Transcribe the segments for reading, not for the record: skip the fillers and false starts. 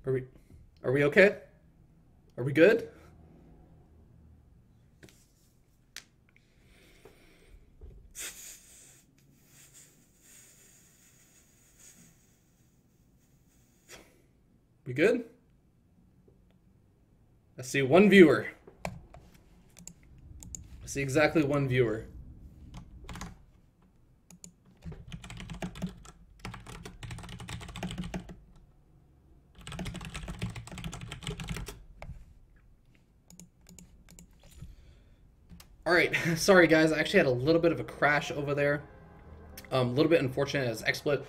Are we are we okay? Are we good? We good? I see one viewer. I see exactly one viewer. Alright, sorry guys, I actually had a little bit of a crash over there. A little bit unfortunate as XSplit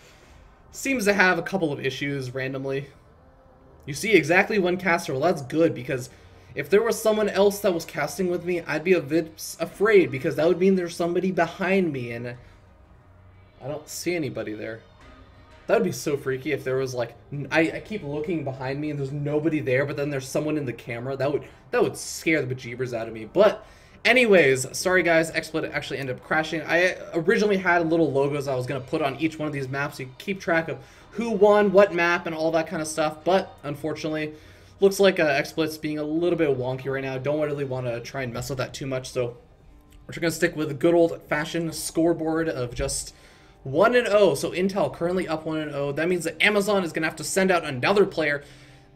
seems to have a couple of issues randomly. You see exactly one caster, well that's good because if there was someone else that was casting with me, I'd be a bit afraid because that would mean there's somebody behind me and I don't see anybody there. That would be so freaky if there was like, I keep looking behind me and there's nobody there, but then there's someone in the camera. That would scare the bejeebers out of me. But anyways, sorry guys, XSplit actually ended up crashing. I originally had little logos I was going to put on each one of these maps so you keep track of who won, what map, and all that kind of stuff. But unfortunately, looks like XSplit's being a little bit wonky right now. Don't really want to try and mess with that too much. So we're just going to stick with a good old-fashioned scoreboard of just 1-0. So Intel currently up 1-0. That means that Amazon is going to have to send out another player.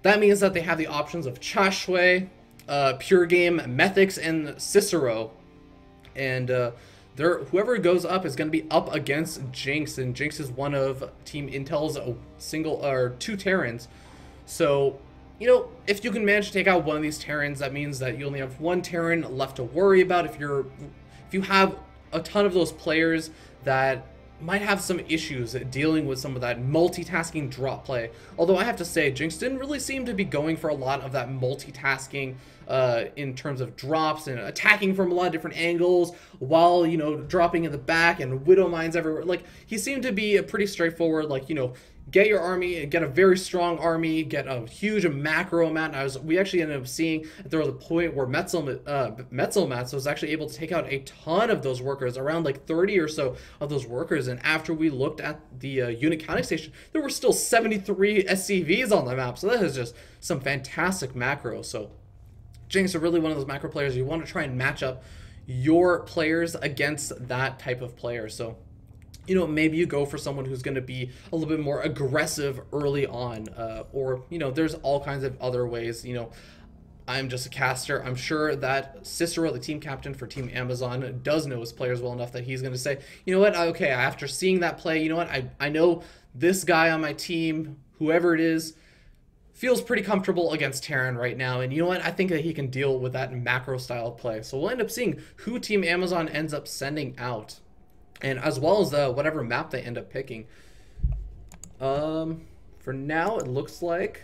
That means that they have the options of Chashway, Pure Game, Methics, and Cicero. And whoever goes up is going to be up against Jinx, and Jinx is one of Team Intel's two Terrans. So, you know, if you can manage to take out one of these Terrans, that means that you only have one Terran left to worry about. If you have a ton of those players that might have some issues dealing with some of that multitasking drop play. Although I have to say, Jinx didn't really seem to be going for a lot of that multitasking in terms of drops and attacking from a lot of different angles while, you know, dropping in the back and Widow Mines everywhere. Like, he seemed to be a pretty straightforward, like, you know, get your army, get a very strong army, get a huge macro amount. We actually ended up seeing that there was a point where Metzelmats was actually able to take out a ton of those workers, around like 30 or so of those workers. And after we looked at the unit counting station, there were still 73 SCVs on the map. So that is just some fantastic macro. So Jinx are really one of those macro players. You want to try and match up your players against that type of player. So, you know, maybe you go for someone who's going to be a little bit more aggressive early on, or, you know, there's all kinds of other ways. You know, I'm just a caster. I'm sure that Cicero, the team captain for Team Amazon, does know his players well enough that he's going to say, you know what, okay, after seeing that play, you know what, I know this guy on my team, whoever it is, feels pretty comfortable against Terran right now, and you know what, I think that he can deal with that macro style play. So we'll end up seeing who Team Amazon ends up sending out, and as well as whatever map they end up picking. For now, it looks like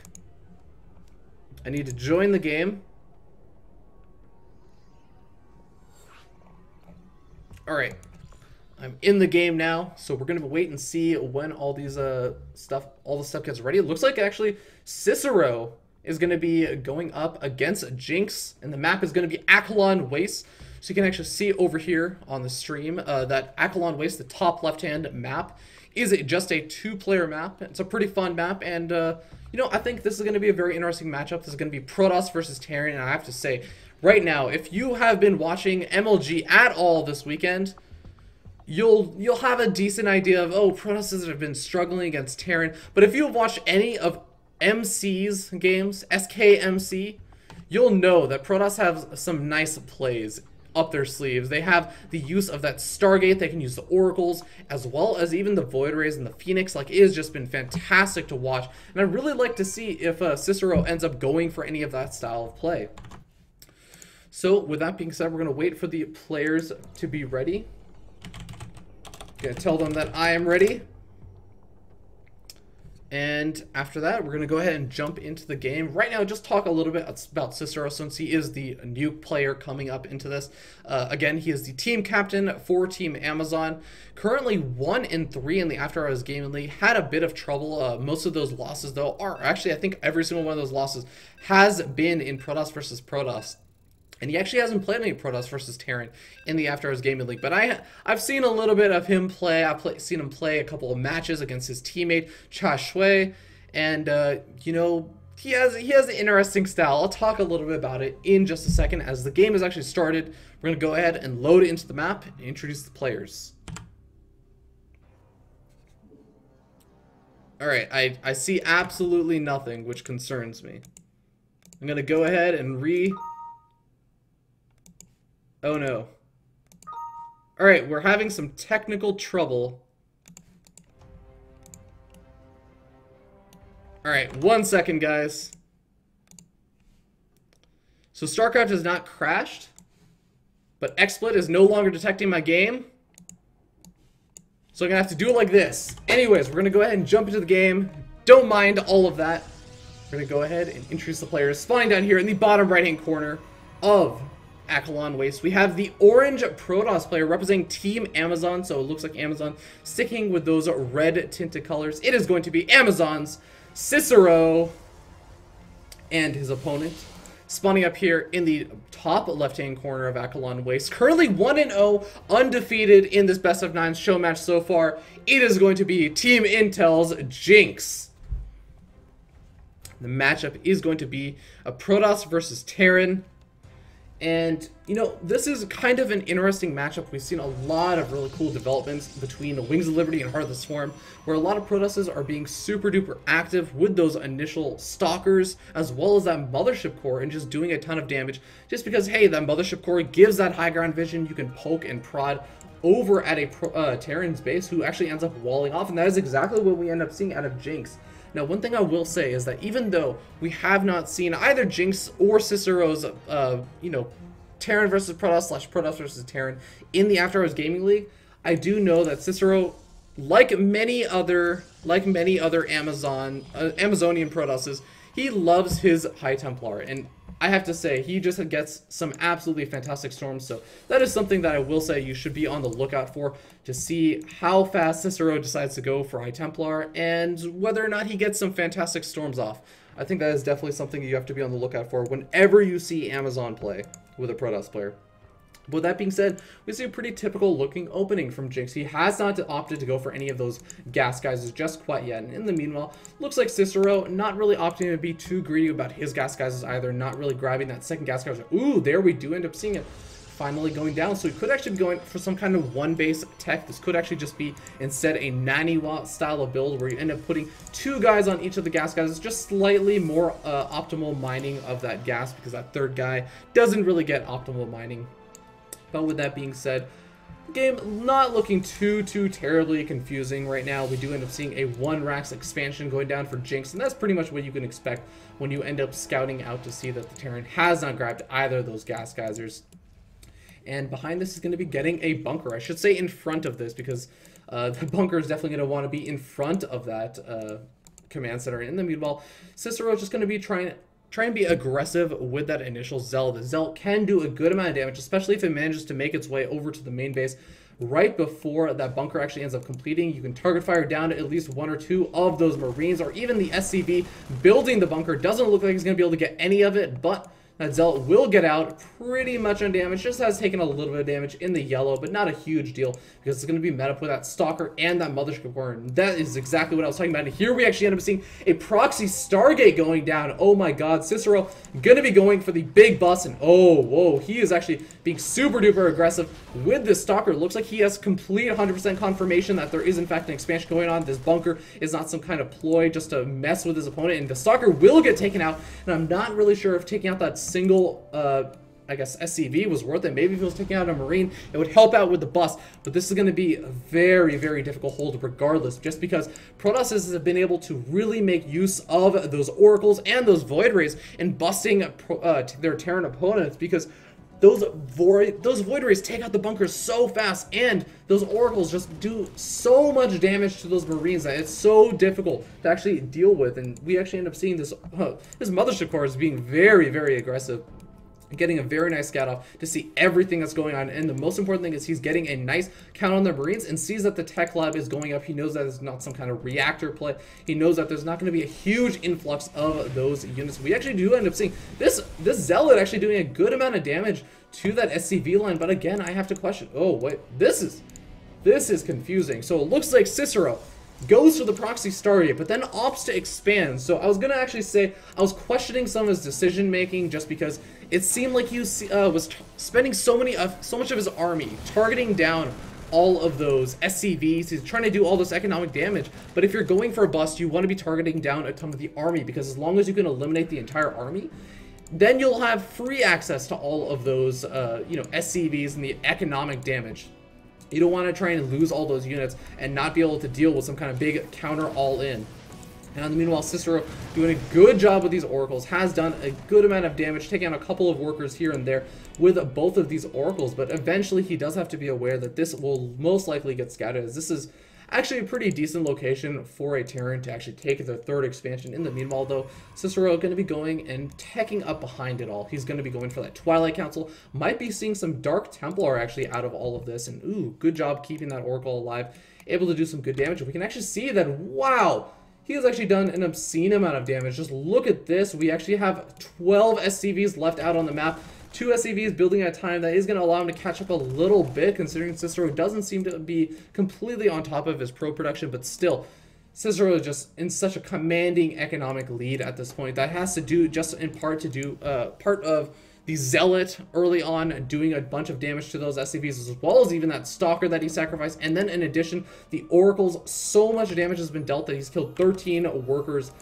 I need to join the game. Alright, I'm in the game now, so we're gonna wait and see when all these all the stuff gets ready. It looks like actually Cicero is gonna be going up against Jinx, and the map is gonna be Akalon Waste. So you can actually see over here on the stream that Akalon Waste, the top left-hand map, is just a two-player map. It's a pretty fun map, and you know, I think this is going to be a very interesting matchup. This is going to be Protoss versus Terran, and I have to say, right now, if you have been watching MLG at all this weekend, you'll have a decent idea of, oh, Protoss have been struggling against Terran. But if you've watched any of MC's games, SKMC, you'll know that Protoss have some nice plays up their sleeves. They have the use of that Stargate. They can use the Oracles, as well as even the Void Rays and the Phoenix. Like, it has just been fantastic to watch, and I'd really like to see if Cicero ends up going for any of that style of play. So with that being said, we're going to wait for the players to be ready. Gonna tell them that I am ready. And after that, we're going to go ahead and jump into the game. Right now, just talk a little bit about Cicero, since he is the new player coming up into this. Again, he is the team captain for Team Amazon. Currently 1-3 in the After Hours Gaming League. Had a bit of trouble. Most of those losses, though, are actually, I think every single one of those losses has been in Protoss versus Protoss. And he actually hasn't played any Protoss versus Terran in the After Hours Gaming League. But I've seen a little bit of him play. I've seen him play a couple of matches against his teammate, Cha Shui. And, you know, he has an interesting style. I'll talk a little bit about it in just a second. As the game has actually started, we're going to go ahead and load it into the map and introduce the players. Alright, I see absolutely nothing, which concerns me. I'm going to go ahead and Oh no. Alright, we're having some technical trouble. Alright, 1 second, guys. So StarCraft has not crashed, but XSplit is no longer detecting my game. So I'm going to have to do it like this. Anyways, we're going to go ahead and jump into the game. Don't mind all of that. We're going to go ahead and introduce the players. Spawning down here in the bottom right-hand corner of AHGL Waste, we have the orange Protoss player representing Team Amazon. So it looks like Amazon sticking with those red tinted colors. It is going to be Amazon's Cicero and his opponent. Spawning up here in the top left-hand corner of AHGL Waste. Currently 1-0, undefeated in this best of 9 show match so far. It is going to be Team Intel's Jinx. The matchup is going to be a Protoss versus Terran. And, you know, this is kind of an interesting matchup. We've seen a lot of really cool developments between Wings of Liberty and Heart of the Swarm, where a lot of Protosses are being super duper active with those initial Stalkers, as well as that Mothership Core, and just doing a ton of damage, just because, hey, that Mothership Core gives that high ground vision. You can poke and prod over at a Terran's base, who actually ends up walling off, and that is exactly what we end up seeing out of Jinx. Now, one thing I will say is that even though we have not seen either Jinx or Cicero's, you know, Terran versus Protoss / Protoss versus Terran in the After Hours Gaming League, I do know that Cicero, like many other Amazonian Protosses, he loves his High Templar, and I have to say, he just gets some absolutely fantastic storms, so that is something that I will say you should be on the lookout for, to see how fast Cicero decides to go for High Templar, and whether or not he gets some fantastic storms off. I think that is definitely something you have to be on the lookout for whenever you see Amazon play with a Protoss player. With that being said, we see a pretty typical looking opening from Jinx. He has not opted to go for any of those gas geysers just quite yet. And in the meanwhile, looks like Cicero not really opting to be too greedy about his gas geysers either, not really grabbing that second gas geyser. Ooh, there we do end up seeing it finally going down. So he could actually be going for some kind of one base tech. This could actually just be instead a 90-watt style of build where you end up putting 2 guys on each of the gas geysers, just slightly more optimal mining of that gas, because that third guy doesn't really get optimal mining. But with that being said, the game not looking too terribly confusing right now. We do end up seeing a 1-Rax expansion going down for Jinx, and that's pretty much what you can expect when you end up scouting out to see that the Terran has not grabbed either of those gas geysers. And behind this is going to be getting a bunker. I should say in front of this, because the bunker is definitely going to want to be in front of that command center. In the meanwhile, Cicero is just going to be try and be aggressive with that initial Zealot. The Zealot can do a good amount of damage, especially if it manages to make its way over to the main base right before that bunker actually ends up completing. You can target fire down to at least 1 or 2 of those Marines, or even the SCV building the bunker. Doesn't look like he's going to be able to get any of it, but that Zealot will get out pretty much undamaged. Just has taken a little bit of damage in the yellow, but not a huge deal, because it's going to be met up with that Stalker and that Mothership Core. And that is exactly what I was talking about. And here we actually end up seeing a proxy Stargate going down. Oh my god, Cicero going to be going for the big bust. And oh, whoa, he is actually being super duper aggressive with this Stalker. Looks like he has complete 100% confirmation that there is in fact an expansion going on. This bunker is not some kind of ploy just to mess with his opponent. And the Stalker will get taken out. And I'm not really sure if taking out that single I guess SCV was worth it. Maybe if he was taking out a Marine, it would help out with the bust. But this is going to be a very difficult hold regardless, just because Protosses have been able to really make use of those Oracles and those Void Rays in busting their Terran opponents, because those Void Rays take out the bunkers so fast, and those Oracles just do so much damage to those Marines that it's so difficult to actually deal with. And we actually end up seeing this Mothership Core as being very aggressive, getting a very nice scout off to see everything that's going on. And the most important thing is he's getting a nice count on the Marines and sees that the tech lab is going up. He knows that it's not some kind of reactor play. He knows that there's not going to be a huge influx of those units. We actually do end up seeing this Zealot actually doing a good amount of damage to that SCV line. But again, I have to question, oh wait, this is confusing. So it looks like Cicero goes for the proxy Stargate, but then opts to expand. So I was going to actually say I was questioning some of his decision making just because it seemed like he was spending so much of his army targeting down all of those SCVs. He's trying to do all this economic damage, but if you're going for a bust, you want to be targeting down a ton of the army, because as long as you can eliminate the entire army, then you'll have free access to all of those SCVs and the economic damage. You don't want to try and lose all those units and not be able to deal with some kind of big counter all-in. And meanwhile, Cicero doing a good job with these oracles, has done a good amount of damage, taking out a couple of workers here and there with both of these oracles, but eventually he does have to be aware that this will most likely get scouted, as this is actually a pretty decent location for a Terran to actually take their third expansion. In the meanwhile, though, Cicero going to be going and teching up behind it all. He's going to be going for that Twilight Council. Might be seeing some Dark Templar actually out of all of this. And ooh, good job keeping that Oracle alive. Able to do some good damage. We can actually see that, wow, he has actually done an obscene amount of damage. Just look at this. We actually have 12 SCVs left out on the map. 2 SCVs building at a time. That is going to allow him to catch up a little bit, considering Cicero doesn't seem to be completely on top of his pro production, but still, Cicero is just in such a commanding economic lead at this point. That has to do just in part to do part of the Zealot early on doing a bunch of damage to those SCVs, as well as even that Stalker that he sacrificed, and then in addition, the Oracles. So much damage has been dealt that he's killed 13 workers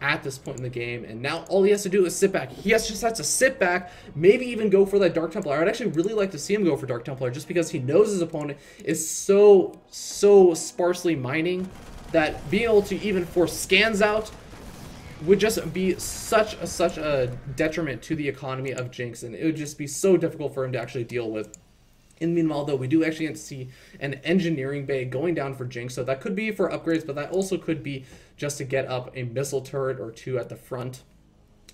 at this point in the game, and now all he has to do is sit back. He just has to sit back, maybe even go for that Dark Templar. I would actually really like to see him go for Dark Templar, just because he knows his opponent is so sparsely mining that being able to even force scans out would just be such a detriment to the economy of Jinx, and it would just be so difficult for him to actually deal with. In the meanwhile, though, we do actually see an engineering bay going down for Jinx, so that could be for upgrades, but that also could be just to get up a missile turret or two at the front.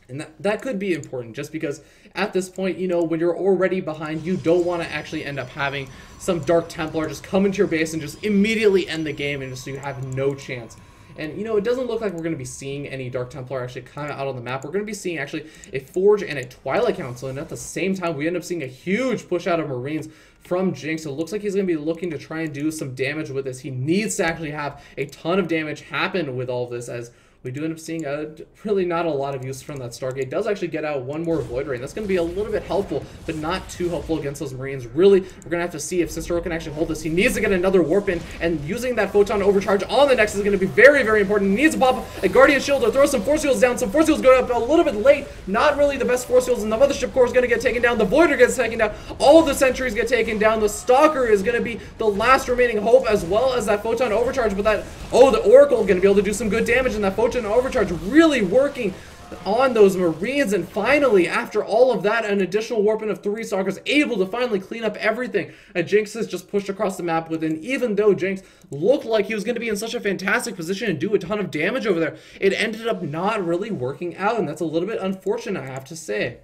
And that could be important, just because at this point, you know, when you're already behind, you don't want to actually end up having some Dark Templar just come into your base and just immediately end the game, and just so you have no chance. And, you know, it doesn't look like we're going to be seeing any Dark Templar actually kind of out on the map. We're going to be seeing actually a Forge and a Twilight Council, and at the same time, we end up seeing a huge push out of Marines from Jinx. So it looks like he's going to be looking to try and do some damage with this. He needs to actually have a ton of damage happen with all of this, as we do end up seeing really not a lot of use from that Stargate. Does actually get out one more Void Ray. That's going to be a little bit helpful, but not too helpful against those Marines. Really, we're going to have to see if Cicero can actually hold this. He needs to get another Warp in, and using that Photon Overcharge on the Nexus is going to be very, very important. He needs to pop a Guardian Shield or throw some Force Fields down. Some Force Fields go up a little bit late. Not really the best Force Fields, and the Mothership Core is going to get taken down. The Voider gets taken down. All of the Sentries get taken down. The Stalker is going to be the last remaining hope, as well as that Photon Overcharge. But that, oh, the Oracle is going to be able to do some good damage, and that Photon Overcharge really working on those Marines. And finally, after all of that, an additional warp in of 3 Stalkers able to finally clean up everything. And Jinx has just pushed across the map with, and even though Jinx looked like he was going to be in such a fantastic position and do a ton of damage over there, it ended up not really working out, and that's a little bit unfortunate, I have to say.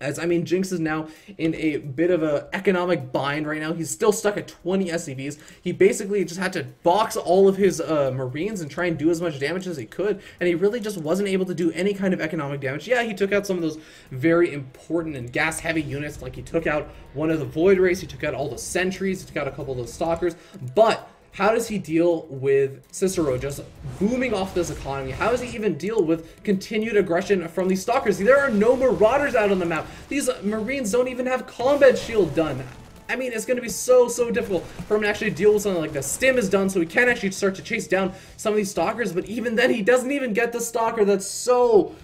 As, I mean, Jinx is now in a bit of an economic bind right now. He's still stuck at 20 SCVs. He basically just had to box all of his Marines and try and do as much damage as he could, and he really just wasn't able to do any kind of economic damage. Yeah, he took out some of those very important and gas-heavy units, like he took out one of the Void Rays, he took out all the Sentries, he took out a couple of those Stalkers, but how does he deal with Cicero just booming off this economy? How does he even deal with continued aggression from these Stalkers? There are no Marauders out on the map. These Marines don't even have combat shield done. I mean, it's going to be so difficult for him to actually deal with something like this. Stim is done, so he can actually start to chase down some of these Stalkers, but even then, he doesn't even get the Stalker. That's so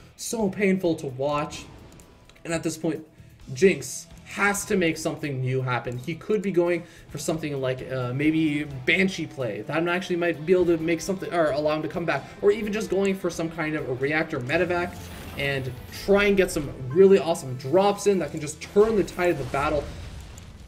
painful to watch. And at this point, Jinx has to make something new happen. He could be going for something like maybe Banshee play. That actually might be able to make something, or allow him to come back. Or even just going for some kind of a reactor medevac and try and get some really awesome drops in that can just turn the tide of the battle.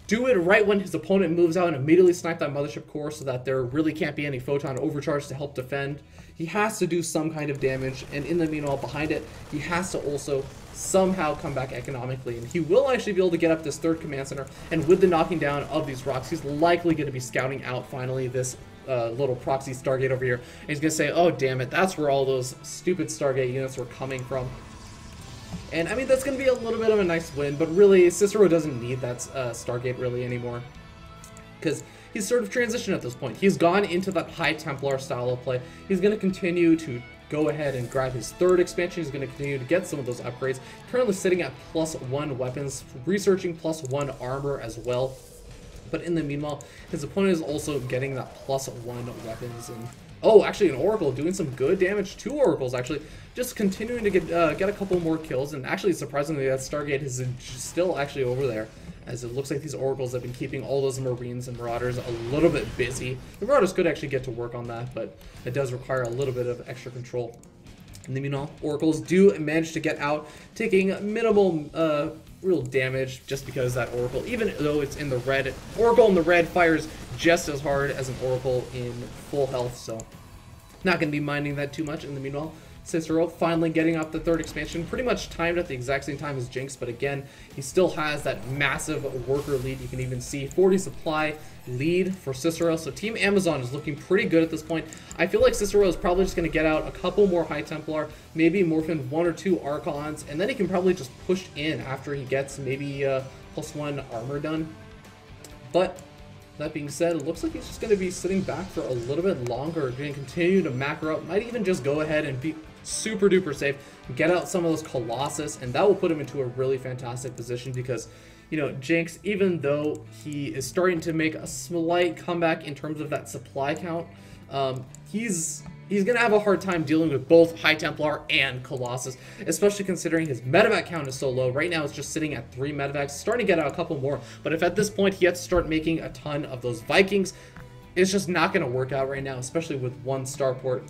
Do it right when his opponent moves out and immediately snipe that Mothership Core so that there really can't be any Photon Overcharge to help defend. He has to do some kind of damage, and in the meanwhile, behind it, he has to also somehow come back economically, and he will actually be able to get up this 3rd command center, and with the knocking down of these rocks, he's likely going to be scouting out finally this little proxy Stargate over here, and he's going to say, oh damn it, that's where all those stupid Stargate units were coming from. And I mean, that's going to be a little bit of a nice win, but really, Cicero doesn't need that Stargate really anymore, because he's sort of transitioned at this point. He's gone into that High Templar style of play. He's going to continue to go ahead and grab his third expansion. He's going to continue to get some of those upgrades. Currently sitting at +1 weapons, researching +1 armor as well. But in the meanwhile, his opponent is also getting that +1 weapons. And oh, actually an Oracle doing some good damage. 2 Oracles actually, just continuing to get a couple more kills. And actually, surprisingly, that Stargate is still actually over there, as it looks like these Oracles have been keeping all those Marines and Marauders a little bit busy. The Marauders could actually get to work on that, but it does require a little bit of extra control. In the meanwhile, Oracles do manage to get out, taking minimal real damage, just because that Oracle, even though it's in the red, Oracle in the red fires just as hard as an Oracle in full health, so not going to be minding that too much. In the meanwhile, Cicero finally getting up the third expansion, pretty much timed at the exact same time as Jinx, but again, he still has that massive worker lead. You can even see 40 supply lead for Cicero, so Team Amazon is looking pretty good at this point. I feel like Cicero is probably just going to get out a couple more High Templar, maybe morph in 1 or 2 Archons, and then he can probably just push in after he gets maybe +1 armor done. But that being said, it looks like he's just going to be sitting back for a little bit longer, going to continue to macro up, might even just go ahead and be super duper safe, get out some of those Colossus, and that will put him into a really fantastic position because, you know, Jinx, even though he is starting to make a slight comeback in terms of that supply count, he's going to have a hard time dealing with both High Templar and Colossus, especially considering his medevac count is so low. Right now it's just sitting at 3 medevacs, starting to get out a couple more, but if at this point he has to start making a ton of those Vikings, it's just not going to work out right now, especially with 1 starport.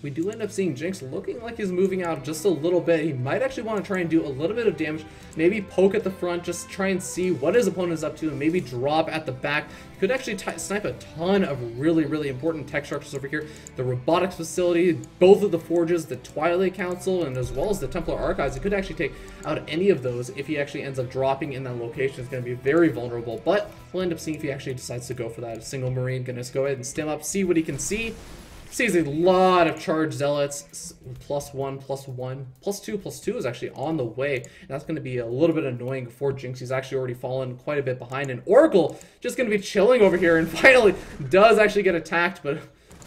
We do end up seeing Jinx looking like he's moving out just a little bit. He might actually want to try and do a little bit of damage, maybe poke at the front, just try and see what his opponent is up to, and maybe drop at the back. He could actually snipe a ton of really important tech structures over here. The robotics facility, both of the forges, the Twilight Council, and as well as the Templar Archives. He could actually take out any of those if he actually ends up dropping in that location. It's going to be very vulnerable, but we'll end up seeing if he actually decides to go for that. A single Marine going to go ahead and stem up, see what he can see. Sees a lot of charged zealots, +1, +1, +2 is actually on the way, and that's going to be a little bit annoying for Jinx. He's actually already fallen quite a bit behind, and Oracle just going to be chilling over here, and finally does actually get attacked, but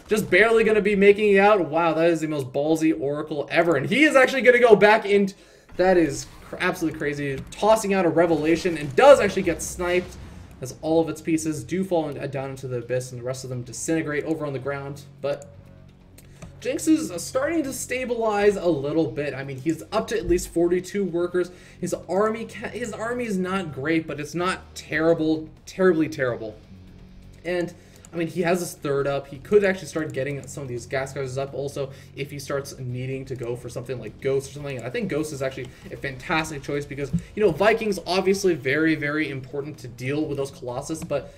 just barely going to be making it out. Wow, that is the most ballsy Oracle ever, and he is actually going to go back into, that is absolutely crazy, tossing out a Revelation, and does actually get sniped, as all of its pieces do fall down into the abyss and the rest of them disintegrate over on the ground. But Jinx is starting to stabilize a little bit. I mean, he's up to at least 42 workers. His army is not great, but it's not terribly terrible. And I mean, he has his third up. He could actually start getting some of these gas guys up also if he starts needing to go for something like Ghost or something. And I think Ghost is actually a fantastic choice because, you know, Vikings obviously very important to deal with those Colossus, but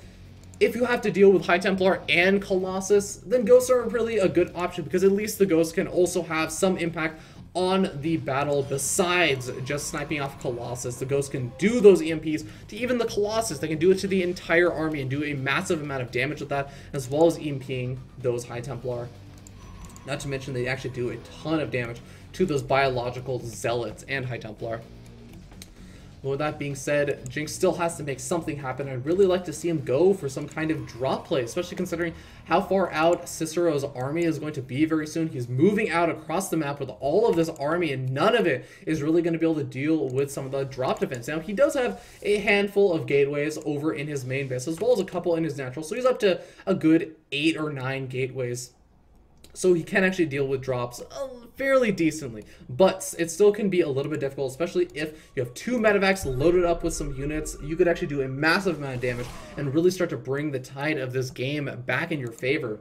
if you have to deal with High Templar and Colossus, then Ghosts are really a good option because at least the Ghosts can also have some impact on the battle besides just sniping off Colossus. The Ghosts can do those EMPs to even the Colossus. They can do it to the entire army and do a massive amount of damage with that, as well as EMPing those High Templar. Not to mention they actually do a ton of damage to those biological zealots and High Templar. But with that being said, Jinx still has to make something happen. I'd really like to see him go for some kind of drop play, especially considering how far out Cicero's army is going to be very soon. He's moving out across the map with all of this army, and none of it is really going to be able to deal with some of the drop defense. Now, he does have a handful of gateways over in his main base, as well as a couple in his natural, so he's up to a good 8 or 9 gateways. So he can actually deal with drops fairly decently, but it still can be a little bit difficult, especially if you have 2 medevacs loaded up with some units. You could actually do a massive amount of damage and really start to bring the tide of this game back in your favor.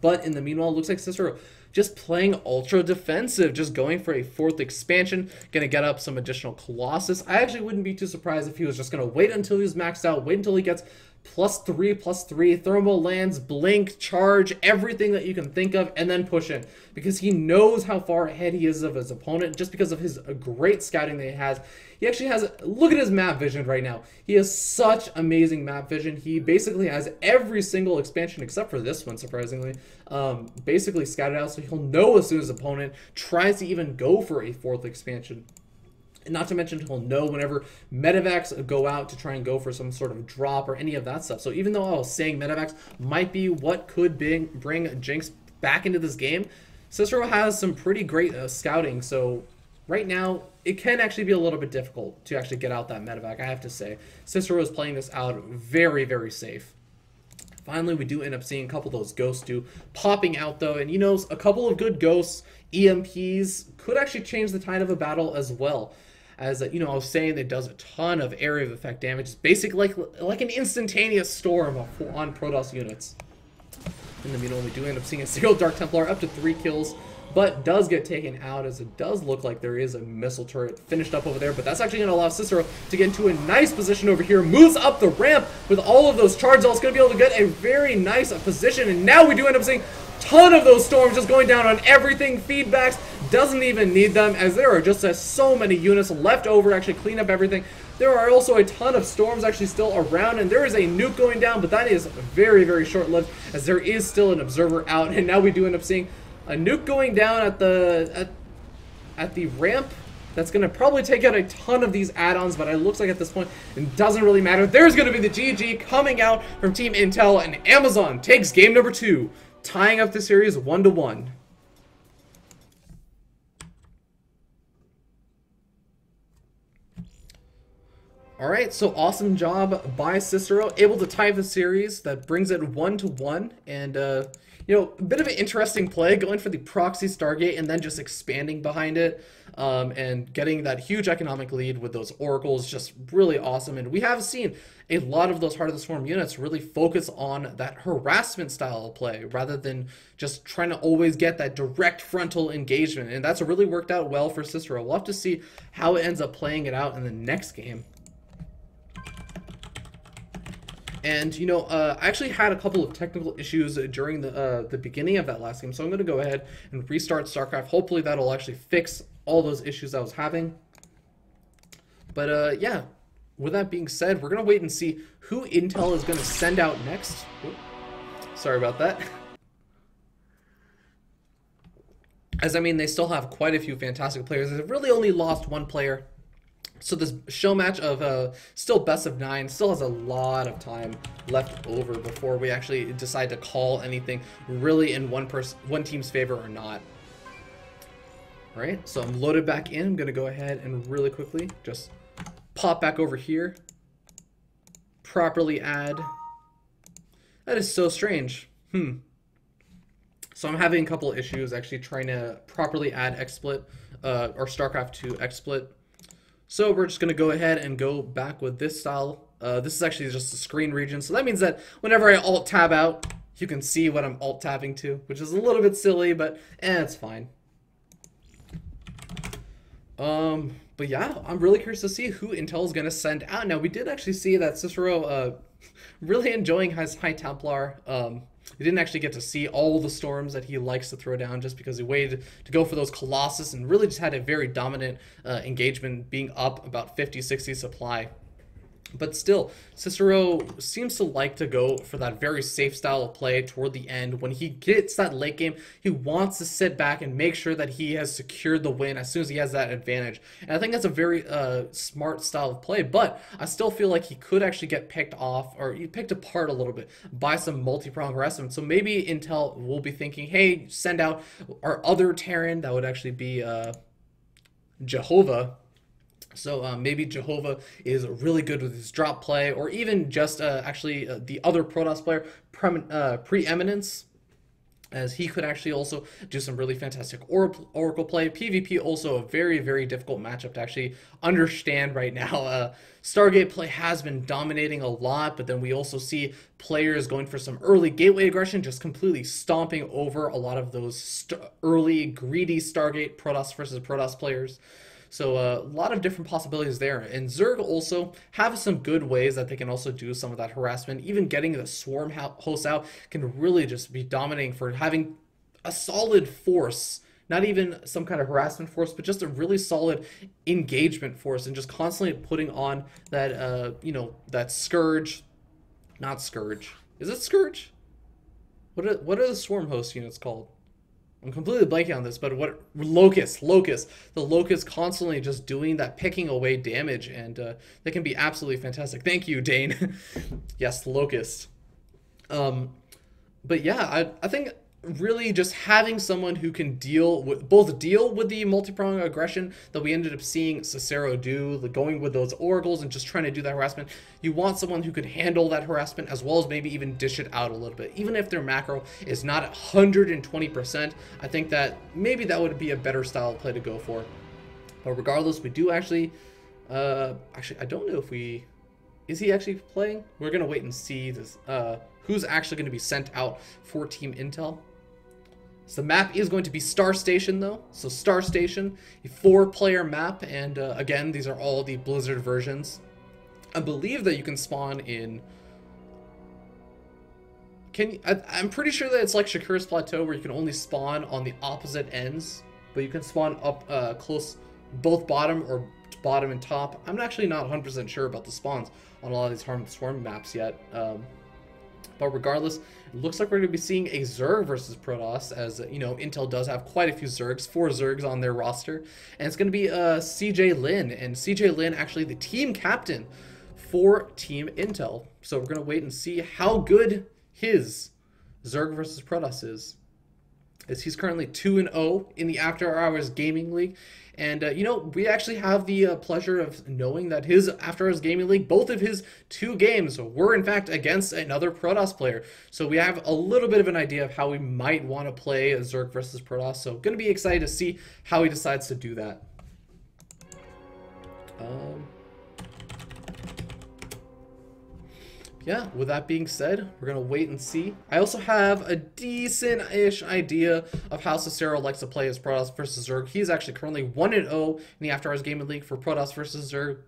But in the meanwhile, it looks like Cicero just playing ultra defensive, just going for a 4th expansion, gonna get up some additional Colossus. I actually wouldn't be too surprised if he was just gonna wait until he was maxed out, wait until he gets +3/+3, thermal lands, blink, charge, everything that you can think of, and then push in. Because he knows how far ahead he is of his opponent, just because of his great scouting that he has. He actually has, look at his map vision right now. He has such amazing map vision. He basically has every single expansion, except for this one, surprisingly, basically scouted out, so he'll know as soon as his opponent tries to even go for a 4th expansion. And not to mention, he'll know whenever medevacs go out to try and go for some sort of drop or any of that stuff. So even though I was saying medevacs might be what could bring Jinx back into this game, Cicero has some pretty great scouting. So right now, it can actually be a little bit difficult to actually get out that medevac, I have to say. Cicero is playing this out very, very safe. Finally, we do end up seeing a couple of those ghosts popping out, though. And, you know, a couple of good ghosts, EMPs, could actually change the tide of a battle as well. As, you know, I was saying, it does a ton of area of effect damage. It's basically like an instantaneous storm on Protoss units. In the meanwhile, we do end up seeing a single Dark Templar up to 3 kills, but does get taken out, as it does look like there is a missile turret finished up over there. But that's actually going to allow Cicero to get into a nice position over here. Moves up the ramp with all of those charge ults. Going to be able to get a very nice position. And now we do end up seeing a ton of those storms just going down on everything. Feedbacks doesn't even need them, as there are just so many units left over to actually clean up everything. There are also a ton of storms actually still around, and there is a nuke going down, but that is very, very short-lived, as there is still an observer out. And now we do end up seeing a nuke going down at the ramp. That's going to probably take out a ton of these add-ons, but it looks like at this point it doesn't really matter. There's going to be the GG coming out from Team Intel, and Amazon takes game number 2, tying up the series 1-1. Alright, so awesome job by Cicero, able to tie the series. That brings it 1-1, and you know, a bit of an interesting play, going for the proxy Stargate and then just expanding behind it, and getting that huge economic lead with those oracles, just really awesome. And we have seen a lot of those Heart of the Swarm units really focus on that harassment style of play, rather than just trying to always get that direct frontal engagement, and that's really worked out well for Cicero. We'll have to see how it ends up playing it out in the next game. And, you know, I actually had a couple of technical issues during the beginning of that last game, so I'm going to go ahead and restart StarCraft. Hopefully that'll actually fix all those issues I was having. But, yeah, with that being said, we're going to wait and see who Intel is going to send out next. Oops. Sorry about that. As, I mean, they still have quite a few fantastic players. They've really only lost one player. So this show match of still best of 9 still has a lot of time left over before we actually decide to call anything really in one team's favor or not. All right, so I'm loaded back in. I'm gonna go ahead and really quickly just pop back over here, properly add. That is so strange. So I'm having a couple of issues actually trying to properly add XSplit or StarCraft 2 XSplit. So we're just going to go ahead and go back with this style. This is actually just a screen region. So that means that whenever I alt-tab out, you can see what I'm alt-tabbing to, which is a little bit silly, but it's fine. But yeah, I'm really curious to see who Intel is going to send out. Now, we did actually see that Cicero really enjoying his High Templar. He didn't actually get to see all the storms that he likes to throw down, just because he waited to go for those Colossus and really just had a very dominant engagement, being up about 50-60 supply. But still, Cicero seems to like to go for that very safe style of play toward the end. When he gets that late game, he wants to sit back and make sure that he has secured the win as soon as he has that advantage. And I think that's a very smart style of play, but I still feel like he could actually get picked off, or picked apart a little bit by some multi-prong harassment. So maybe Intel will be thinking, hey, send out our other Terran. That would actually be Jehovah. So maybe Jehovah is really good with his drop play, or even just the other Protoss player, Preeminence, as he could actually also do some really fantastic Oracle play. PvP also a very, very difficult matchup to actually understand right now. Stargate play has been dominating a lot, but then we also see players going for some early gateway aggression, just completely stomping over a lot of those early greedy Stargate Protoss versus Protoss players. So a lot of different possibilities there. And Zerg also have some good ways that they can also do some of that harassment. Even getting the swarm hosts out can really just be dominating for having a solid force. Not even some kind of harassment force, but just a really solid engagement force, and just constantly putting on that, you know, that Scourge. Not Scourge. Is it Scourge? What are the swarm host units called? I'm completely blanking on this, but what Locust, the Locust constantly just doing that picking away damage, and they can be absolutely fantastic. Thank you, Dane. Yes, Locust. But yeah, I think really just having someone who can deal with the multi-pronged aggression that we ended up seeing Cicero do, going with those oracles and just trying to do that harassment. You want someone who could handle that harassment as well as maybe even dish it out a little bit. Even if their macro is not 120%, I think that maybe that would be a better style of play to go for. But regardless, we do actually I don't know if is he actually playing? We're gonna wait and see this who's actually going to be sent out for Team Intel. So the map is going to be Star Station, though. So Star Station, a 4-player map, and again, these are all the Blizzard versions. I believe that you can spawn in... I'm pretty sure that it's like Shakura's Plateau, where you can only spawn on the opposite ends, but you can spawn up close, both bottom or bottom and top. I'm actually not 100% sure about the spawns on a lot of these Swarm maps yet. But regardless, it looks like we're going to be seeing a Zerg versus Protoss, as, you know, Intel does have quite a few Zergs, 4 Zergs on their roster. And it's going to be CJ Lin, and CJ Lin actually the team captain for Team Intel. So we're going to wait and see how good his Zerg versus Protoss is. As he's currently 2-0 in the After Hours Gaming League. And, you know, we actually have the pleasure of knowing that his After Hours Gaming League, both of his 2 games were, in fact, against another Protoss player. So we have a little bit of an idea of how we might want to play a Zerg versus Protoss. So going to be excited to see how he decides to do that. Yeah, with that being said, we're going to wait and see. I also have a decent-ish idea of how Cicero likes to play his Protoss versus Zerg. He's actually currently 1-0 in the After Hours Gaming League for Protoss versus Zerg.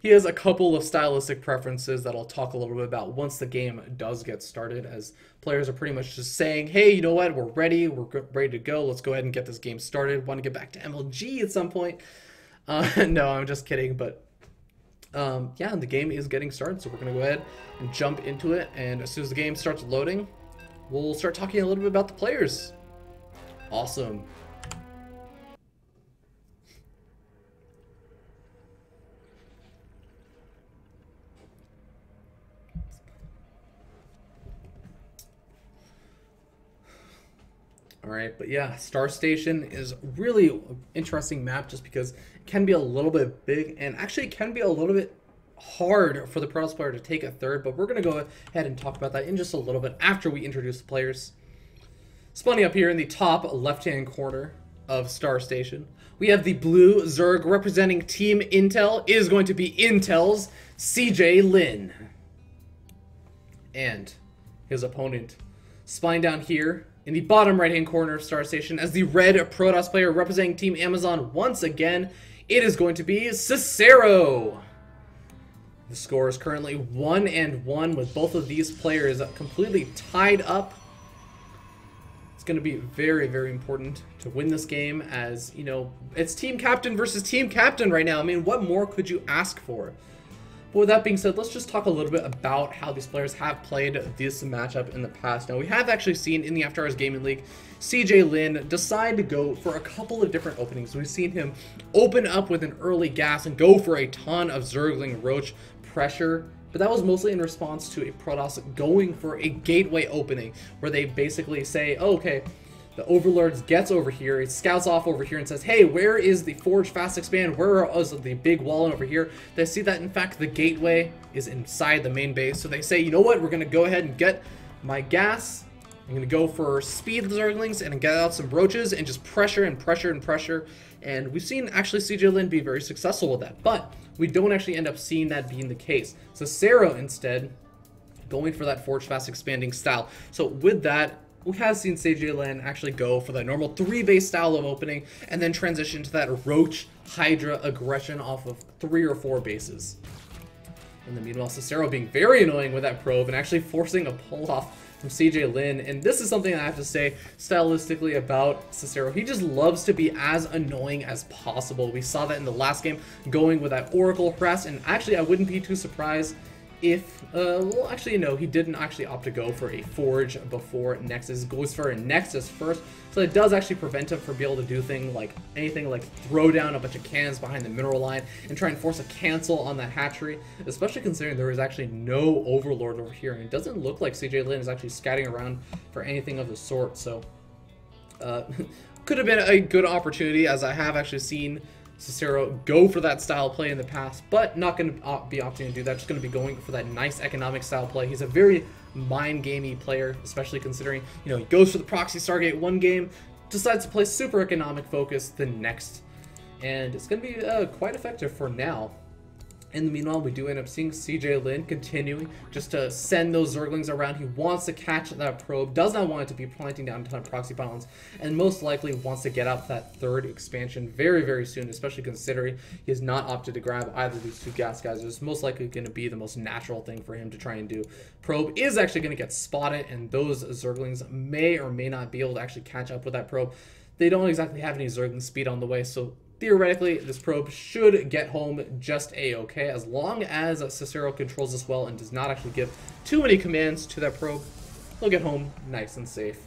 He has a couple of stylistic preferences that I'll talk a little bit about once the game does get started, as players are pretty much just saying, hey, you know what, we're ready to go, let's go ahead and get this game started, want to get back to MLG at some point. No, I'm just kidding, but... yeah, the game is getting started, so we're going to go ahead and jump into it, and as soon as the game starts loading, we'll start talking a little bit about the players. Awesome. Alright, but yeah, Star Station is really an interesting map just because it can be a little bit big and actually can be a little bit hard for the Protoss player to take a third, but we're going to go ahead and talk about that in just a little bit after we introduce the players. Spawning up here in the top left-hand corner of Star Station, we have the blue Zerg representing Team Intel. It is going to be Intel's CJ Lin. And his opponent spawning down here in the bottom right-hand corner of Star Station as the red Protoss player representing Team Amazon once again, it is going to be Cicero. The score is currently 1-1 with both of these players completely tied up. It's going to be very, very important to win this game, as, you know, it's team captain versus team captain right now. I mean, what more could you ask for? But with that being said, let's just talk a little bit about how these players have played this matchup in the past. Now, we have actually seen in the After Hours Gaming League, CJ Lin decide to go for a couple of different openings. We've seen him open up with an early gas and go for a ton of Zergling Roach pressure, but that was mostly in response to a Protoss going for a gateway opening, where they basically say, oh, okay, the Overlords gets over here, it scouts off over here and says, hey, where is the Forge Fast Expand? Where is the big wall over here? They see that, in fact, the gateway is inside the main base. So they say, you know what, we're going to go ahead and get my gas. I'm going to go for speed Zerglings and get out some roaches and just pressure and pressure and pressure. And we've seen, actually, CJ Lin be very successful with that. But we don't actually end up seeing that being the case. So Cicero, instead, going for that Forge Fast Expanding style. So with that, we have seen CJ Lin actually go for that normal 3-base style of opening and then transition to that Roach Hydra aggression off of 3 or 4 bases. And then meanwhile, Cicero being very annoying with that probe and actually forcing a pull-off from CJ Lin. And this is something I have to say stylistically about Cicero. He just loves to be as annoying as possible. We saw that in the last game, going with that Oracle harass, and actually I wouldn't be too surprised if, well, actually, no, he didn't actually opt to go for a Forge before Nexus. Goes for a Nexus first, so it does actually prevent him from being able to do anything like throw down a bunch of cannons behind the mineral line and try and force a cancel on that hatchery, especially considering there is actually no Overlord over here, and it doesn't look like CJ Lin is actually scouting around for anything of the sort, so could have been a good opportunity, as I have actually seen Cicero go for that style play in the past, but not going to be opting to do that. Just going to be going for that nice economic style play. He's a very mind-gamey player, especially considering, you know, he goes for the proxy Stargate one game, decides to play super economic focus the next, and it's going to be quite effective for now. In the meanwhile, we do end up seeing CJ Lin continuing just to send those Zerglings around. He wants to catch that probe, does not want it to be planting down a ton of proxy pylons, and most likely wants to get out that third expansion very, very soon, especially considering he has not opted to grab either of these two gas geysers. Most likely going to be the most natural thing for him to try and do. Probe is actually going to get spotted, and those Zerglings may or may not be able to actually catch up with that probe. They don't exactly have any Zergling speed on the way, so theoretically, this probe should get home just a-okay, as long as Cicero controls this well and does not actually give too many commands to that probe. He'll get home nice and safe.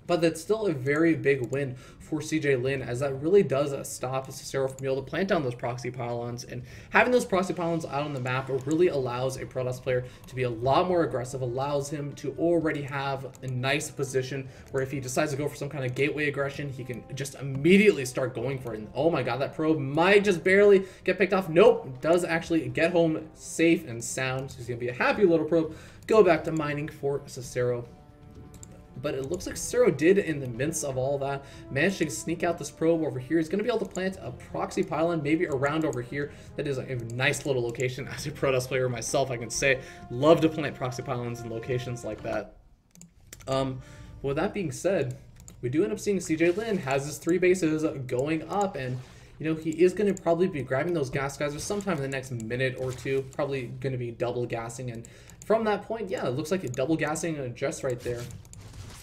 But that's still a very big win for CJ Lin, as that really does stop Cicero from being able to plant down those proxy pylons. And having those proxy pylons out on the map really allows a Protoss player to be a lot more aggressive, allows him to already have a nice position where if he decides to go for some kind of gateway aggression, he can just immediately start going for it. And oh my god, that probe might just barely get picked off. Nope, does actually get home safe and sound. So he's going to be a happy little probe. Go back to mining for Cicero. But it looks like Cicero did, in the midst of all that, manage to sneak out this probe over here. He's going to be able to plant a proxy pylon maybe around over here. That is a nice little location. As a Protoss player myself, I can say, love to plant proxy pylons in locations like that. With that being said, we do end up seeing CJ Lin has his 3 bases going up, and you know, he is going to probably be grabbing those gas geysers sometime in the next minute or two. Probably going to be double gassing, and from that point, yeah, it looks like a double gassing just right there.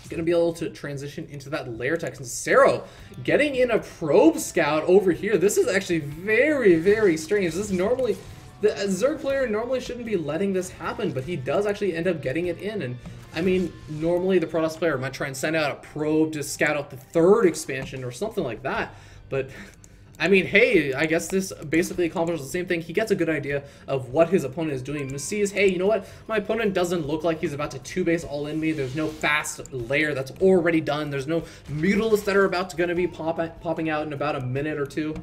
Going to be able to transition into that layer tech. And Cicero getting in a probe scout over here. This is actually very, very strange. This is normally, the Zerg player normally shouldn't be letting this happen, but he does actually end up getting it in. And I mean, normally the Protoss player might try and send out a probe to scout out the 3rd expansion or something like that, but I mean, hey, I guess this basically accomplishes the same thing. He gets a good idea of what his opponent is doing. He sees, hey, you know what? My opponent doesn't look like he's about to 2-base all in me. There's no fast layer that's already done. There's no Mutalisks that are about to be popping out in about a minute or two.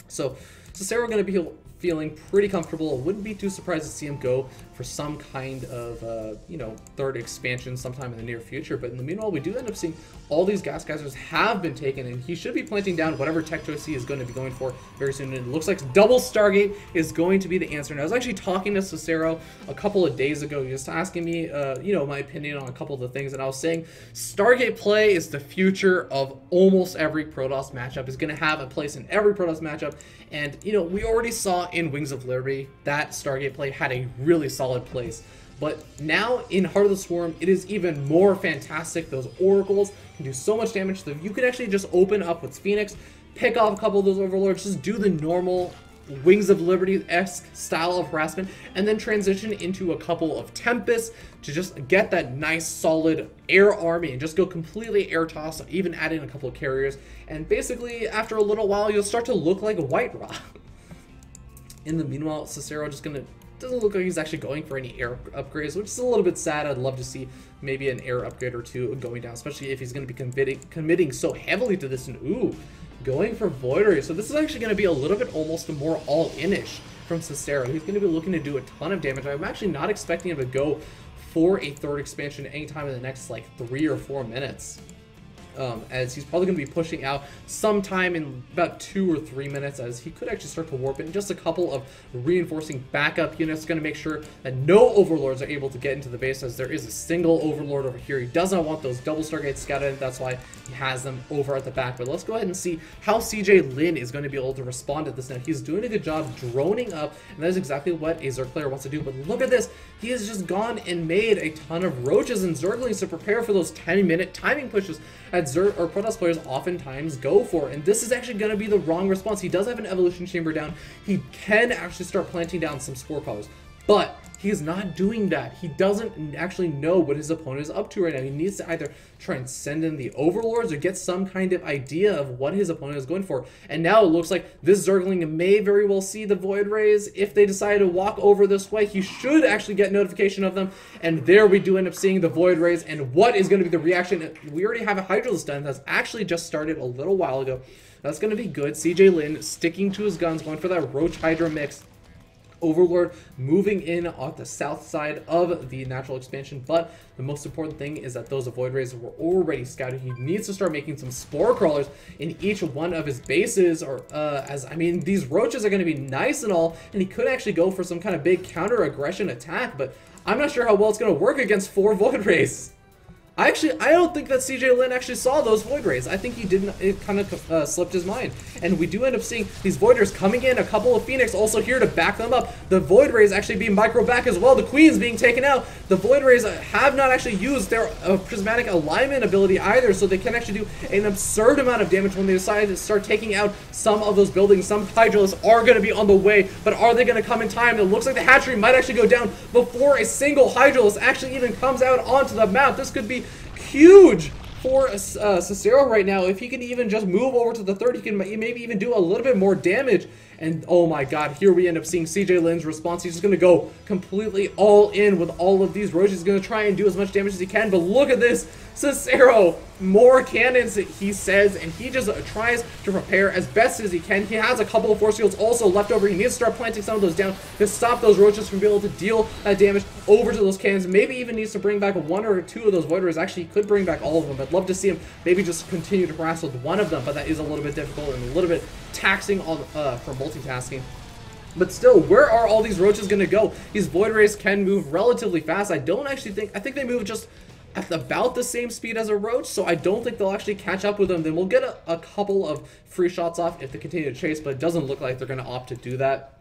So Cicero going to be feeling pretty comfortable. Wouldn't be too surprised to see him go for some kind of, you know, 3rd expansion sometime in the near future. But in the meanwhile, we do end up seeing all these gas geysers have been taken, and he should be planting down whatever tech choice he is going to be going for very soon. And it looks like double Stargate is going to be the answer. And I was actually talking to Cicero a couple of days ago, just asking me, you know, my opinion on a couple of the things, and I was saying Stargate play is the future of almost every Protoss matchup. Is going to have a place in every Protoss matchup. And, you know, we already saw in Wings of Liberty that Stargate play had a really solid place. But now in Heart of the Swarm, it is even more fantastic. Those Oracles can do so much damage. So you can actually just open up with Phoenix, pick off a couple of those Overlords, just do the normal Wings of Liberty-esque style of harassment, and then transition into a couple of Tempests to just get that nice solid air army and just go completely air toss, even add in a couple of carriers. And basically, after a little while, you'll start to look like a White Raw. In the meanwhile, Cicero just doesn't look like he's actually going for any air upgrades, which is a little bit sad. I'd love to see maybe an air upgrade or two going down, especially if he's going to be committing so heavily to this. And ooh, going for Voidary. So this is actually going to be a little bit almost more all-in-ish from Cicero. He's going to be looking to do a ton of damage. I'm actually not expecting him to go for a 3rd expansion anytime in the next like 3 or 4 minutes. As he's probably going to be pushing out sometime in about 2 or 3 minutes, as he could actually start to warp in. Just a couple of reinforcing backup units, going to make sure that no Overlords are able to get into the base, as there is a single Overlord over here. He does not want those double Stargates scouted. That's why he has them over at the back. But let's go ahead and see how CJ Lin is going to be able to respond to this now. He's doing a good job droning up, and that is exactly what a Zerg player wants to do. But look at this. He has just gone and made a ton of Roaches and Zerglings to prepare for those 10-minute timing pushes that Zerg or Protoss players oftentimes go for. And this is actually going to be the wrong response. He does have an Evolution Chamber down. He can actually start planting down some Spore Powers. But he's not doing that. He doesn't actually know what his opponent is up to right now. He needs to either try and send in the Overlords or get some kind of idea of what his opponent is going for. And now it looks like this Zergling may very well see the Void Rays. If they decide to walk over this way, he should actually get notification of them. And there we do end up seeing the Void Rays. And what is going to be the reaction? We already have a Hydralisk done that's actually just started a little while ago. That's going to be good. CJ Lin sticking to his guns, going for that Roach Hydra mix. Overlord moving in off the south side of the natural expansion, but the most important thing is that those Void Rays were already scouted. He needs to start making some Spore Crawlers in each one of his bases, or I mean, these Roaches are going to be nice and all, and he could actually go for some kind of big counter aggression attack, but I'm not sure how well it's going to work against 4 Void Rays. I don't think that CJ Lin actually saw those Void Rays. I think he didn't, it kind of slipped his mind. And we do end up seeing these Void Rays coming in, a couple of Phoenix also here to back them up. The Void Rays actually being micro back as well. The Queen's being taken out. The Void Rays have not actually used their prismatic alignment ability either, so they can actually do an absurd amount of damage when they decide to start taking out some of those buildings. Some Hydralisks are going to be on the way, but are they going to come in time? It looks like the hatchery might actually go down before a single Hydralisk actually even comes out onto the map. This could be huge for Cicero right now. If he can even just move over to the third, he can maybe even do a little bit more damage. And oh my god, here we end up seeing CJ Lin's response. He's just going to go completely all in with all of these Roaches. He's going to try and do as much damage as he can, but look at this. Cicero, more cannons, he says, and he just tries to prepare as best as he can. He has a couple of force fields also left over. He needs to start planting some of those down to stop those Roaches from being able to deal that damage over to those cannons. Maybe even needs to bring back 1 or 2 of those Void Rays. Actually, he could bring back all of them. I'd love to see him maybe just continue to harass with 1 of them, but that is a little bit difficult and a little bit taxing on for multitasking. But still, where are all these Roaches going to go? These Void Rays can move relatively fast. I think they move just at about the same speed as a Roach, so I don't think they'll actually catch up with them. Then we'll get a couple of free shots off if they continue to chase, but it doesn't look like they're going to opt to do that.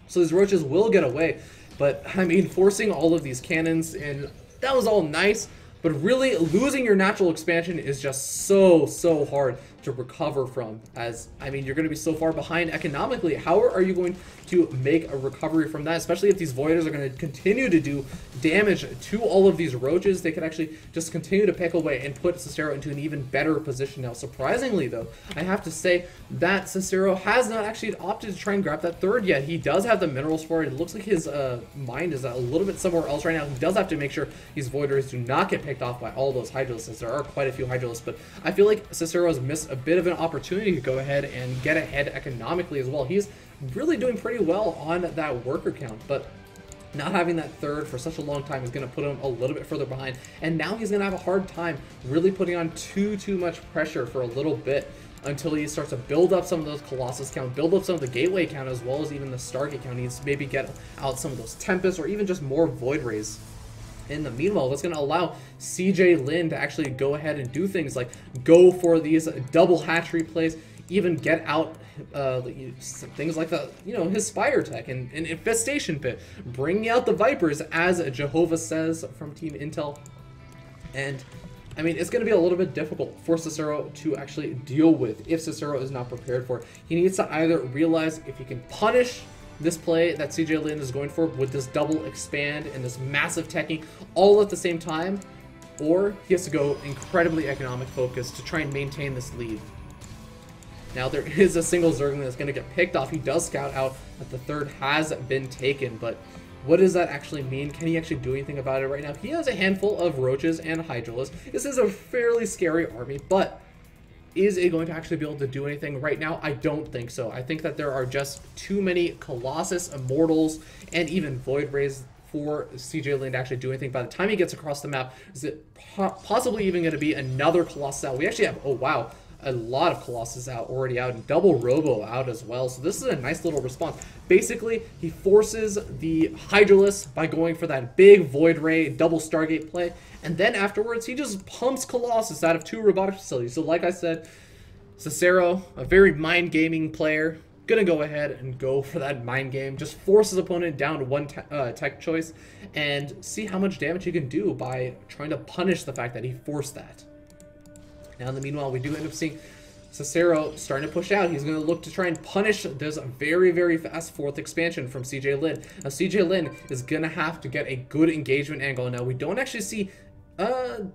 So these Roaches will get away, but I mean, forcing all of these cannons, and that was all nice, but really losing your natural expansion is just so hard to recover from, as I mean, you're going to be so far behind economically. How are you going to make a recovery from that, especially if these Voiders are going to continue to do damage to all of these Roaches? They could actually just continue to pick away and put Cicero into an even better position now. Surprisingly though, I have to say that Cicero has not actually opted to try and grab that third yet. He does have the minerals for it. It looks like his mind is a little bit somewhere else right now. He does have to make sure these Voiders do not get picked off by all those Hydralisks. There are quite a few Hydralisks, but I feel like Cicero has missed a bit of an opportunity to go ahead and get ahead economically as well. He's really doing pretty well on that worker count, but not having that third for such a long time is going to put him a little bit further behind, and now he's going to have a hard time really putting on too much pressure for a little bit until he starts to build up some of those Colossus count, build up some of the Gateway count, as well as even the Stargate count. He needs to maybe get out some of those Tempests or even just more Void Rays. In the meanwhile, that's going to allow CJ Lin to actually go ahead and do things like go for these double hatchery plays, even get out things like the, his Spire Tech and Infestation Pit, bringing out the Vipers, as Jehovah says from Team Intel. And I mean, it's going to be a little bit difficult for Cicero to actually deal with if Cicero is not prepared for it. He needs to either realize if he can punish this play that CJ Lin is going for with this double expand and this massive teching all at the same time, or he has to go incredibly economic focused to try and maintain this lead. Now there is a single Zergling that's going to get picked off. He does scout out that the third has been taken, but what does that actually mean? Can he actually do anything about it right now? He has a handful of Roaches and Hydralisks. This is a fairly scary army, but is it going to actually be able to do anything right now? I don't think so. I think that there are just too many Colossus, Immortals, and even Void Rays for CJ Lin to actually do anything. By the time he gets across the map, is it possibly even going to be another Colossus out? We actually have, oh wow, a lot of Colossus already out, and double Robo out as well. So this is a nice little response. Basically, he forces the Hydralisk by going for that big Void Ray double Stargate play, and then afterwards he just pumps Colossus out of 2 robotic facilities. So like I said, Cicero, a very mind gaming player, gonna go ahead and go for that mind game, just force his opponent down to 1 tech choice and see how much damage he can do by trying to punish the fact that he forced that. Now in the meanwhile, we do end up seeing Cicero starting to push out. He's going to look to try and punish this very, very fast fourth expansion from CJ Lin. Now, CJ Lin is going to have to get a good engagement angle. Now, we don't actually see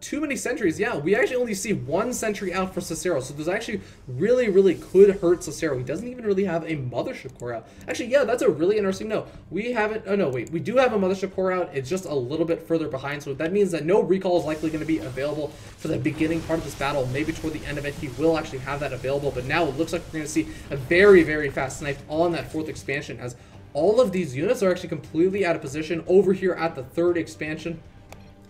too many sentries. Yeah, we actually only see one sentry out for Cicero, so this actually really could hurt Cicero. He doesn't even really have a mothership core out. Actually, yeah, that's a really interesting note. We haven't, oh no, wait, we do have a mothership core out. It's just a little bit further behind, so that means that no recall is likely going to be available for the beginning part of this battle. Maybe toward the end of it, he will actually have that available, but now it looks like we're going to see a very fast snipe on that fourth expansion, as all of these units are actually completely out of position over here at the third expansion.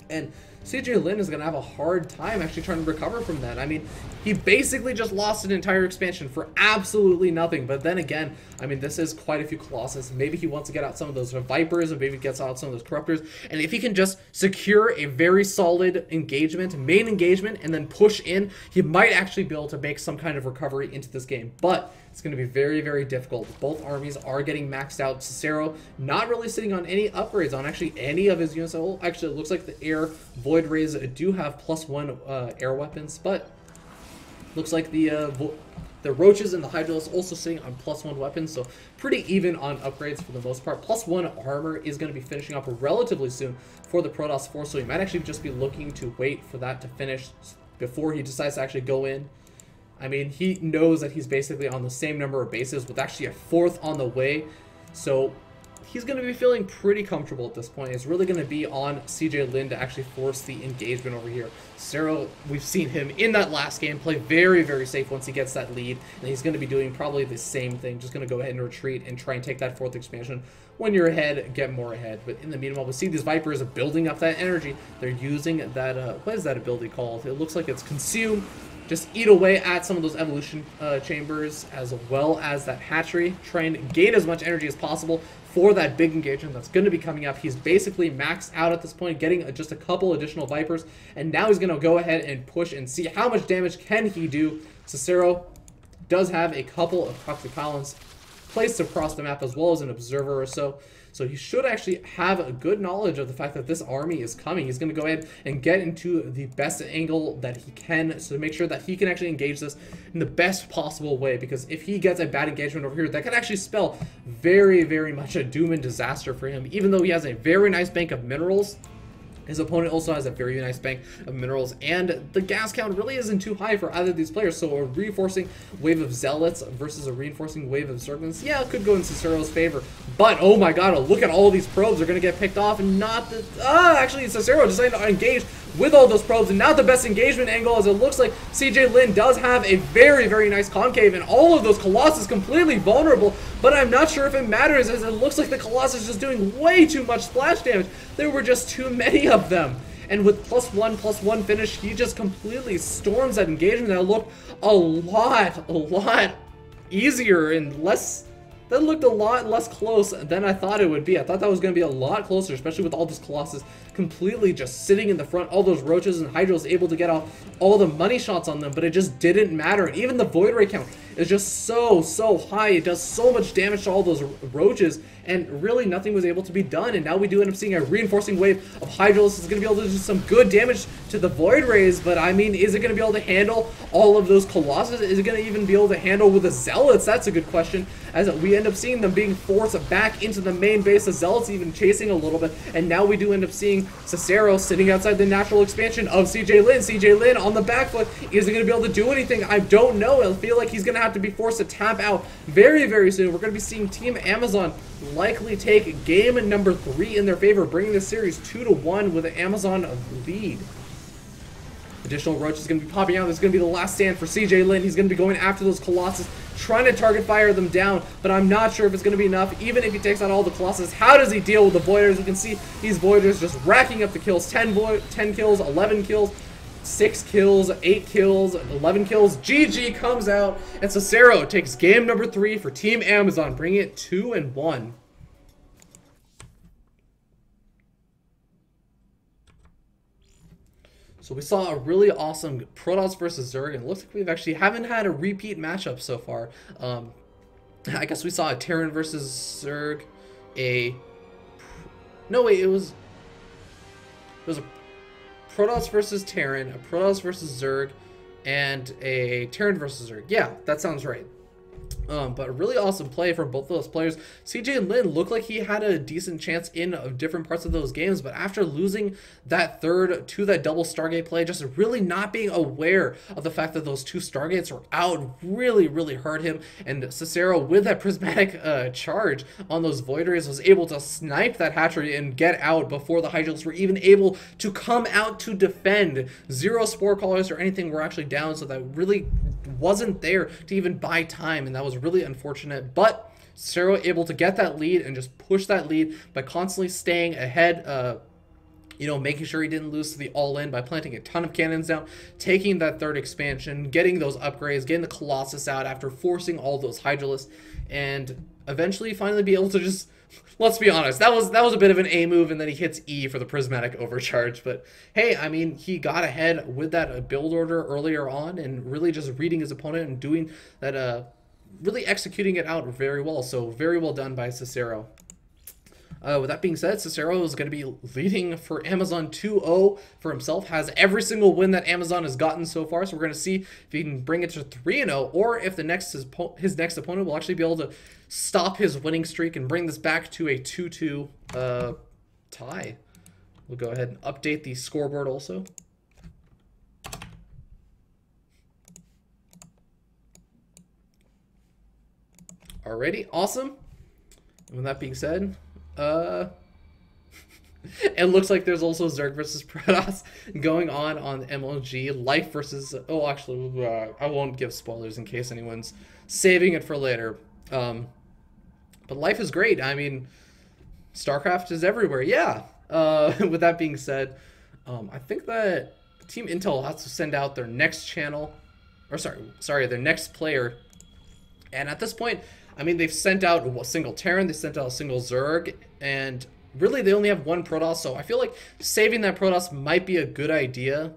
And CJ Lin is going to have a hard time actually trying to recover from that. I mean, he basically just lost an entire expansion for absolutely nothing. But then again, I mean, this is quite a few Colossus. Maybe he wants to get out some of those Vipers, and maybe he gets out some of those Corruptors. And if he can just secure a very solid engagement, main engagement, and then push in, he might actually be able to make some kind of recovery into this game. But it's going to be very difficult. Both armies are getting maxed out. Cicero not really sitting on any upgrades on actually any of his units. Oh, actually, it looks like the air Void Rays do have +1 air weapons, but looks like the Roaches and the Hydros also sitting on +1 weapons, so pretty even on upgrades for the most part. +1 armor is going to be finishing up relatively soon for the Protoss Force, so he might actually just be looking to wait for that to finish before he decides to actually go in. I mean, he knows that he's basically on the same number of bases with actually a fourth on the way. So he's going to be feeling pretty comfortable at this point. It's really going to be on CJ Lin to actually force the engagement over here. Cicero, we've seen him in that last game play very safe once he gets that lead. And he's going to be doing probably the same thing. Just going to go ahead and retreat and try and take that fourth expansion. When you're ahead, get more ahead. But in the meanwhile, we see these Vipers building up that energy. They're using that, what is that ability called? It looks like it's Consume. Just eat away at some of those evolution chambers, as well as that hatchery. Try and gain as much energy as possible for that big engagement that's going to be coming up. He's basically maxed out at this point, getting just a couple additional Vipers. And now he's going to go ahead and push and see how much damage can he do. Cicero does have a couple of toxic pylons placed across the map, as well as an observer or so. So he should actually have a good knowledge of the fact that this army is coming. He's going to go ahead and get into the best angle that he can, so to make sure that he can actually engage this in the best possible way. Because if he gets a bad engagement over here, that could actually spell very much a doom and disaster for him. Even though he has a very nice bank of minerals, his opponent also has a very nice bank of minerals, and the gas count really isn't too high for either of these players. So a reinforcing wave of Zealots versus a reinforcing wave of Serpents, yeah, it could go in Cicero's favor. But, oh my god, look at all these probes are going to get picked off, and not the... actually, Cicero decided to engage with all those probes, and not the best engagement angle, as it looks like CJ Lin does have a very nice concave, and all of those Colossus completely vulnerable. But I'm not sure if it matters, as it looks like the Colossus is just doing way too much splash damage. There were just too many of them. And with +1/+1 finish, he just completely storms that engagement. That looked a lot easier and less... That looked a lot less close than I thought it would be. I thought that was going to be a lot closer, especially with all this Colossus completely just sitting in the front. All those Roaches and Hydros able to get off all the money shots on them, but it just didn't matter. And even the Void Ray count is just so high. It does so much damage to all those Roaches, and really nothing was able to be done. And now we do end up seeing a reinforcing wave of Hydros. Is going to be able to do some good damage to the Void Rays, but I mean, is it going to be able to handle all of those Colossus? Is it going to even be able to handle with the Zealots? That's a good question, as we end up seeing them being forced back into the main base. The Zealots even chasing a little bit, and now we do end up seeing Cicero sitting outside the natural expansion of CJ Lin. CJ Lin on the back foot. Is he going to be able to do anything? I don't know. I feel like he's going to have to be forced to tap out very soon. We're going to be seeing Team Amazon likely take game number 3 in their favor, bringing this series 2-1 with an Amazon lead. Additional Roach is going to be popping out. This is going to be the last stand for CJ Lin. He's going to be going after those Colossus, trying to target fire them down, but I'm not sure if it's going to be enough. Even if he takes out all the Colossus, how does he deal with the Voiders? You can see these Voiders just racking up the kills. 10 kills, 11 kills, 6 kills, 8 kills, 11 kills. GG comes out, and Cicero takes game number 3 for Team Amazon, bringing it 2-1. So we saw a really awesome Protoss versus Zerg, and it looks like we've actually haven't had a repeat matchup so far. I guess we saw a Terran versus Zerg, no wait, it was a Protoss versus Terran, a Protoss versus Zerg, and a Terran versus Zerg. Yeah, that sounds right. But a really awesome play from both of those players. CJ and Lin looked like he had a decent chance in different parts of those games, but after losing that third to that double Stargate play, just really not being aware of the fact that those two Stargates were out really hurt him. And Cicero, with that prismatic charge on those Void Rays, was able to snipe that hatchery and get out before the Hydrals were even able to come out to defend. Zero Spore Callers or anything were actually down, so that really wasn't there to even buy time, and that was really unfortunate. But Cicero able to get that lead and just push that lead by constantly staying ahead, making sure he didn't lose to the all-in by planting a ton of cannons down, taking that third expansion, getting those upgrades, getting the Colossus out after forcing all those Hydralisks, and eventually finally be able to just, let's be honest, that was a bit of an A move, and then he hits E for the prismatic overcharge. But hey, I mean, he got ahead with that build order earlier on and really just reading his opponent and doing that, really executing it out very well. So very well done by Cicero. With that being said, Cicero is going to be leading for Amazon 2-0 for himself, has every single win that Amazon has gotten so far, so we're going to see if he can bring it to 3-0, or if his next opponent will actually be able to stop his winning streak and bring this back to a 2-2 tie. We'll go ahead and update the scoreboard also. Alrighty, awesome. And with that being said, it looks like there's also Zerg versus Protoss going on MLG. Life versus... Oh, actually, I won't give spoilers in case anyone's saving it for later. But Life is great. I mean, StarCraft is everywhere. Yeah. With that being said, I think that Team Intel has to send out their next channel. Or sorry, their next player. And at this point, I mean, they've sent out a single Terran, they sent out a single Zerg, and really they only have one Protoss, so I feel like saving that Protoss might be a good idea.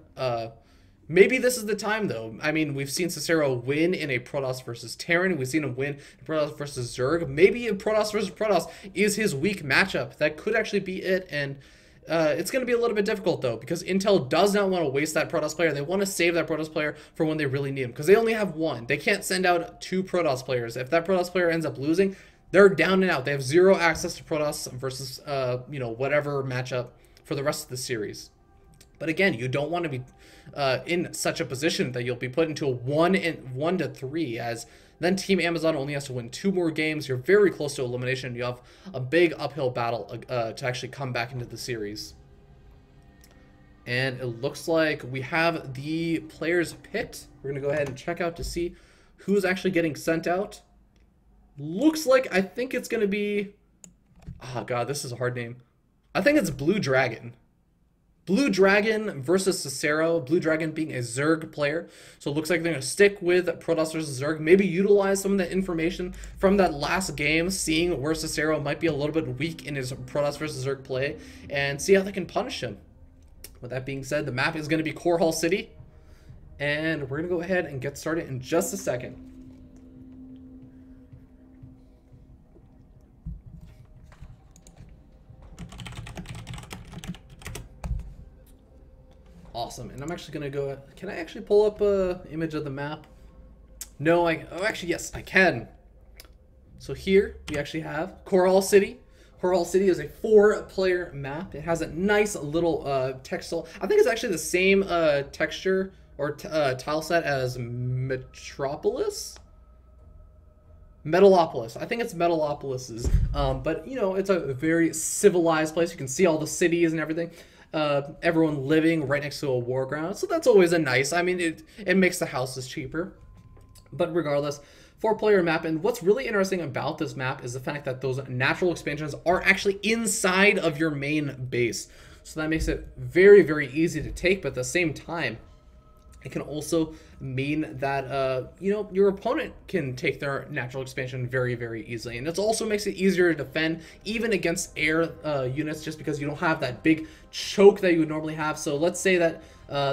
Maybe this is the time, though. I mean, we've seen Cicero win in a Protoss versus Terran, we've seen him win in Protoss versus Zerg. Maybe a Protoss versus Protoss is his weak matchup. That could actually be it, and it's going to be a little bit difficult, though, because Intel does not want to waste that Protoss player. They want to save that Protoss player for when they really need him, because they only have one. They can't send out two Protoss players. If that Protoss player ends up losing, they're down and out. They have zero access to Protoss versus, whatever matchup for the rest of the series. But again, you don't want to be in such a position that you'll be put into a 1-3, as then Team Amazon only has to win 2 more games. You're very close to elimination. You have a big uphill battle to actually come back into the series. And it looks like we have the players picked. We're going to go ahead and check out to see who's actually getting sent out. Looks like, I think it's going to be... Oh, God, this is a hard name. I think it's Blue Dragon. Blue Dragon versus Cicero. Blue Dragon being a Zerg player. So it looks like they're going to stick with Protoss versus Zerg. Maybe utilize some of the information from that last game, seeing where Cicero might be a little bit weak in his Protoss versus Zerg play, and see how they can punish him. With that being said, the map is going to be Core Hall City. And we're going to go ahead and get started in just a second. Awesome, and I'm actually gonna go. Can I actually pull up a image of the map? No, oh, actually, yes, I can. So here we actually have Core Hall City. Core Hall City is a 4-player map. It has a nice little textile. I think it's actually the same texture or tile set as Metalopolis. I think it's Metalopolis's. But you know, it's a very civilized place. You can see all the cities and everything. Everyone living right next to a war ground, so that's always a nice. I mean, it makes the houses cheaper. But regardless, 4-player map, and what's really interesting about this map is the fact that those natural expansions are actually inside of your main base, so that makes it very easy to take. But at the same time, it can also mean that your opponent can take their natural expansion very easily, and it also makes it easier to defend even against air units, just because you don't have that big choke that you would normally have. So let's say that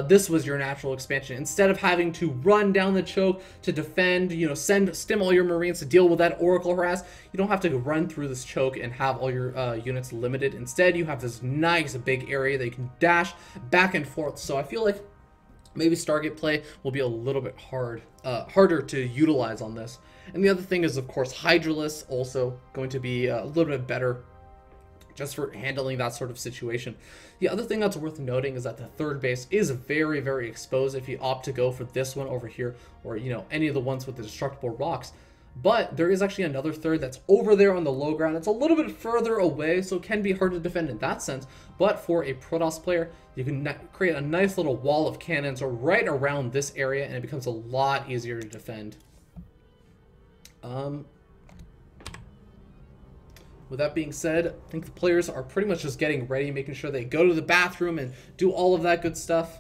this was your natural expansion. Instead of having to run down the choke to defend, stim all your Marines to deal with that Oracle harass, you don't have to run through this choke and have all your units limited. Instead, you have this nice big area that you can dash back and forth. So I feel like maybe Stargate play will be a little bit harder to utilize on this. And the other thing is, of course, Hydralisk also going to be a little bit better just for handling that sort of situation. The other thing that's worth noting is that the third base is very, very exposed if you opt to go for this one over here, or, you know, any of the ones with the destructible rocks. But there is actually another third that's over there on the low ground. It's a little bit further away, so it can be hard to defend in that sense. But for a Protoss player, you can create a nice little wall of cannons right around this area, and it becomes a lot easier to defend. With that being said, I think the players are pretty much just getting ready, making sure they go to the bathroom and do all of that good stuff.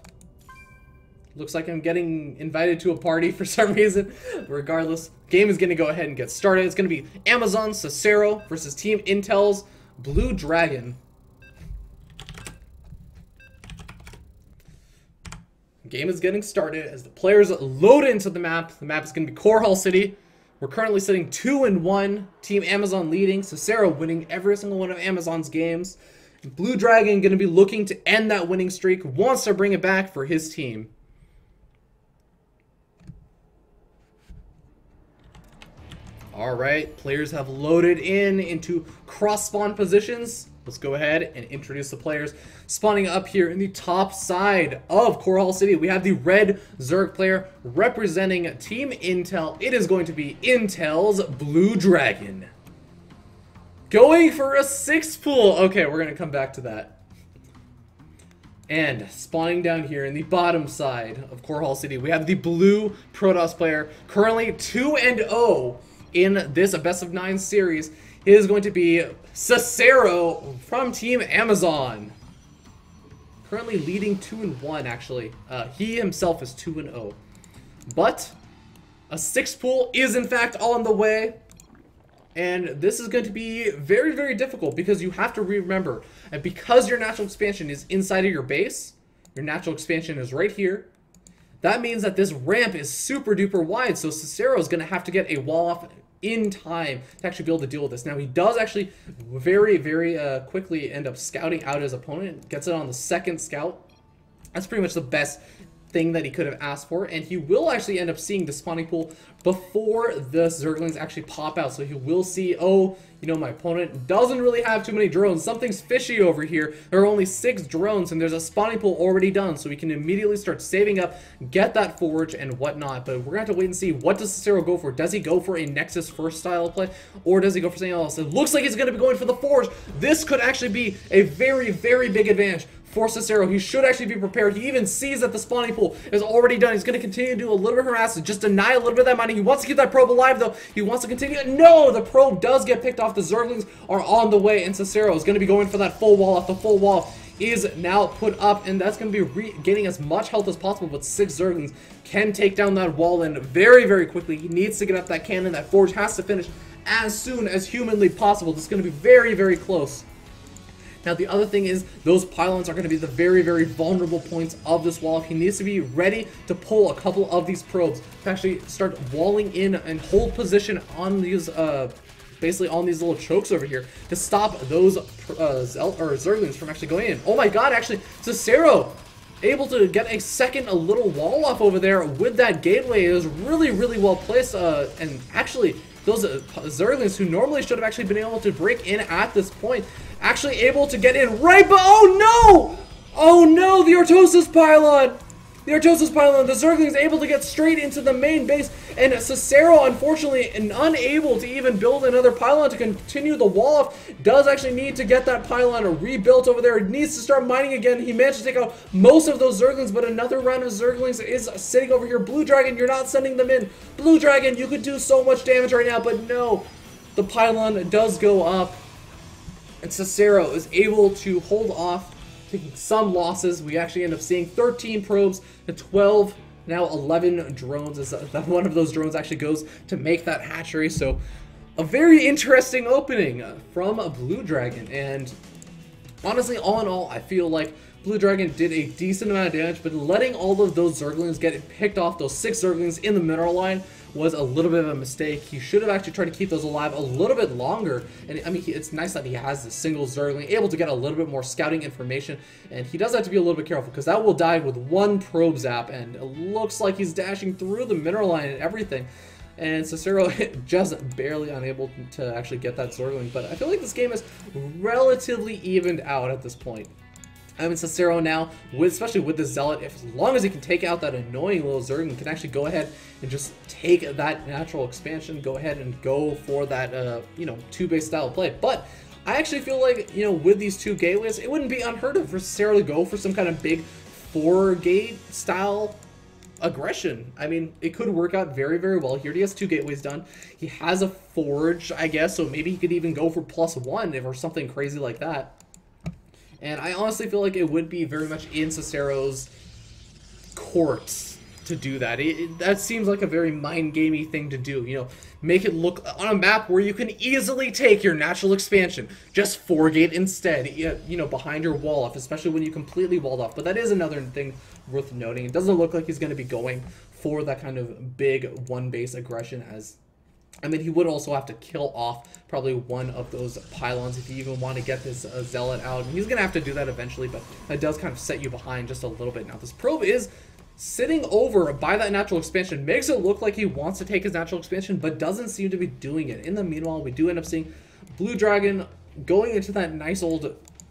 Looks like I'm getting invited to a party for some reason. Regardless, game is going to go ahead and get started. It's going to be Amazon Cicero versus Team Intel's Blue Dragon. Game is getting started as the players load into the map. The map is going to be Core Hall City. We're currently sitting 2-1. Team Amazon leading. Cicero winning every single one of Amazon's games. Blue Dragon going to be looking to end that winning streak. Wants to bring it back for his team. Alright, players have loaded into cross-spawn positions. Let's go ahead and introduce the players. Spawning up here in the top side of Core Hall City, we have the red Zerg player representing Team Intel. It is going to be Intel's Blue Dragon. Going for a 6 pool. Okay, we're going to come back to that. And spawning down here in the bottom side of Core Hall City, we have the blue Protoss player, currently 2-0 in this best of 9 series. It is going to be Cicero from Team Amazon. Currently leading 2-1, actually. He himself is 2-0. But a 6 pool is in fact on the way. And this is going to be very, very difficult because you have to remember, and because your natural expansion is inside of your base, your natural expansion is right here. That means that this ramp is super duper wide, so Cicero is going to have to get a wall off in time to actually be able to deal with this. Now, he does actually very, very quickly end up scouting out his opponent, gets it on the second scout. That's pretty much the best thing that he could have asked for, and he will actually end up seeing the spawning pool before the Zerglings actually pop out. So he will see, oh, you know, my opponent doesn't really have too many drones. Something's fishy over here. There are only 6 drones, and there's a spawning pool already done, so we can immediately start saving up, get that forge and whatnot. But we're gonna have to wait and see, what does Cicero go for? Does he go for a Nexus first style of play, or does he go for something else? It looks like he's gonna be going for the forge. This could actually be a very, very big advantage for Cicero. He should actually be prepared. He even sees that the spawning pool is already done. He's going to continue to do a little bit of harassment, just deny a little bit of that money. He wants to keep that probe alive, though. He wants to continue. No, the probe does get picked off. The Zerglings are on the way, and Cicero is going to be going for that full wall off. The full wall is now put up, and that's going to be gaining as much health as possible, but 6 Zerglings can take down that wall in very, very quickly. He needs to get up that cannon. That forge has to finish as soon as humanly possible. This is going to be very, very close. Now, the other thing is, those pylons are going to be the very, very vulnerable points of this wall. He needs to be ready to pull a couple of these probes to actually start walling in and hold position on these, basically on these little chokes over here to stop those Zerglings from actually going in. Oh my god, actually, Cicero able to get a little wall off over there with that gateway. Is really, really well placed, and actually, those Zerglings who normally should have actually been able to break in at this point, actually able to get in right, but oh no! Oh no, the Ortosis pylon! The Ortosis pylon, the Zerglings able to get straight into the main base, and Cicero, unfortunately, unable to even build another pylon to continue the wall off, does actually need to get that pylon rebuilt over there. It needs to start mining again. He managed to take out most of those Zerglings, but another round of Zerglings is sitting over here. Blue Dragon, you're not sending them in. Blue Dragon, you could do so much damage right now, but no. The pylon does go up, and Cicero is able to hold off, taking some losses. We actually end up seeing 13 probes to 12, now 11 drones, as that one of those drones actually goes to make that hatchery. So a very interesting opening from Blue Dragon, and honestly, all in all, I feel like Blue Dragon did a decent amount of damage, but letting all of those Zerglings get picked off, those 6 Zerglings in the mineral line, was a little bit of a mistake. He should have actually tried to keep those alive a little bit longer. And I mean, it's nice that he has the single Zergling, able to get a little bit more scouting information. And he does have to be a little bit careful, because that will die with one probe zap. And it looks like he's dashing through the mineral line and everything. And Cicero just barely unable to actually get that Zergling. But I feel like this game is relatively evened out at this point. I mean, Cicero now, especially with the Zealot, as long as he can take out that annoying little Zergling, can actually go ahead and just take that natural expansion, go ahead and go for that, you know, 2-base style of play. But I actually feel like, you know, with these 2 gateways, it wouldn't be unheard of for Cicero to go for some kind of big 4-gate style aggression. I mean, it could work out very, very well. Here he has 2 gateways done. He has a forge, I guess, so maybe he could even go for +1 or something crazy like that. And I honestly feel like it would be very much in Cicero's court to do that. That seems like a very mind-gamey thing to do. You know, make it look on a map where you can easily take your natural expansion. Just 4-gate instead, you know, behind your wall off, especially when you completely walled off. But that is another thing worth noting. It doesn't look like he's going to be going for that kind of big 1-base aggression, as I mean, he would also have to kill off probably one of those pylons if you even want to get this Zealot out. And he's going to have to do that eventually, but that does kind of set you behind just a little bit. Now, this probe is sitting over by that natural expansion. Makes it look like he wants to take his natural expansion, but doesn't seem to be doing it. In the meanwhile, we do end up seeing Blue Dragon going into that nice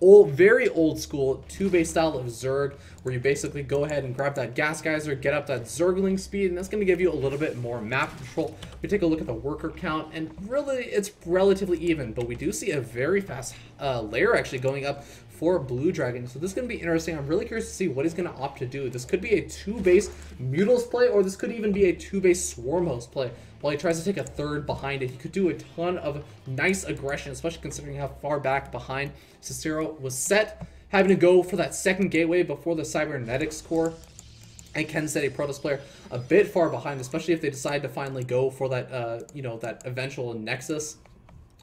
very old school 2-base style of Zerg, where you basically go ahead and grab that gas geyser, get up that Zergling speed, and that's going to give you a little bit more map control. We take a look at the worker count, and really it's relatively even, but we do see a very fast layer actually going up for Blue Dragon. So this is going to be interesting. I'm really curious to see what he's going to opt to do. This could be a 2-base Mutals play, or this could even be a 2-base Swarm Host play. While he tries to take a 3rd behind it, he could do a ton of nice aggression, especially considering how far back behind Cicero was set. Having to go for that 2nd gateway before the Cybernetics core, and can set a Protoss player a bit far behind, especially if they decide to finally go for that, you know, that eventual Nexus.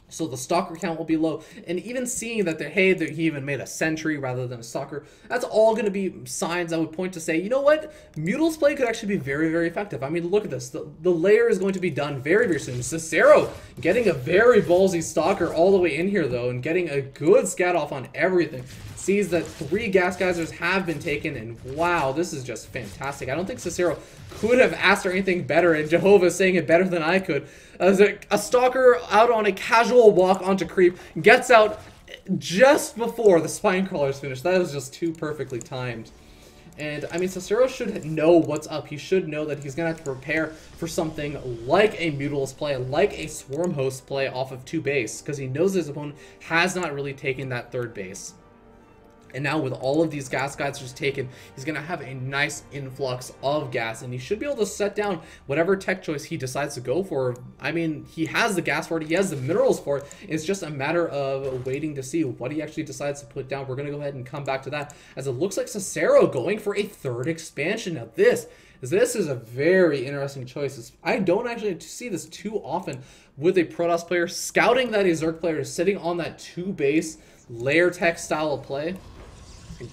So the Stalker count will be low, and even seeing that he even made a Sentry rather than a Stalker, that's all going to be signs I would point to say, you know what, Mutals play could actually be very, very effective. I mean, look at this. The layer is going to be done very, very soon. Cicero getting a very ballsy Stalker all the way in here, though, and getting a good scat off on everything. Sees that 3 gas geysers have been taken, and wow, this is just fantastic. I don't think Cicero could have asked for anything better, and Jehovah is saying it better than I could. As a Stalker out on a casual walk onto creep gets out just before the Spine Crawler is finished. That was just too perfectly timed. And I mean, Cicero should know what's up. He should know that he's going to have to prepare for something like a Mutals play, like a Swarm Host play off of 2-base, because he knows his opponent has not really taken that 3rd base. And now with all of these gas geysers taken, he's going to have a nice influx of gas, and he should be able to set down whatever tech choice he decides to go for. I mean, he has the gas for it, he has the minerals for it. It's just a matter of waiting to see what he actually decides to put down. We're going to go ahead and come back to that, as it looks like Cicero going for a 3rd expansion. Now this is a very interesting choice. I don't actually see this too often with a Protoss player scouting that a Zerg player is sitting on that 2-base layer tech style of play.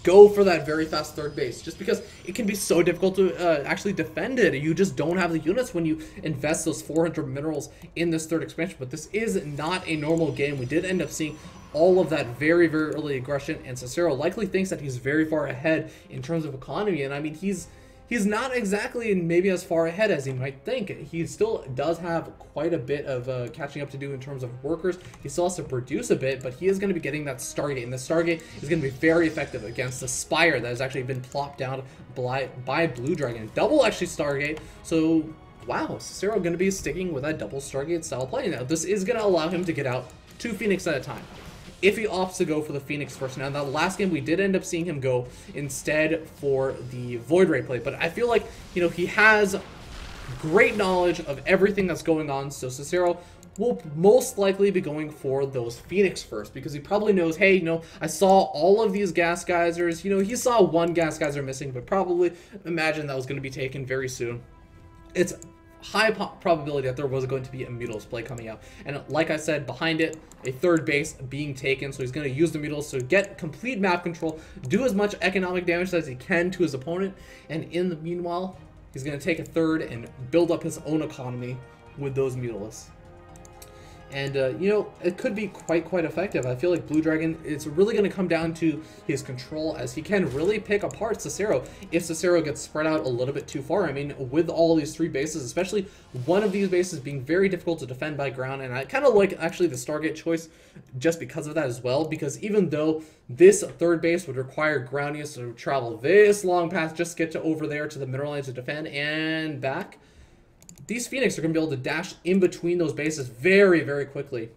Go for that very fast 3rd base, just because it can be so difficult to actually defend it. You just don't have the units when you invest those 400 minerals in this 3rd expansion. But this is not a normal game. We did end up seeing all of that very, very early aggression, and Cicero likely thinks that he's very far ahead in terms of economy. And I mean, he's not exactly maybe as far ahead as he might think. He still does have quite a bit of catching up to do in terms of workers. He still has to produce a bit, but he is going to be getting that Stargate, and the Stargate is going to be very effective against the Spire that has actually been plopped down by Blue Dragon. Double actually Stargate, so wow, Cicero going to be sticking with that double Stargate style play. Now this is going to allow him to get out 2 Phoenix at a time, if he opts to go for the Phoenix first. Now, in that last game, we did end up seeing him go instead for the Void Ray play, but I feel like, you know, he has great knowledge of everything that's going on, so Cicero will most likely be going for those Phoenix first, because he probably knows, hey, you know, I saw all of these gas geysers. You know, he saw 1 gas geyser missing, but probably imagine that was going to be taken very soon. It's high probability that there was going to be a Mutals play coming out, and like I said, behind it, a 3rd base being taken, so he's going to use the Mutals to get complete map control, do as much economic damage as he can to his opponent, and in the meanwhile, He's going to take a third and build up his own economy with those Mutalisks. And, you know, it could be quite effective. I feel like Blue Dragon, it's really going to come down to his control, as he can really pick apart Cicero if Cicero gets spread out a little bit too far. I mean, with all these 3 bases, especially one of these bases being very difficult to defend by ground, and I kind of like, actually, the Stargate choice just because of that as well, because even though this 3rd base would require ground units to travel this long path just to get to over there to the mineral line to defend and back, these Phoenix are going to be able to dash in between those bases very quickly.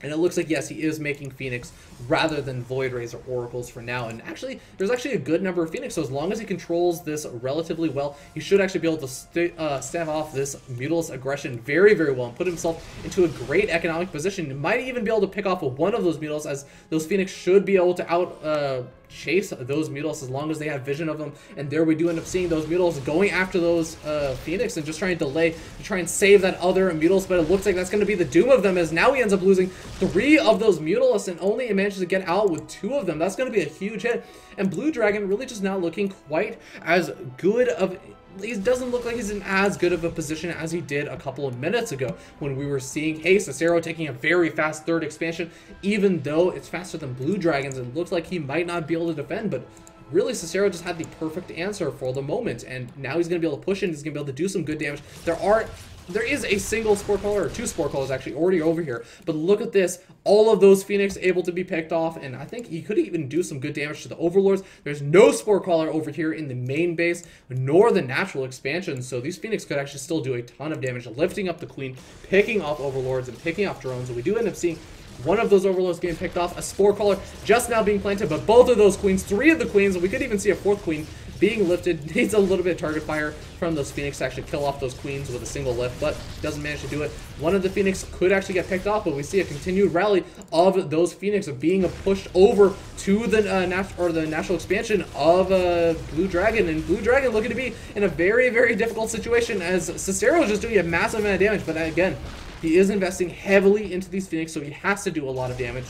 And it looks like, yes, he is making Phoenix rather than Void Rays or Oracles for now. And actually, there's actually a good number of Phoenix, so as long as he controls this relatively well, he should actually be able to stave off this Mutalisk aggression very well and put himself into a great economic position. He might even be able to pick off one of those Mutalisks, as those Phoenix should be able to chase those Mutalisks as long as they have vision of them. And there we do end up seeing those Mutalisks going after those Phoenix and just trying to delay to try and save that other Mutalisk, but it looks like that's going to be the doom of them, as now he ends up losing 3 of those Mutalisks and only manages to get out with 2 of them. That's going to be a huge hit. And Blue Dragon really just not looking quite as good of... He doesn't look like he's in as good of a position as he did a couple of minutes ago when we were seeing, hey, Cicero taking a very fast 3rd expansion, even though it's faster than Blue Dragon's, and looks like he might not be able to defend, but really Cicero just had the perfect answer for the moment, and now he's going to be able to push in, he's going to be able to do some good damage. There is a single Spore Caller, or 2 Spore Callers actually already over here, but look at this, all of those Phoenix able to be picked off, and I think he could even do some good damage to the Overlords. There's no Spore Caller over here in the main base, nor the natural expansion, so these Phoenix could actually still do a ton of damage, lifting up the Queen, picking off Overlords, and picking off drones, and we do end up seeing one of those Overlords getting picked off, a Spore Caller just now being planted, but both of those Queens, 3 of the Queens, and we could even see a 4th Queen being lifted. Needs a little bit of target fire from those Phoenix to actually kill off those Queens with a single lift, but doesn't manage to do it. One of the Phoenix could actually get picked off, but we see a continued rally of those Phoenix being pushed over to the natural expansion of Blue Dragon, and Blue Dragon looking to be in a very difficult situation, as Cicero is just doing a massive amount of damage, but again, he is investing heavily into these Phoenix, so he has to do a lot of damage.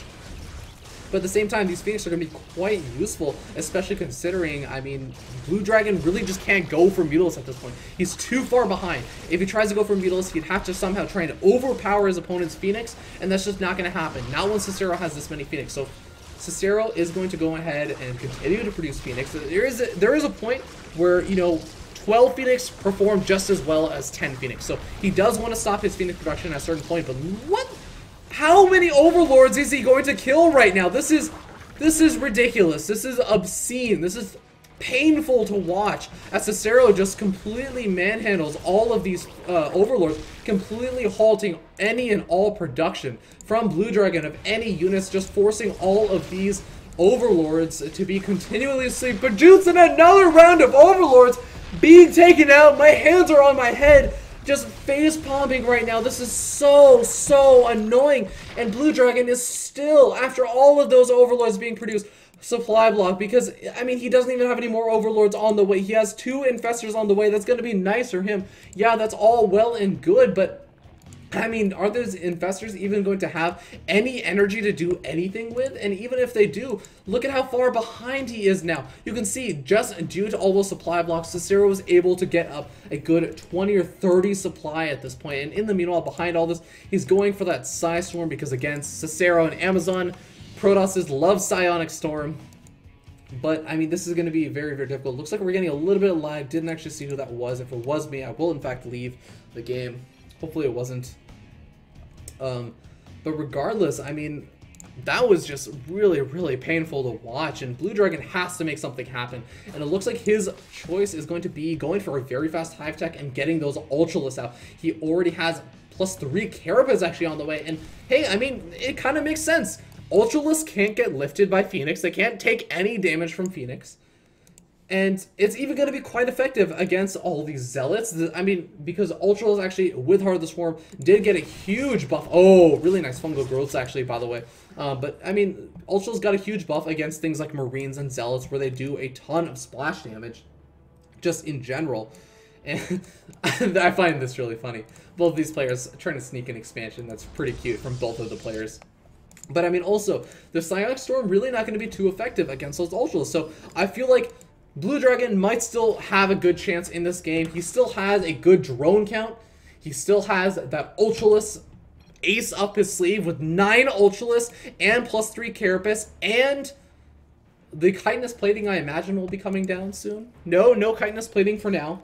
But at the same time, these Phoenix are going to be quite useful, especially considering, I mean, Blue Dragon really just can't go for Mutalisks at this point. He's too far behind. If he tries to go for Mutalisks, he'd have to somehow try to overpower his opponent's Phoenix, and that's just not going to happen. Not when Cicero has this many Phoenix. So Cicero is going to go ahead and continue to produce Phoenix. There is a point where, you know, 12 Phoenix perform just as well as 10 Phoenix. So he does want to stop his Phoenix production at a certain point, but what? How many Overlords is he going to kill right now? This is ridiculous. This is obscene. This is painful to watch, as Cicero just completely manhandles all of these Overlords, completely halting any and all production from Blue Dragon of any units, just forcing all of these Overlords to be continuously producing another round of Overlords being taken out. My hands are on my head, just face palming right now. This is so annoying. And Blue Dragon is still, after all of those Overlords being produced, supply block, because, I mean, he doesn't even have any more Overlords on the way. He has 2 Infestors on the way. That's going to be nice for him. Yeah, that's all well and good, but I mean, are those Infestors even going to have any energy to do anything with? And even if they do, look at how far behind he is now. You can see, just due to all those supply blocks, Cicero was able to get up a good 20 or 30 supply at this point. And in the meanwhile, behind all this, he's going for that Psi Storm, because again, Cicero and Amazon Protosses love Psionic Storm. But, I mean, this is going to be very difficult. Looks like we're getting a little bit of lag. Didn't actually see who that was. If it was me, I will, in fact, leave the game. Hopefully it wasn't. But regardless, I mean, that was just really painful to watch, and Blue Dragon has to make something happen. And it looks like his choice is going to be going for a very fast Hive Tech and getting those Ultralisks out. He already has +3 Carapace actually on the way, and hey, I mean, it kind of makes sense. Ultralisks can't get lifted by Phoenix. They can't take any damage from Phoenix. And it's even going to be quite effective against all these Zealots. I mean, because Ultralisks actually, with Heart of the Swarm, did get a huge buff. Oh, really nice fungal growths actually, by the way. But, I mean, Ultralisks got a huge buff against things like Marines and Zealots, where they do a ton of splash damage, just in general. And I find this really funny. Both these players trying to sneak an expansion. That's pretty cute from both of the players. But I mean, also, the Psionic Storm really not going to be too effective against those Ultralisks. So I feel like Blue Dragon might still have a good chance in this game. He still has a good drone count. He still has that Ultralisk ace up his sleeve with 9 Ultralisk and +3 Carapace, and the chitinous plating I imagine will be coming down soon. No chitinous plating for now.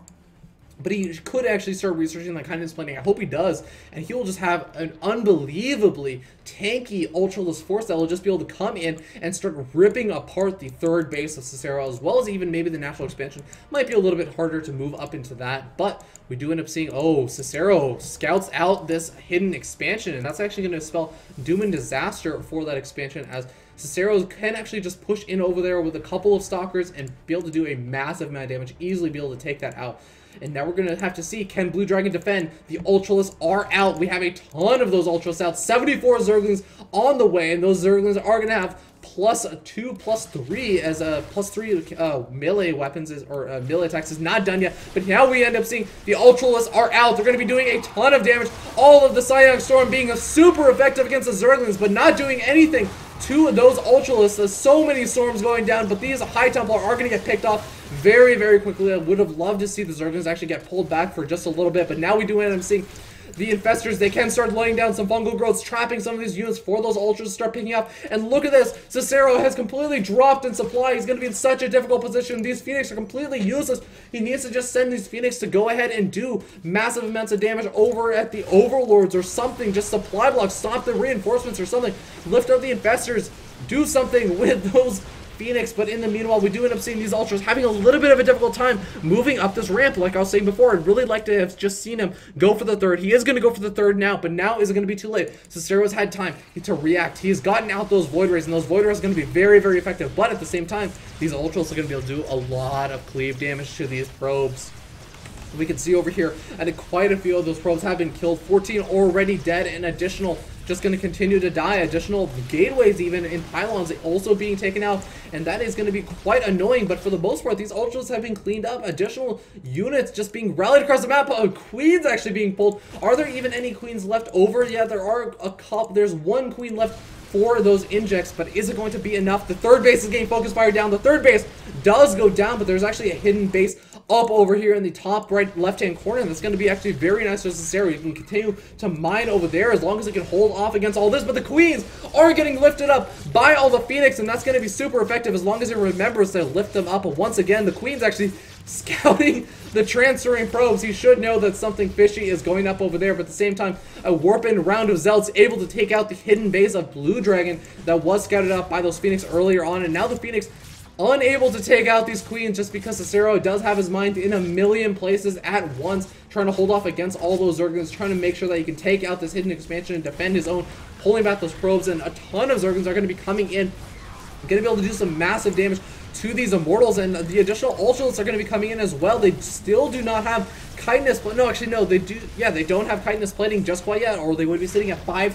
But he could actually start researching that chitinous plating. I hope he does. And he will just have an unbelievably tanky Ultralisk force that will just be able to come in and start ripping apart the third base of Cicero, as well as even maybe the natural expansion. Might be a little bit harder to move up into that. But we do end up seeing, oh, Cicero scouts out this hidden expansion. And that's actually going to spell doom and disaster for that expansion, as Cicero can actually just push in over there with a couple of stalkers and be able to do a massive amount of damage, easily be able to take that out. And now we're going to have to see, can Blue Dragon defend? The Ultralisks are out. We have a ton of those Ultralisks out. 74 Zerglings on the way, and those Zerglings are going to have +2, +3 as a +3 melee weapons or melee attacks is not done yet. But now we end up seeing the Ultralisks are out. They're going to be doing a ton of damage. All of the Psionic Storm being super effective against the Zerglings, but not doing anything to those Ultralisks. There's so many storms going down, but these High Templar are going to get picked off very, very quickly. I would have loved to see the Zerglings actually get pulled back for just a little bit, but now we do end up seeing the Infestors. They can start laying down some fungal growths, trapping some of these units for those Ultras to start picking up. And look at this. Cicero has completely dropped in supply. He's going to be in such a difficult position. These Phoenix are completely useless. He needs to just send these Phoenix to go ahead and do massive amounts of damage over at the Overlords or something. Just supply blocks, stop the reinforcements or something. Lift up the Infestors. Do something with those Phoenix, but in the meanwhile, we do end up seeing these Ultras having a little bit of a difficult time moving up this ramp. Like I was saying before, I'd really like to have just seen him go for the third. He is going to go for the third now, but now is it going to be too late? Cicero's had time to react. He's gotten out those Void Rays, and those Void Rays are going to be very, very effective, but at the same time, these Ultras are going to be able to do a lot of cleave damage to these probes. We can see over here, and quite a few of those probes have been killed. 14 already dead, and additional just going to continue to die. Additional gateways even in pylons also being taken out, and that is going to be quite annoying. But for the most part, these Ultras have been cleaned up. Additional units just being rallied across the map. Queens actually being pulled. Are there even any queens left over? Yeah, there are a couple. There's one queen left for those injects, but is it going to be enough? The third base is getting focus fire down. The third base does go down, but there's actually a hidden base up over here in the top right left-hand corner. That's going to be actually very nice for Cicero. You can continue to mine over there as long as it can hold off against all this, but the Queens are getting lifted up by all the Phoenix, and that's going to be super effective as long as it remembers to lift them up. But once again, the Queen's actually scouting the transferring probes. He should know that something fishy is going up over there, but at the same time, a warp-in round of Zealots able to take out the hidden base of Blue Dragon that was scouted out by those Phoenix earlier on, and now the Phoenix unable to take out these Queens just because Cicero does have his mind in a million places at once, trying to hold off against all those Zerglings, trying to make sure that he can take out this hidden expansion and defend his own, pulling back those probes, and a ton of Zerglings are going to be coming in, going to be able to do some massive damage to these Immortals, and the additional Ultralists are going to be coming in as well. They still do not have chitinous, but no, actually no, they do. Yeah, they don't have chitinous plating just quite yet, or they would be sitting at 5-3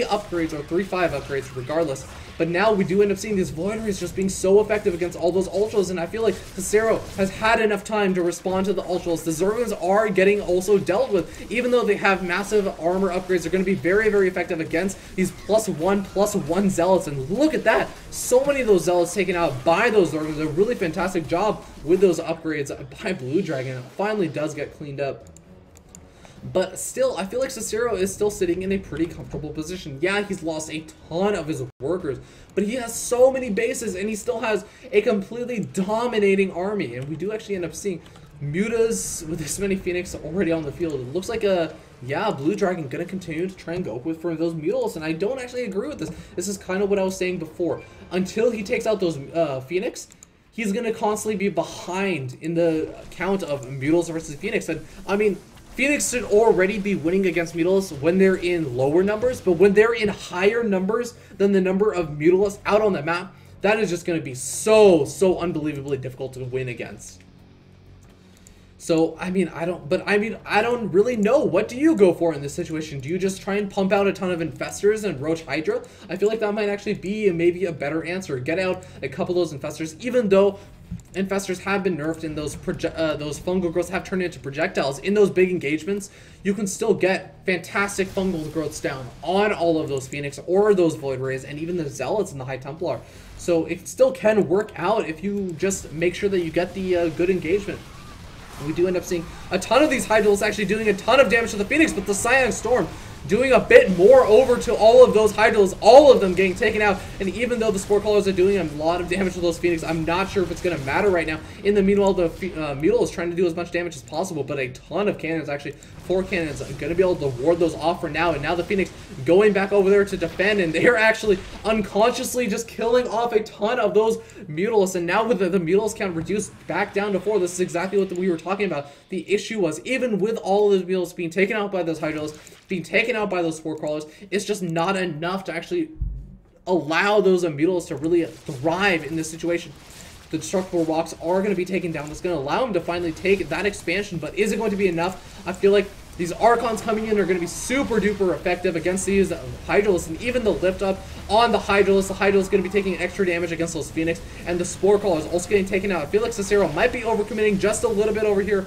upgrades or 3-5 upgrades regardless. But now we do end up seeing these Void Rays just being so effective against all those Ultras, and I feel like Cicero has had enough time to respond to the Ultras. The Zerglings are getting also dealt with. Even though they have massive armor upgrades, they're going to be very, very effective against these +1/+1 Zealots. And look at that. So many of those Zealots taken out by those Zerglings. A really fantastic job with those upgrades by Blue Dragon. It finally does get cleaned up. But still, I feel like Cicero is still sitting in a pretty comfortable position. Yeah, he's lost a ton of his workers, but he has so many bases, and he still has a completely dominating army. And we do actually end up seeing Mutas with this many Phoenix already on the field. It looks like Blue Dragon gonna continue to try and go for those Mutals, and I don't actually agree with this. This is kind of what I was saying before. Until he takes out those Phoenix, he's gonna constantly be behind in the count of Mutals versus Phoenix. And I mean, Phoenix should already be winning against Mutalisks when they're in lower numbers, but when they're in higher numbers than the number of Mutalisks out on the map, that is just going to be so unbelievably difficult to win against. So, I don't really know. What do you go for in this situation? Do you just try and pump out a ton of Infestors and Roach Hydra? I feel like that might actually be maybe a better answer. Get out a couple of those Infestors, even though infestors have been nerfed and those fungal growths have turned into projectiles in those big engagements, you can still get fantastic fungal growths down on all of those Phoenix or those Void Rays and even the Zealots and the High Templar. So it still can work out if you just make sure that you get the good engagement. We do end up seeing a ton of these Hydralisks actually doing a ton of damage to the Phoenix, but the Psionic Storm doing a bit more over to all of those Hydralisks, all of them getting taken out. And even though the Spore Callers are doing a lot of damage to those Phoenix, I'm not sure if it's going to matter right now. In the meanwhile, the Mutile is trying to do as much damage as possible, but a ton of cannons, actually 4 cannons, are going to be able to ward those off for now. And now the Phoenix going back over there to defend, and they're actually unconsciously just killing off a ton of those Mutalisks. And now with the Mutalisks count reduced back down to 4, this is exactly what we were talking about. The issue was, even with all of those Mutalisks being taken out by those Hydralisks, being taken out by those Spore Crawlers, it's just not enough to actually allow those Mutalisks to really thrive in this situation. The Destructible Rocks are going to be taken down. It's going to allow them to finally take that expansion, but is it going to be enough? I feel like these Archons coming in are going to be super duper effective against these Hydralisks, and even the lift up on the Hydralisk is going to be taking extra damage against those Phoenix, and the Spore Crawler is also getting taken out. I feel like Cicero might be overcommitting just a little bit over here,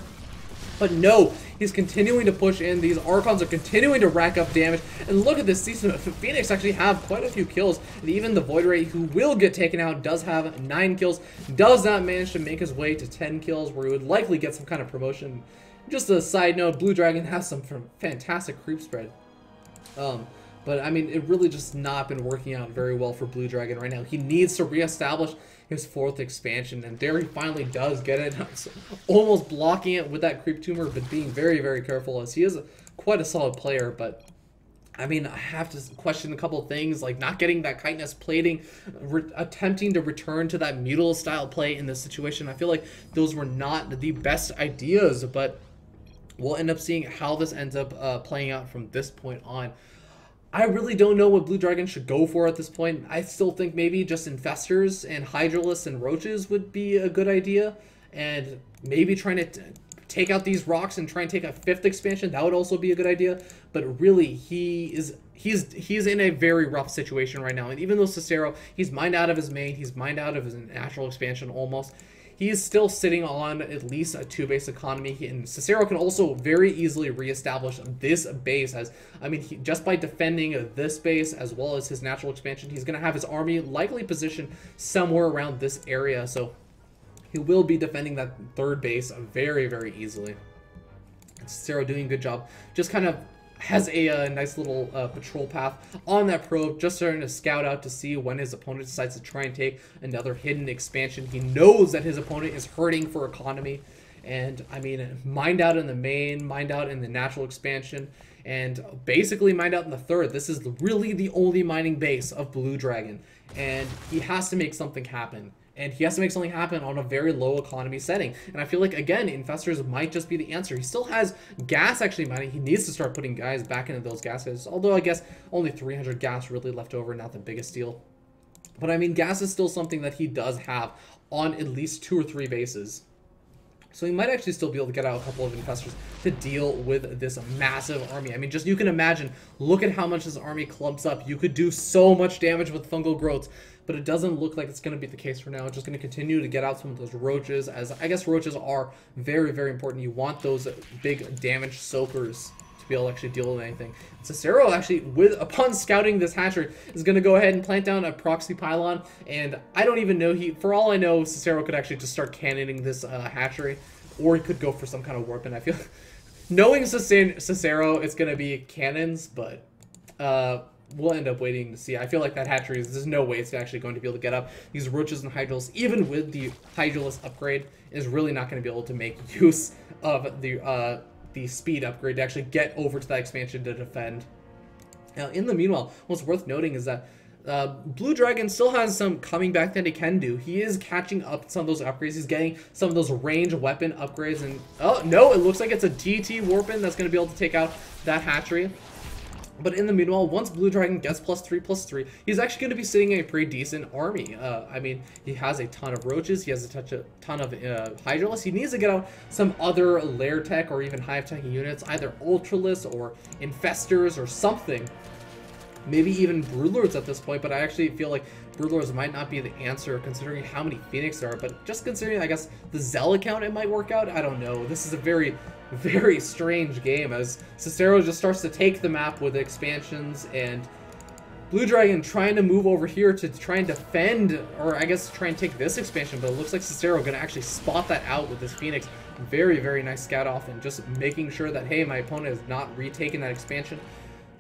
but no, he's continuing to push in. These Archons are continuing to rack up damage. And look at this season. Phoenix actually have quite a few kills. And even the Void Ray, who will get taken out, does have 9 kills. Does not manage to make his way to 10 kills, where he would likely get some kind of promotion. Just a side note, Blue Dragon has some fantastic creep spread. But I mean, it really just not been working out very well for Blue Dragon right now. He needs to reestablish his 4th expansion, and there he finally does get it. Almost blocking it with that creep tumor, but being very, very careful, as he is quite a solid player. But I mean, I have to question a couple of things, like not getting that chitinous plating, attempting to return to that Mutile style play in this situation. I feel like those were not the best ideas, but we'll end up seeing how this ends up playing out from this point on. I really don't know what Blue Dragon should go for at this point. I still think maybe just Infestors and Hydralisks and Roaches would be a good idea. And maybe trying to take out these rocks and try and take a 5th expansion, that would also be a good idea. But really, he's in a very rough situation right now. And even though Cicero, he's mined out of his main, he's mined out of his natural expansion almost, he is still sitting on at least a 2-base economy, and Cicero can also very easily reestablish this base. As I mean, just by defending this base as well as his natural expansion, he's going to have his army likely positioned somewhere around this area, so he will be defending that 3rd base very, very easily. Cicero doing a good job, just kind of has a nice little patrol path on that probe, just starting to scout out to see when his opponent decides to try and take another hidden expansion. He knows that his opponent is hurting for economy, and I mean, mined out in the main, mined out in the natural expansion, and basically mined out in the 3rd. This is really the only mining base of Blue Dragon, and he has to make something happen. And he has to make something happen on a very low economy setting. And I feel like, again, Infestors might just be the answer. He still has gas actually mining. He needs to start putting guys back into those gases. Although I guess only 300 gas really left over, not the biggest deal. But I mean, gas is still something that he does have on at least 2 or 3 bases. So he might actually still be able to get out a couple of Infestors to deal with this massive army. I mean, just you can imagine, look at how much this army clumps up. You could do so much damage with fungal growths, but it doesn't look like it's going to be the case for now. It's just going to continue to get out some of those Roaches, as I guess Roaches are very, very important. You want those big damage soakers to be able to actually deal with anything. Cicero actually, upon scouting this hatchery, is going to go ahead and plant down a proxy pylon, and I don't even know, for all I know, Cicero could actually just start cannoning this hatchery, or he could go for some kind of warp, and I feel, knowing Cicero, it's going to be cannons, but we'll end up waiting to see. I feel like that hatchery, there's no way it's actually going to be able to get up. These Roaches and Hydralisks, even with the Hydralisk upgrade, is really not going to be able to make use of the speed upgrade to actually get over to that expansion to defend. Now, in the meanwhile, what's worth noting is that Blue Dragon still has some coming back that he can do. He is catching up some of those upgrades. He's getting some of those range weapon upgrades, and oh no, it looks like it's a DT Warpin that's going to be able to take out that hatchery. But in the meanwhile, once Blue Dragon gets +3/+3, he's actually going to be sitting a pretty decent army. I mean, he has a ton of Roaches, he has a ton of Hydralisks. He needs to get out some other Lair Tech or even Hive Tech units, either Ultralisks or Infestors or something. Maybe even Broodlords at this point, but I actually feel like Broodlords might not be the answer considering how many Phoenix there are, but just considering, I guess, the Zell account, it might work out. I don't know. This is a very, very strange game as Cicero just starts to take the map with expansions, and Blue Dragon trying to move over here to try and defend, or I guess try and take this expansion, but it looks like Cicero going to actually spot that out with this Phoenix. Very, very nice scout off and just making sure that, hey, my opponent is not retaking that expansion.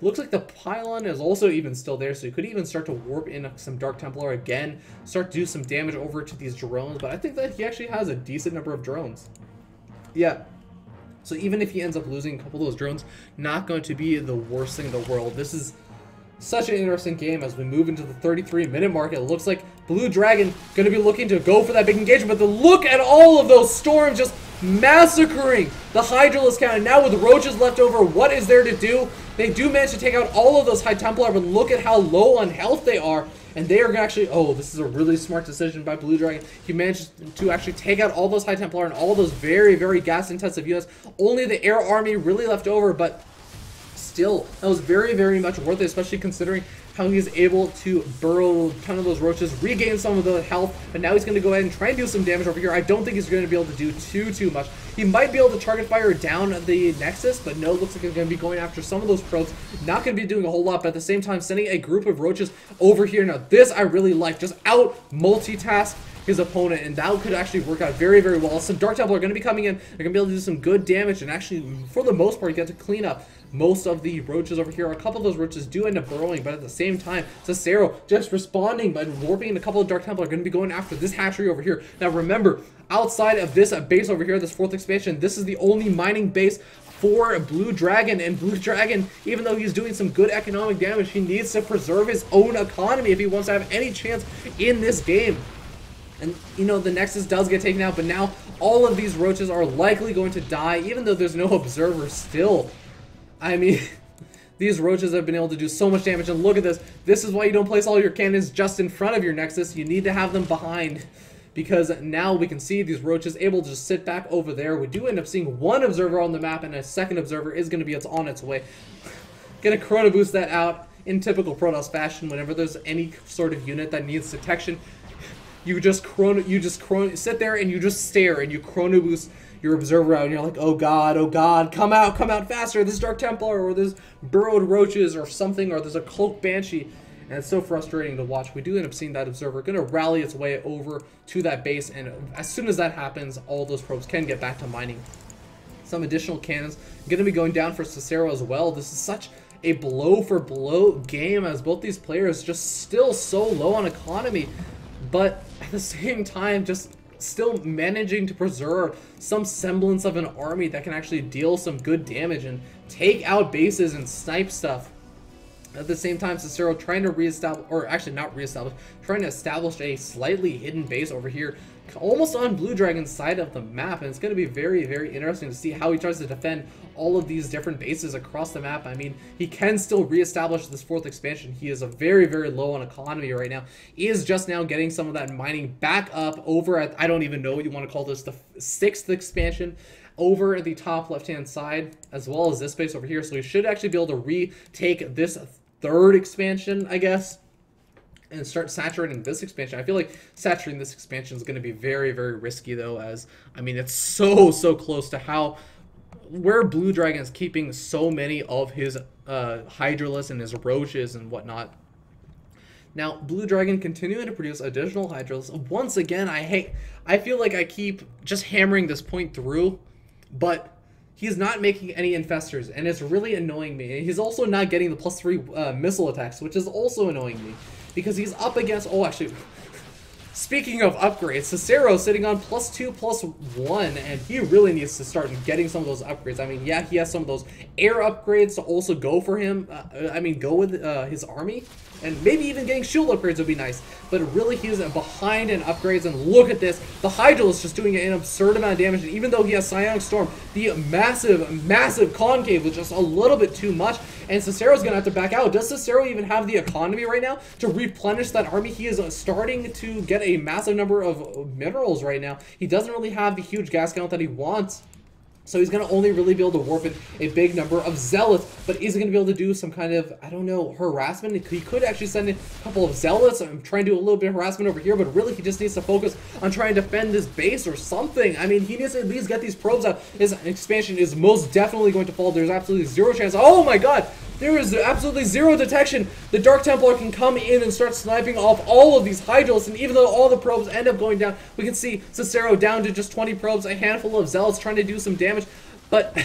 Looks like the pylon is also even still there, so you could even start to warp in some Dark Templar again, start to do some damage over to these drones, but I think that he actually has a decent number of drones. Yeah. So even if he ends up losing a couple of those drones, not going to be the worst thing in the world. This is such an interesting game as we move into the 33-minute mark. It looks like Blue Dragon going to be looking to go for that big engagement, but look at all of those storms just massacring the Hydralisk count. And now with roaches left over, what is there to do? They do manage to take out all of those High Templar, but look at how low on health they are. And they are going to actually, oh, this is a really smart decision by Blue Dragon. He managed to actually take out all those High Templar and all those very, very gas-intensive units. Only the air army really left over, but still, that was very, very much worth it, especially considering how he's able to burrow a ton of those roaches, regain some of the health, but now he's going to go ahead and try and do some damage over here. I don't think he's going to be able to do too much. He might be able to target fire down the Nexus, but no, looks like he's going to be going after some of those probes. Not going to be doing a whole lot, but at the same time, sending a group of roaches over here. Now, this I really like. Just out multitask his opponent, and that could actually work out very, very well. Some Dark Templar are going to be coming in. They're going to be able to do some good damage, and actually, for the most part, get to clean up most of the roaches over here. A couple of those roaches do end up burrowing, but at the same time, Cicero just responding by warping, and a couple of Dark Templar are going to be going after this hatchery over here. Now remember, outside of this base over here, this 4th expansion, this is the only mining base for Blue Dragon, and Blue Dragon, even though he's doing some good economic damage, he needs to preserve his own economy if he wants to have any chance in this game. And, you know, the Nexus does get taken out, but now all of these roaches are likely going to die, even though there's no observer still. I mean, these roaches have been able to do so much damage, and look at this. This is why you don't place all your cannons just in front of your Nexus. You need to have them behind, because now we can see these roaches able to just sit back over there. We do end up seeing one observer on the map, and a second observer is going to be on its way. Gonna Chrono Boost that out in typical Protoss fashion. Whenever there's any sort of unit that needs detection, you just sit there and you just stare and you Chrono Boost your observer out, and you're like, oh god, come out faster, this Dark Templar, or this burrowed roaches or something, or there's a cloak banshee, and it's so frustrating to watch. We do end up seeing that observer gonna rally its way over to that base, and as soon as that happens, all those probes can get back to mining. Some additional cannons gonna be going down for Cicero as well. This is such a blow for blow game, as both these players just still so low on economy, but at the same time just still managing to preserve some semblance of an army that can actually deal some good damage and take out bases and snipe stuff. At the same time, Cicero trying to reestablish, or actually not reestablish, trying to establish a slightly hidden base over here, almost on Blue Dragon's side of the map, and it's going to be very, very interesting to see how he tries to defend all of these different bases across the map. I mean, he can still reestablish this 4th expansion. He is a very, very low on economy right now. He is just now getting some of that mining back up over at, I don't even know what you want to call this, the 6th expansion, over at the top left-hand side, as well as this base over here. So he should actually be able to retake this 3rd expansion, I guess, and start saturating this expansion. I feel like saturating this expansion is going to be very, very risky, though, as, I mean, it's so close to where Blue Dragon is keeping so many of his Hydralisks and his roaches and whatnot. Now, Blue Dragon continuing to produce additional Hydralisks. Once again, I feel like I keep just hammering this point through, but he's not making any infestors, and it's really annoying me. And he's also not getting the +3 missile attacks, which is also annoying me, because he's up against, oh, actually, speaking of upgrades, Cicero sitting on +2/+1, and he really needs to start getting some of those upgrades. I mean, yeah, he has some of those air upgrades to also go for him. I mean, go with his army, and maybe even getting shield upgrades would be nice. But really, he's behind in upgrades, and look at this. The Hydra is just doing an absurd amount of damage, and even though he has Psionic Storm, the massive Concave was just a little bit too much, and Cicero's going to have to back out. Does Cicero even have the economy right now to replenish that army? He is starting to get a massive number of minerals right now. He doesn't really have the huge gas count that he wants. So he's going to only really be able to warp in a big number of Zealots, but is he going to be able to do some kind of, I don't know, harassment? He could actually send in a couple of Zealots and try and do a little bit of harassment over here, but really he just needs to focus on trying to defend this base or something. I mean, he needs to at least get these probes out. His expansion is most definitely going to fall. There's absolutely zero chance. Oh my god! There is absolutely zero detection. The Dark Templar can come in and start sniping off all of these Hydralisks, and even though all the probes end up going down, we can see Cicero down to just 20 probes, a handful of Zealots trying to do some damage, but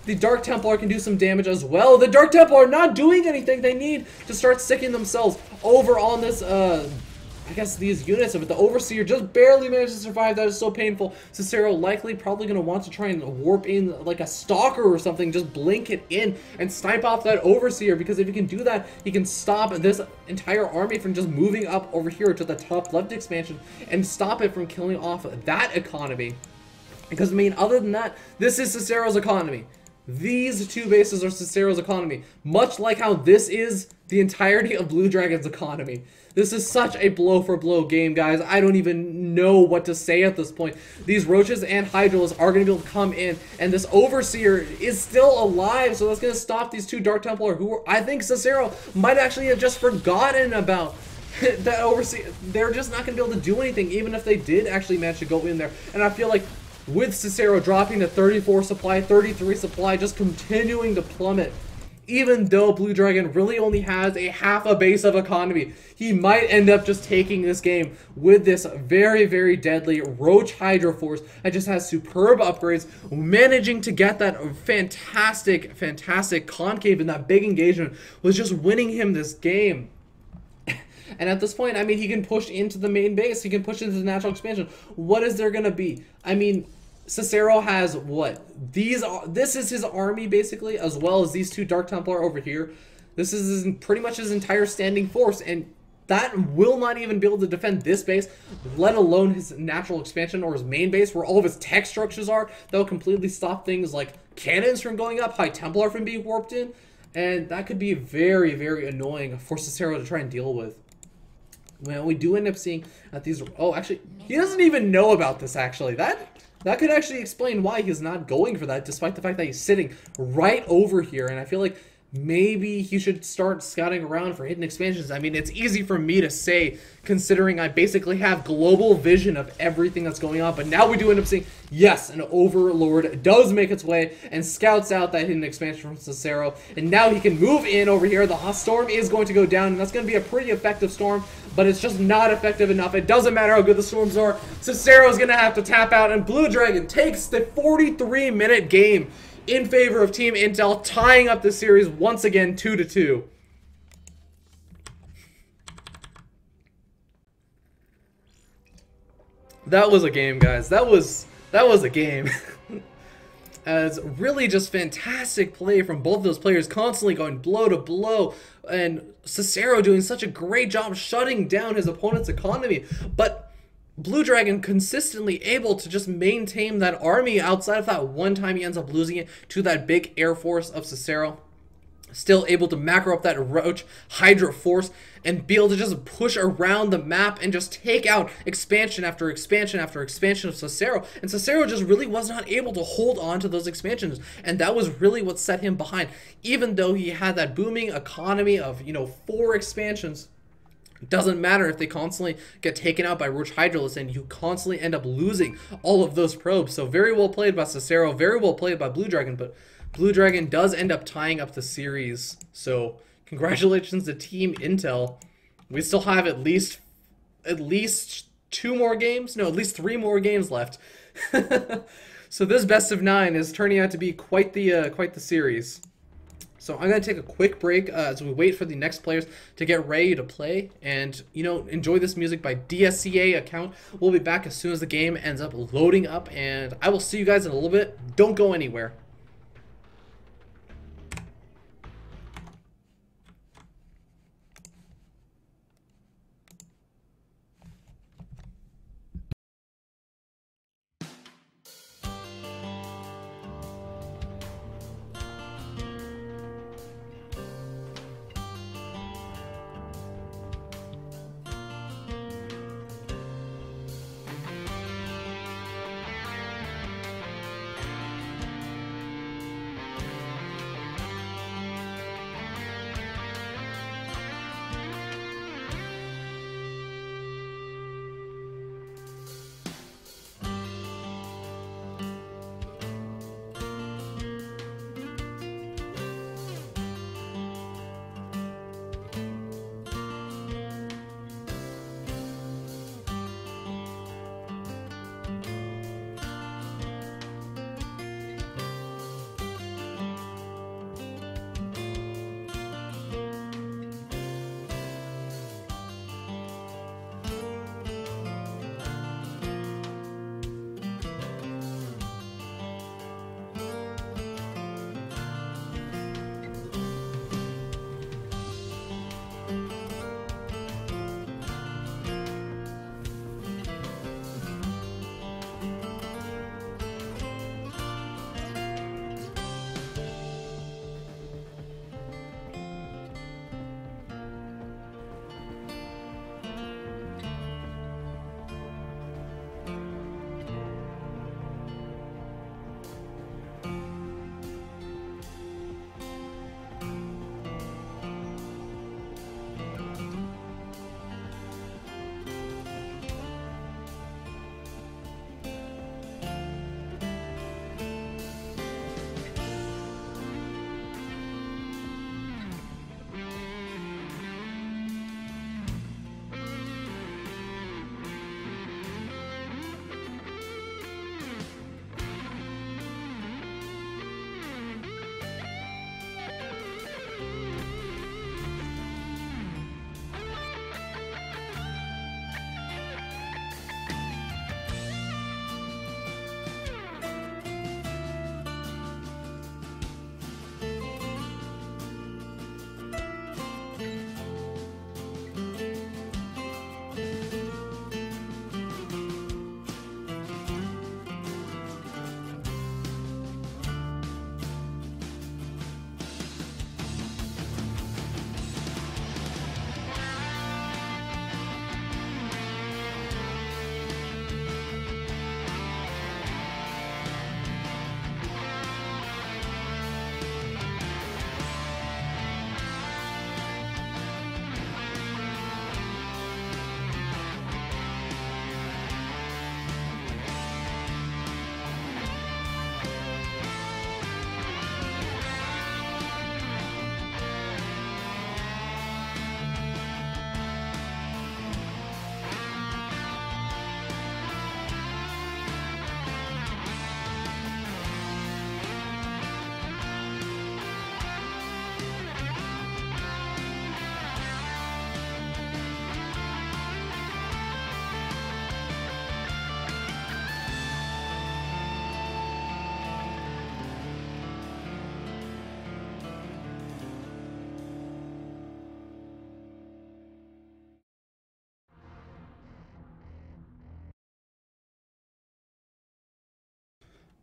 the Dark Templar can do some damage as well. The Dark Templar are not doing anything. They need to start sticking themselves over on this, I guess these units of it. The Overseer just barely managed to survive. That is so painful. Cicero likely probably going to want to try and warp in like a Stalker or something, just blink it in and snipe off that Overseer, because if he can do that, he can stop this entire army from just moving up over here to the top left expansion and stop it from killing off that economy. Because, I mean, other than that, this is Cicero's economy. These two bases are Cicero's economy, much like how this is the entirety of Blue Dragon's economy. This is such a blow-for-blow game, guys. I don't even know what to say at this point. These Roaches and Hydralisks are going to be able to come in, and this Overseer is still alive, so that's going to stop these two Dark Templar, who I think Cicero might actually have just forgotten about. That Overseer, they're just not going to be able to do anything, even if they did actually manage to go in there. And I feel like with Cicero dropping to 34 supply, 33 supply, just continuing to plummet, even though Blue Dragon really only has a half a base of economy, he might end up just taking this game with this very, very deadly Roach Hydra Force that just has superb upgrades, managing to get that fantastic, fantastic concave in that big engagement was just winning him this game. And at this point, I mean, he can push into the main base. He can push into the natural expansion. What is there going to be? I mean, Cicero has what? This is his army, basically, as well as these two Dark Templar over here. This is pretty much his entire standing force, and that will not even be able to defend this base, let alone his natural expansion or his main base, where all of his tech structures are. That will completely stop things like cannons from going up, High Templar from being warped in, and that could be very, very annoying for Cicero to try and deal with. Well, we do end up seeing that these... Oh, actually, he doesn't even know about this, actually. That could actually explain why he's not going for that, despite the fact that he's sitting right over here. And I feel like maybe he should start scouting around for hidden expansions. I mean, it's easy for me to say, considering I basically have global vision of everything that's going on. But now we do end up seeing, yes, an Overlord does make its way and scouts out that hidden expansion from Cicero. And now he can move in over here. The storm is going to go down, and that's going to be a pretty effective storm. But it's just not effective enough. It doesn't matter how good the storms are. Cicero's going to have to tap out, and Blue Dragon takes the 43-minute game in favor of Team Intel, tying up the series once again 2-2. That was a game, guys. That was a game. As really just fantastic play from both of those players, constantly going blow to blow, and Cicero doing such a great job shutting down his opponent's economy. But Blue Dragon consistently able to just maintain that army outside of that one time he ends up losing it to that big air force of Cicero. Still able to macro up that Roach Hydra force and be able to just push around the map and just take out expansion after expansion after expansion of Cicero. And Cicero just really was not able to hold on to those expansions. And that was really what set him behind. Even though he had that booming economy of, 4 expansions, it doesn't matter if they constantly get taken out by Roach Hydralisks and you constantly end up losing all of those probes. So very well played by Cicero, very well played by Blue Dragon, but Blue Dragon does end up tying up the series. So congratulations to Team Intel. We still have at least 2 more games, no, at least 3 more games left. So this best of 9 is turning out to be quite the series. So I'm going to take a quick break as we wait for the next players to get ready to play. And, enjoy this music by DSCA account. We'll be back as soon as the game ends up loading up. And I will see you guys in a little bit. Don't go anywhere.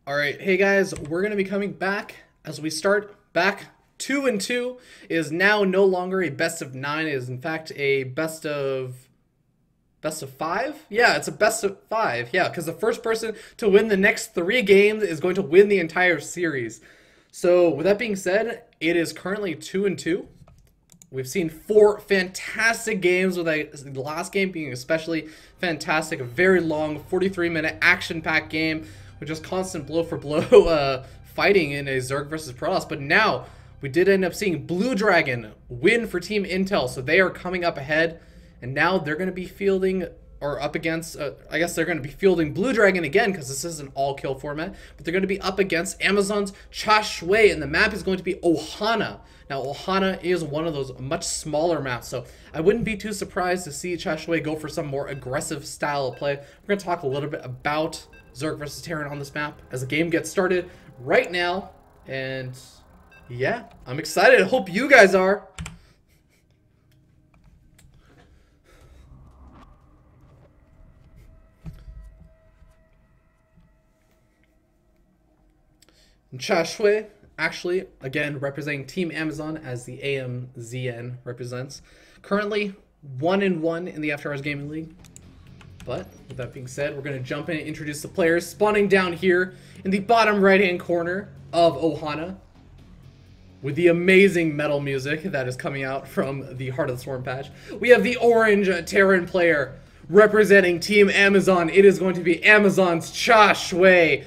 Alright, hey guys, we're going to be coming back as we start back 2-2. It is now no longer a best of 9. It is in fact a best of 5? Yeah, it's a best of 5. Yeah, because the first person to win the next 3 games is going to win the entire series. So with that being said, it is currently 2-2. We've seen 4 fantastic games, with the last game being especially fantastic. A very long 43-minute action-packed game with just constant blow for blow fighting in a Zerg versus Protoss. But now we did end up seeing Blue Dragon win for Team Intel, so they are coming up ahead, and now they're going to be fielding, or up against, I guess they're going to be fielding Blue Dragon again, because this is an all-kill format, but they're going to be up against Amazon's Cha Shui, and the map is going to be Ohana. Now, Ohana is one of those much smaller maps, so I wouldn't be too surprised to see Cha Shui go for some more aggressive style of play. We're going to talk a little bit about Zerg versus Terran on this map as the game gets started right now, and yeah, I'm excited. I hope you guys are. Cha Shui, actually, again, representing Team Amazon as the AMZN represents. Currently, 1-1 in the After Hours Gaming League. But, with that being said, we're going to jump in and introduce the players. Spawning down here in the bottom right-hand corner of Ohana, with the amazing metal music that is coming out from the Heart of the Swarm patch, we have the orange Terran player representing Team Amazon. It is going to be Amazon's Cha Shui.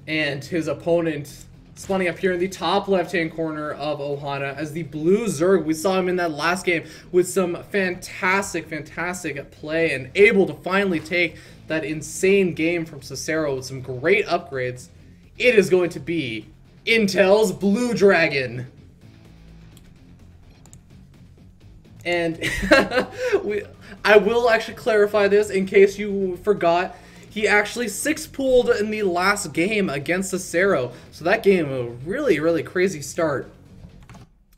And his opponent spawning up here in the top left-hand corner of Ohana as the blue Zerg. We saw him in that last game with some fantastic play and able to finally take that insane game from Cicero with some great upgrades. It is going to be Intel's Blue Dragon. And I will actually clarify this in case you forgot. He actually 6-pooled in the last game against Cicero. So that game, a really crazy start.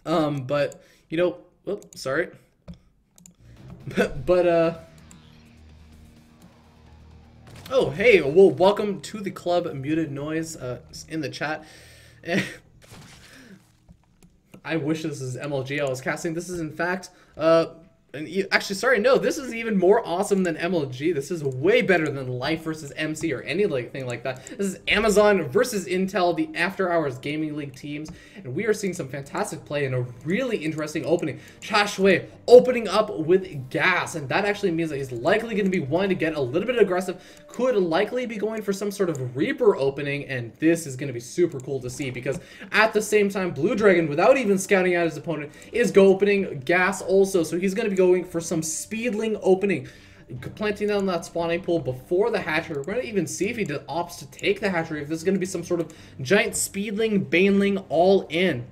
But, you know, whoops, sorry. Oh, hey, well, welcome to the club, Muted Noise, in the chat. I wish this is MLG I was casting. This is, in fact, actually, sorry, no, this is even more awesome than MLG. This is way better than Life versus MC or anything like that. This is Amazon versus Intel, the After Hours Gaming League teams, and we are seeing some fantastic play in a really interesting opening. Cha Shui opening up with gas, and that actually means that he's likely going to be wanting to get a little bit aggressive, could likely be going for some sort of Reaper opening, and this is going to be super cool to see, because at the same time, Blue Dragon, without even scouting out his opponent, is opening gas also, so he's going to be going for some Speedling opening, planting down that spawning pool before the hatchery. We're going to even see if he opts to take the hatchery, if this is going to be some sort of giant Speedling, Baneling all in.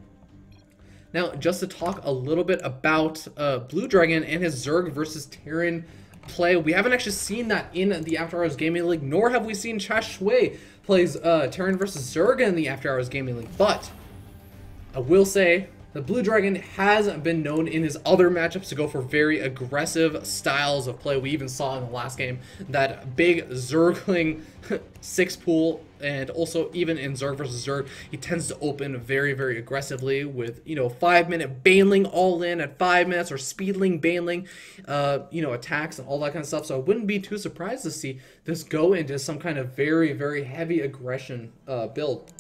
Now, just to talk a little bit about Blue Dragon and his Zerg versus Terran play, we haven't actually seen that in the After Hours Gaming League, nor have we seen Cha Shui plays Terran versus Zerg in the After Hours Gaming League, but I will say the Blue Dragon has been known in his other matchups to go for very aggressive styles of play. We even saw in the last game that big Zergling 6-pool, and also even in Zerg versus Zerg, he tends to open very aggressively with, you know, 5-minute Baneling all in at 5 minutes, or Speedling, Baneling, you know, attacks and all that kind of stuff. So I wouldn't be too surprised to see this go into some kind of very heavy aggression build.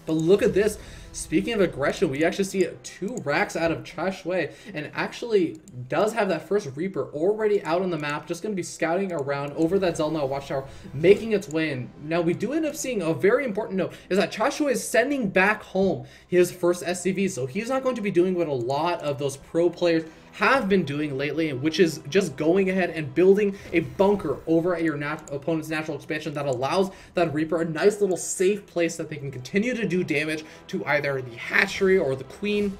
But look at this. Speaking of aggression, we actually see 2 racks out of Cha Shui, and actually does have that first Reaper already out on the map, just going to be scouting around over that Zelna Watchtower, making its way in. Now, we do end up seeing a very important note, is that Cha Shui is sending back home his first SCV, so he's not going to be doing what a lot of those pro players have been doing lately, which is just going ahead and building a bunker over at your opponent's natural expansion that allows that Reaper a nice little safe place that they can continue to do damage to either the hatchery or the queen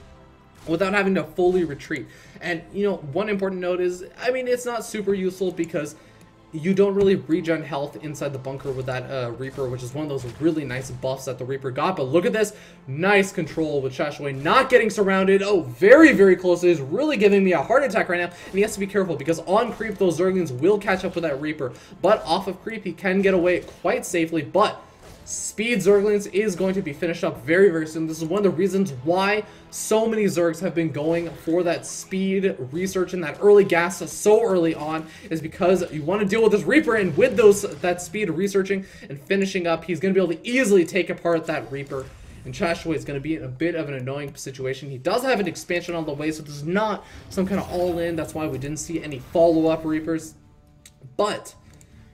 without having to fully retreat. And, you know, one important note is, I mean, it's not super useful because you don't really regen health inside the bunker with that Reaper, which is one of those really nice buffs that the Reaper got. But look at this. Nice control with Shashway not getting surrounded. Oh, very, very close. It is really giving me a heart attack right now. And he has to be careful because on creep, those Zerglings will catch up with that Reaper. But off of creep, he can get away quite safely. But Speed Zerglings is going to be finished up very, very soon. This is one of the reasons why so many Zergs have been going for that speed research and that early gas so early on, is because you want to deal with this Reaper, and with that speed researching and finishing up, he's going to be able to easily take apart that Reaper. And Shashway is going to be in a bit of an annoying situation. He does have an expansion on the way, so this is not some kind of all-in. That's why we didn't see any follow-up Reapers. But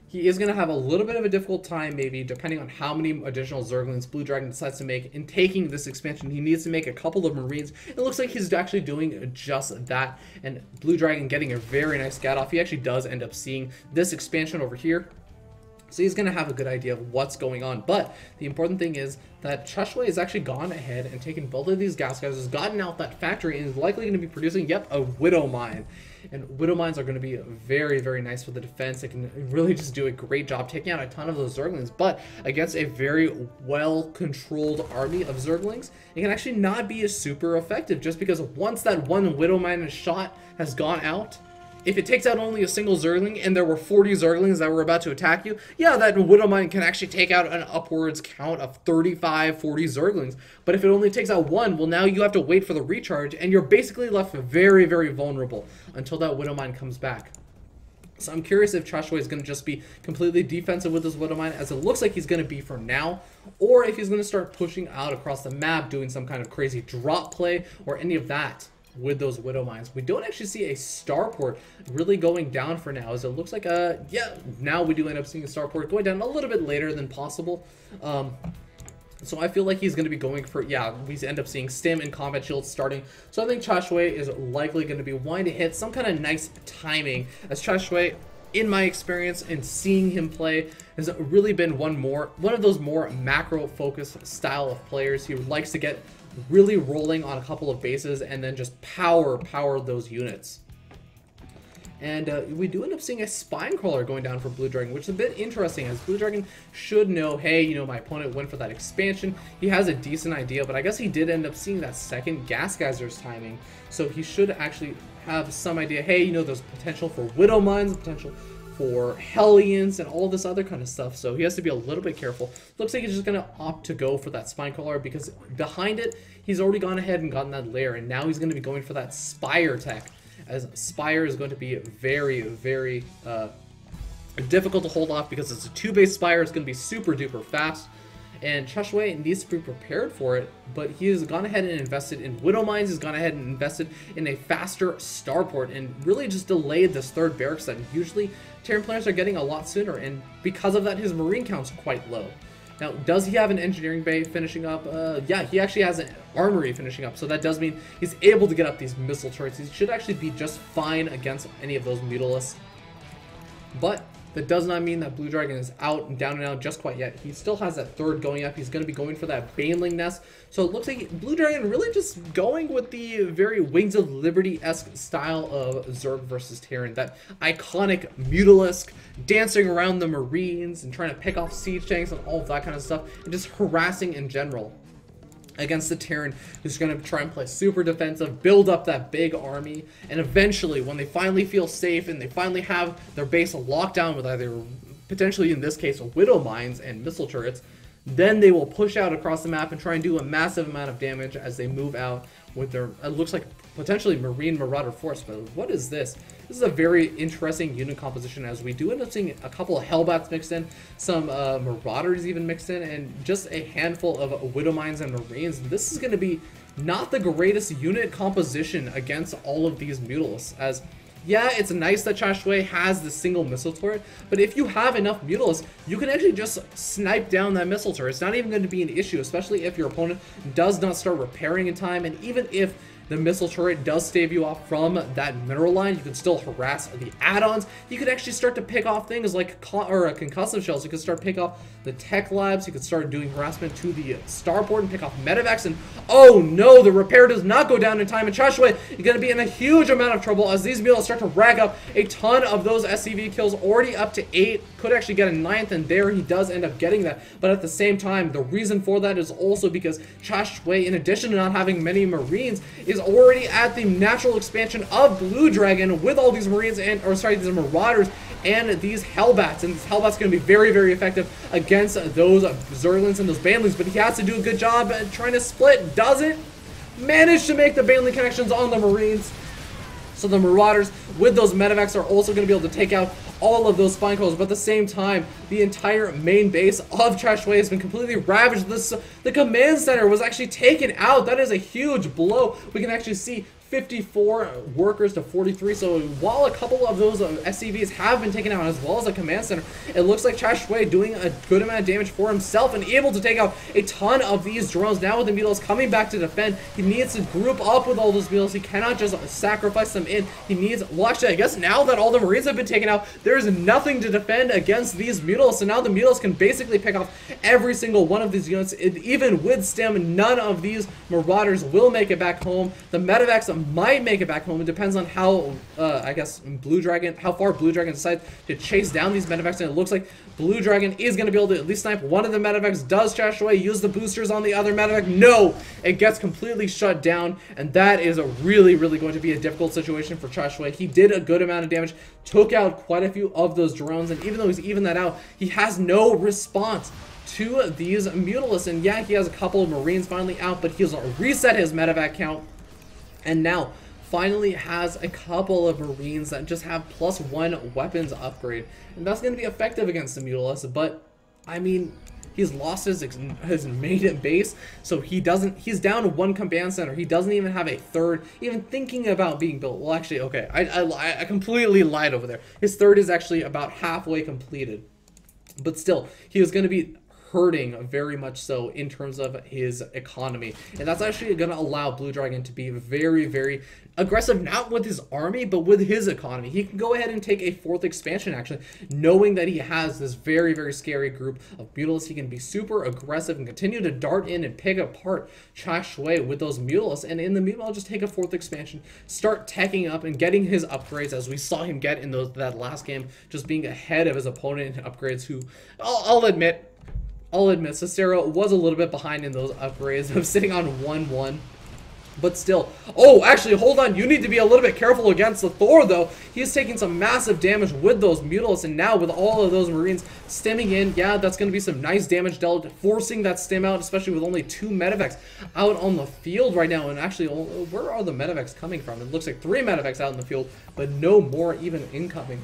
he is going to have a little bit of a difficult time, maybe, depending on how many additional Zerglings Blue Dragon decides to make in taking this expansion. He needs to make a couple of Marines. It looks like he's actually doing just that. And Blue Dragon getting a very nice scat off. He actually does end up seeing this expansion over here. So he's going to have a good idea of what's going on. But the important thing is that Shashway has actually gone ahead and taken both of these gas guys, has gotten out that factory, and is likely going to be producing, yep, a Widow Mine. And Widow Mines are going to be very, very nice for the defense. They can really just do a great job taking out a ton of those Zerglings. But against a very well-controlled army of Zerglings, it can actually not be as super effective, just because once that one Widow Mine shot has gone out, if it takes out only a single Zergling and there were 40 Zerglings that were about to attack you, yeah, that Widow Mine can actually take out an upwards count of 35, 40 Zerglings. But if it only takes out one, well, now you have to wait for the recharge, and you're basically left very, very vulnerable until that Widow Mine comes back. So I'm curious if Shashway is going to just be completely defensive with this Widow Mine, as it looks like he's going to be for now, or if he's going to start pushing out across the map, doing some kind of crazy drop play or any of that with those Widow Mines. We don't actually see a starport really going down for now, as it looks like, yeah, now we do end up seeing a starport going down a little bit later than possible. So I feel like he's going to be going for, yeah, we end up seeing Stim and Combat Shield starting. So I think Shashway is likely going to be wanting to hit some kind of nice timing, as Shashway, in my experience and seeing him play, has really been one of those more macro focused style of players. He likes to get really rolling on a couple of bases and then just power those units. And we do end up seeing a Spine Crawler going down for Blue Dragon, which is a bit interesting, as Blue Dragon should know, hey, you know, my opponent went for that expansion. He has a decent idea, but I guess he did end up seeing that second Gas Geyser's timing, so he should actually have some idea, hey, you know, there's potential for Widow Mines, potential for Hellions, and all this other kind of stuff, so he has to be a little bit careful. Looks like he's just going to opt to go for that Spine Crawler, because behind it, he's already gone ahead and gotten that lair, and now he's going to be going for that Spire tech, as Spire is going to be very, very difficult to hold off, because it's a 2-base Spire. It's going to be super duper fast, and Shashway needs to be prepared for it, but he has gone ahead and invested in Widow Mines. He's gone ahead and invested in a faster starport, and really just delayed this third barracks that usually Terran players are getting a lot sooner, and because of that, his Marine count's quite low. Now, does he have an engineering bay finishing up? Yeah, he actually has an armory finishing up, so that does mean he's able to get up these missile turrets. He should actually be just fine against any of those Mutalisks. But that does not mean that Blue Dragon is out and down and out just quite yet. He still has that third going up. He's going to be going for that Baneling Nest. So it looks like Blue Dragon really just going with the very Wings of Liberty-esque style of Zerg versus Terran. That iconic Mutalisk dancing around the Marines and trying to pick off siege tanks and all of that kind of stuff. And just harassing in general against the Terran, who's going to try and play super defensive, build up that big army, and eventually, when they finally feel safe and they finally have their base locked down with either, potentially in this case, Widow Mines and missile turrets, then they will push out across the map and try and do a massive amount of damage as they move out with their, it looks like, potentially Marine Marauder Force. But what is this? This is a very interesting unit composition, as we do end up seeing a couple of Hellbats mixed in, some Marauders even mixed in, and just a handful of Widow Mines and Marines. This is going to be not the greatest unit composition against all of these Mutalisks, as yeah, it's nice that Shashway has the single missile turret, but if you have enough Mutalisks, you can actually just snipe down that missile turret. It's not even going to be an issue, especially if your opponent does not start repairing in time, and even if the missile turret does stave you off from that mineral line. You can still harass the add-ons. You could actually start to pick off things like concussive shells. You could start to pick off the tech labs. You could start doing harassment to the starport and pick off medevacs. And oh no, the repair does not go down in time. And Chashway, you're going to be in a huge amount of trouble as these mules start to rack up a ton of those SCV kills, already up to 8. Could actually get a 9th, and there he does end up getting that. But at the same time, the reason for that is also because Chashway, in addition to not having many Marines, is already at the natural expansion of Blue Dragon with all these Marines and, or sorry, these Marauders and these Hellbats. And these Hellbats going to be very, very effective against those Zerglings and those Banelings. But he has to do a good job at trying to split. Doesn't manage to make the Baneling connections on the Marines. So the Marauders with those medevacs are also going to be able to take out all of those spine coils, but at the same time, the entire main base of Chashway has been completely ravaged. The command center was actually taken out. That is a huge blow. We can actually see 54 workers to 43. So while a couple of those SCVs have been taken out, as well as a command center, it looks like Chashway doing a good amount of damage for himself and able to take out a ton of these drones. Now with the Beetles coming back to defend, he needs to group up with all those Beetles. He cannot just sacrifice them in. He needs, well actually I guess now that all the Marines have been taken out, there's nothing to defend against these Mules. So now the Mules can basically pick off every single one of these units. Even with stim, none of these Marauders will make it back home. The medevacs might make it back home. It depends on how, I guess, how far Blue Dragon decides to chase down these medevacs, and it looks like Blue Dragon is going to be able to at least snipe one of the medevacs. Does Chashway use the boosters on the other medevac? No! It gets completely shut down, and that is a really, really going to be a difficult situation for Chashway. He did a good amount of damage, took out quite a few of those drones, and even though he's evened that out, he has no response to these Mutalisks. And yeah, he has a couple of Marines finally out, but he's reset his medevac count, and now finally has a couple of Marines that just have +1 weapons upgrade, and that's going to be effective against the Mutalisks. But I mean, he's lost his main base, so he's down to 1 command center. He doesn't even have a 3rd even thinking about being built. Well actually, okay, I completely lied over there. His 3rd is actually about halfway completed, but still he was going to be hurting very much so in terms of his economy, and that's actually going to allow Blue Dragon to be very, very aggressive, not with his army but with his economy. He can go ahead and take a 4th expansion actually, knowing that he has this very, very scary group of Mutalisks. He can be super aggressive and continue to dart in and pick apart Chashway with those Mutalisks, and in the meanwhile just take a 4th expansion, start teching up and getting his upgrades as we saw him get in that last game, just being ahead of his opponent in upgrades, who I'll admit Cicero was a little bit behind in those upgrades of sitting on 1-1. But still, oh, actually, hold on. You need to be a little bit careful against the Thor, though. He's taking some massive damage with those Mutalisks, and now with all of those Marines stimming in, yeah, that's going to be some nice damage dealt, forcing that stim out, especially with only 2 medevacs out on the field right now. And actually, where are the medevacs coming from? It looks like 3 medevacs out in the field, but no more even incoming.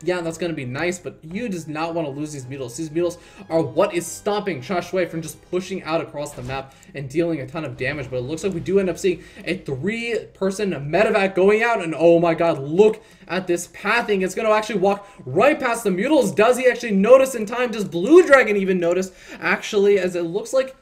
Yeah, that's going to be nice, but you just not want to lose these Mutalisks. These Mutalisks are what is stopping Chashway from just pushing out across the map and dealing a ton of damage. But it looks like we do end up seeing a 3-person medevac going out, and oh my god, look at this pathing. It's going to actually walk right past the Mutalisks. Does he actually notice in time? Does Blue Dragon even notice? Actually, as it looks like,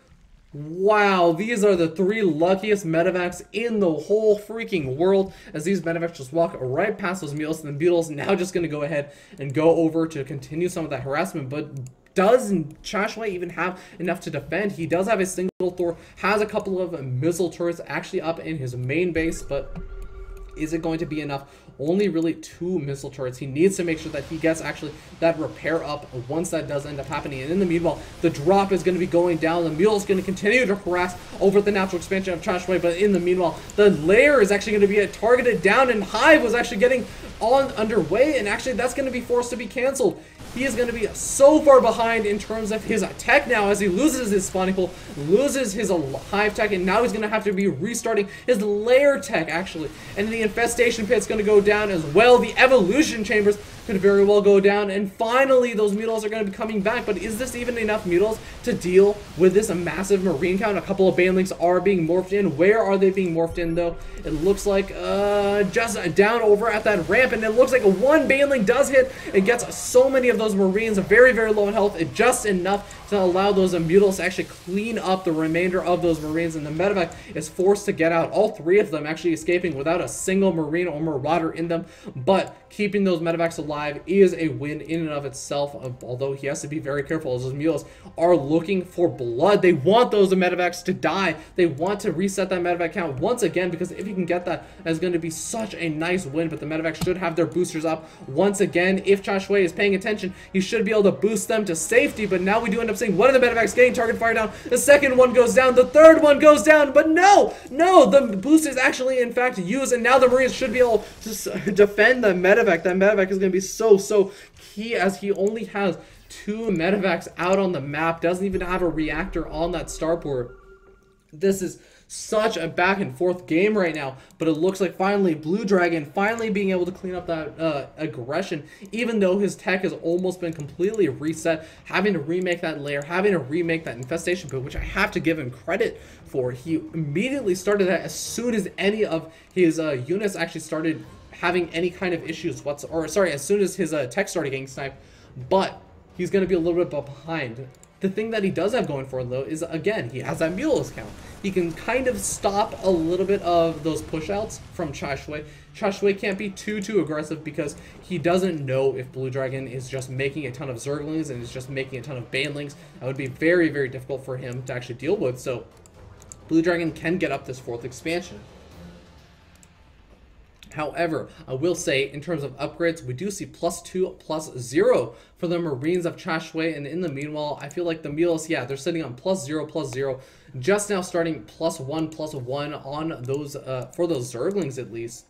wow, these are the 3 luckiest medevacs in the whole freaking world, as these medevacs just walk right past those Mutalisks, and the Beetles now just going to go ahead and go over to continue some of that harassment. But does Chashway even have enough to defend? He does have a single Thor, has a couple of missile turrets actually up in his main base, but is it going to be enough? Only really 2 missile turrets. He needs to make sure that he gets actually that repair up once that does end up happening. And in the meanwhile, the drop is going to be going down. The Mule is going to continue to harass over the natural expansion of Chashway, but in the meanwhile, the lair is actually going to be targeted down, and Hive was actually getting on underway, and actually that's going to be forced to be canceled. He is going to be so far behind in terms of his tech now, as he loses his spawning pool, loses his hive tech, and now he's going to have to be restarting his lair tech, actually. And the infestation pit's going to go down as well. The evolution chambers could very well go down, and finally those mutiles are going to be coming back. But is this even enough mutiles to deal with this massive marine count? A couple of banelings are being morphed in. Where are they being morphed in though? It looks like just down over at that ramp, and it looks like one baneling does hit and gets so many of those marines very, very low in health, just enough to allow those mutiles to actually clean up the remainder of those marines, and the medevac is forced to get out. All three of them actually escaping without a single marine or marauder in them, but keeping those medevacs alive is a win in and of itself, although he has to be very careful as those mutiles are looking for blood. They want those medevacs to die. They want to reset that medevac count once again, because if you can get that, that's going to be such a nice win. But the medevacs should have their boosters up once again. If Chashwei is paying attention, he should be able to boost them to safety, but now we do end up seeing one of the medevacs getting target fire down. The second one goes down. The third one goes down, but no, the boost is actually in fact used, and now the Marines should be able to defend the medevac. That medevac is going to be so key, as he only has 2 medevacs out on the map, doesn't even have a reactor on that starport. This is such a back and forth game right now, but it looks like finally Blue Dragon finally being able to clean up that aggression, even though his tech has almost been completely reset, having to remake that lair, having to remake that infestation pit, which I have to give him credit for. He immediately started that as soon as any of his units actually started having any kind of issues as soon as his tech started getting sniped, but he's going to be a little bit behind. The thing that he does have going for him, though, is, again, he has that mutiles count. He can kind of stop a little bit of those push-outs from Chashwei. Chashwei can't be too aggressive, because he doesn't know if Blue Dragon is just making a ton of Zerglings and is just making a ton of Banelings. That would be very, very difficult for him to actually deal with, so Blue Dragon can get up this 4th expansion. However, I will say, in terms of upgrades, we do see +2, +0 for the Marines of Chashwei, and in the meanwhile, I feel like the mutiles, yeah, they're sitting on +0, +0, just now starting +1, +1 on those, for those Zerglings at least.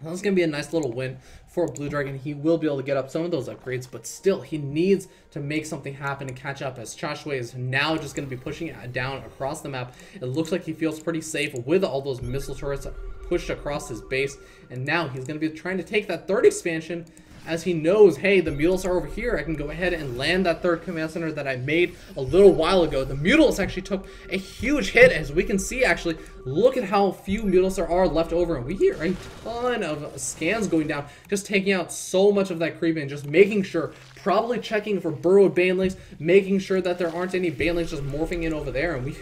That's going to be a nice little win for Blue Dragon. He will be able to get up some of those upgrades, but still, he needs to make something happen and catch up, as Chashwei is now just going to be pushing it down across the map. It looks like he feels pretty safe with all those missile turrets pushed across his base, and now he's going to be trying to take that 3rd expansion, as he knows, hey, the mutiles are over here. I can go ahead and land that 3rd command center that I made a little while ago. The mutiles actually took a huge hit, as we can see. Actually, look at how few mutiles there are left over, and we hear a ton of scans going down, just taking out so much of that creep and just making sure, probably checking for burrowed banelings, making sure that there aren't any banelings just morphing in over there, and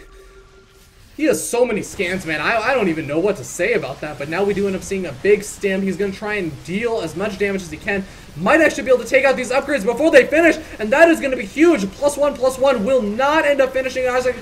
he has so many scans, man. I don't even know what to say about that. But now we do end up seeing a big stim. He's going to try and deal as much damage as he can. Might actually be able to take out these upgrades before they finish. And that is going to be huge. +1, +1 will not end up finishing Isaac.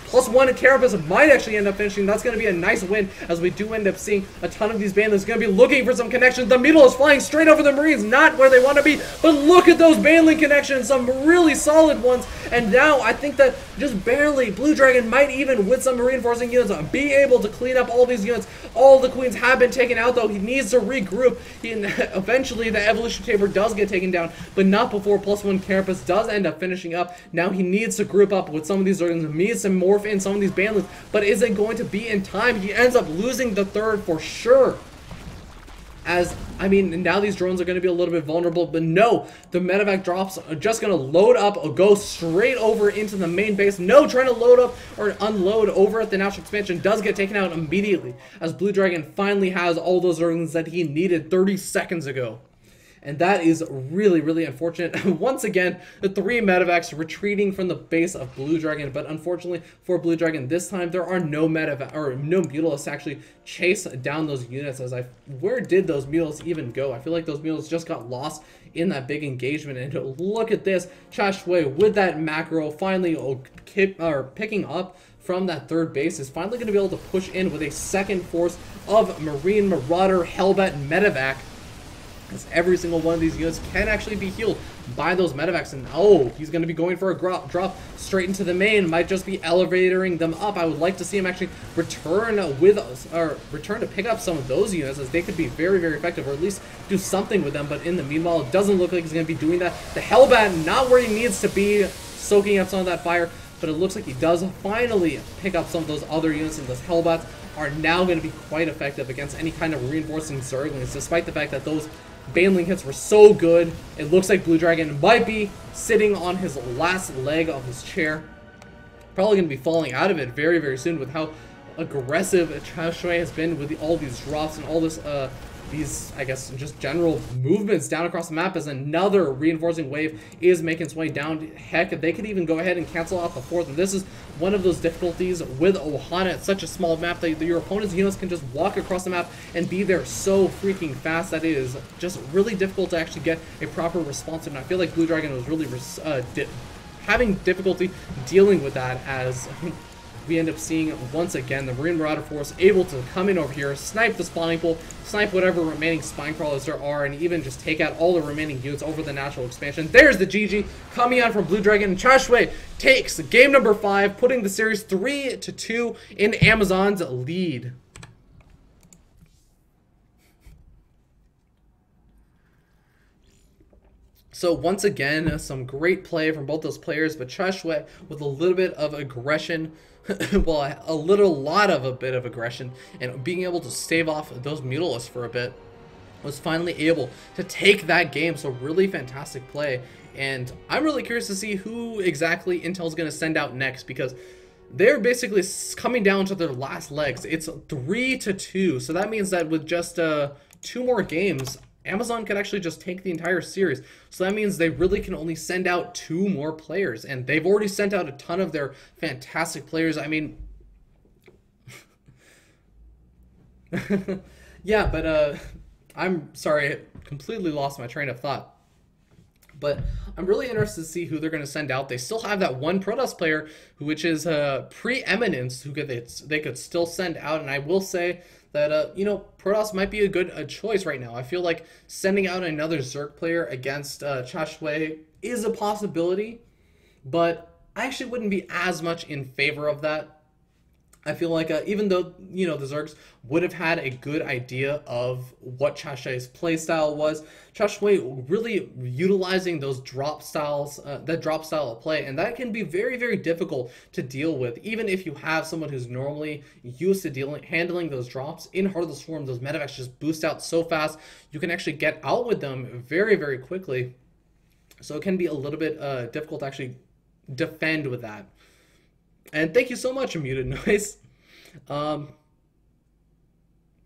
+1 and Carapace might actually end up finishing. That's going to be a nice win, as we do end up seeing a ton of these banelings going to be looking for some connections. The mutiles is flying straight over the Marines, not where they want to be, but look at those baneling connections, some really solid ones. And now I think that just barely Blue Dragon might, even with some reinforcing units, be able to clean up all these units. All the queens have been taken out, though. He needs to regroup. Eventually the evolution chamber does get taken down, but not before +1 Carapace does end up finishing up. Now he needs to group up with some of these organs, needs to morph in some of these banelings, but is it going to be in time? He ends up losing the 3rd for sure. As, I mean, now these drones are going to be a little bit vulnerable, but no, the medevac drops are just going to load up or go straight over into the main base. No, trying to load up or unload over at the natural expansion does get taken out immediately, as Blue Dragon finally has all those organs that he needed 30 seconds ago. And that is really, really unfortunate. Once again, the 3 medevacs retreating from the base of Blue Dragon, but unfortunately for Blue Dragon, this time there are no medevac or no mutiles to actually chase down those units. Where did those mutiles even go? I feel like those mutiles just got lost in that big engagement. And look at this, Chashwei with that macro finally picking up from that 3rd base, is finally going to be able to push in with a 2nd force of Marine Marauder Hellbat medevac, as every single one of these units can actually be healed by those medevacs. And oh, he's going to be going for a drop straight into the main. Might just be elevatoring them up. I would like to see him actually return with us, or return to pick up some of those units, as they could be very, very effective, or at least do something with them. But in the meanwhile, it doesn't look like he's going to be doing that. The Hellbat not where he needs to be, soaking up some of that fire, but it looks like he does finally pick up some of those other units, and those Hellbats are now going to be quite effective against any kind of reinforcing Zerglings, despite the fact that those Baneling hits were so good. It looks like Blue Dragon might be sitting on his last leg of his chair. Probably going to be falling out of it very, very soon with how aggressive Shui has been with all these drops and all this, these, I guess, just general movements down across the map as another reinforcing wave is making its way down. Heck, they could even go ahead and cancel out the fourth. And this is one of those difficulties with Ohana. It's such a small map that your opponent's units can just walk across the map and be there so freaking fast that it is just really difficult to actually get a proper response. And I feel like Blue Dragon was really having difficulty dealing with that as we end up seeing once again the Marine Marauder Force able to come in over here, snipe the spawning pool, snipe whatever remaining spine crawlers there are, and even just take out all the remaining units over the natural expansion. There's the GG coming out from Blue Dragon, and Chashway takes game number 5, putting the series 3-2 in Amazon's lead. So once again, some great play from both those players, but Chashway with a little bit of aggression, well, a bit of aggression, and being able to stave off those Mutalisks for a bit, was finally able to take that game. So really fantastic play, and I'm really curious to see who exactly Intel's going to send out next, because they're basically coming down to their last legs. It's 3-2, so that means that with just 2 more games, Amazon could actually just take the entire series. So that means they really can only send out 2 more players. And they've already sent out a ton of their fantastic players. I mean, yeah, but I'm sorry, I completely lost my train of thought. But I'm really interested to see who they're going to send out. They still have that one Protoss player, which is Preeminence, who they could still send out. And I will say that, you know, Protoss might be a good choice right now. I feel like sending out another Zerg player against Chashway is a possibility, but I actually wouldn't be as much in favor of that. I feel like even though, you know, the Zergs would have had a good idea of what Chashway's playstyle was, Chashway really utilizing those drop styles, that drop style of play, and that can be very, very difficult to deal with, even if you have someone who's normally used to handling those drops. In Heart of the Swarm, those medevacs just boost out so fast, you can actually get out with them very, very quickly. So it can be a little bit difficult to actually defend with that. And thank you so much, Muted Noise.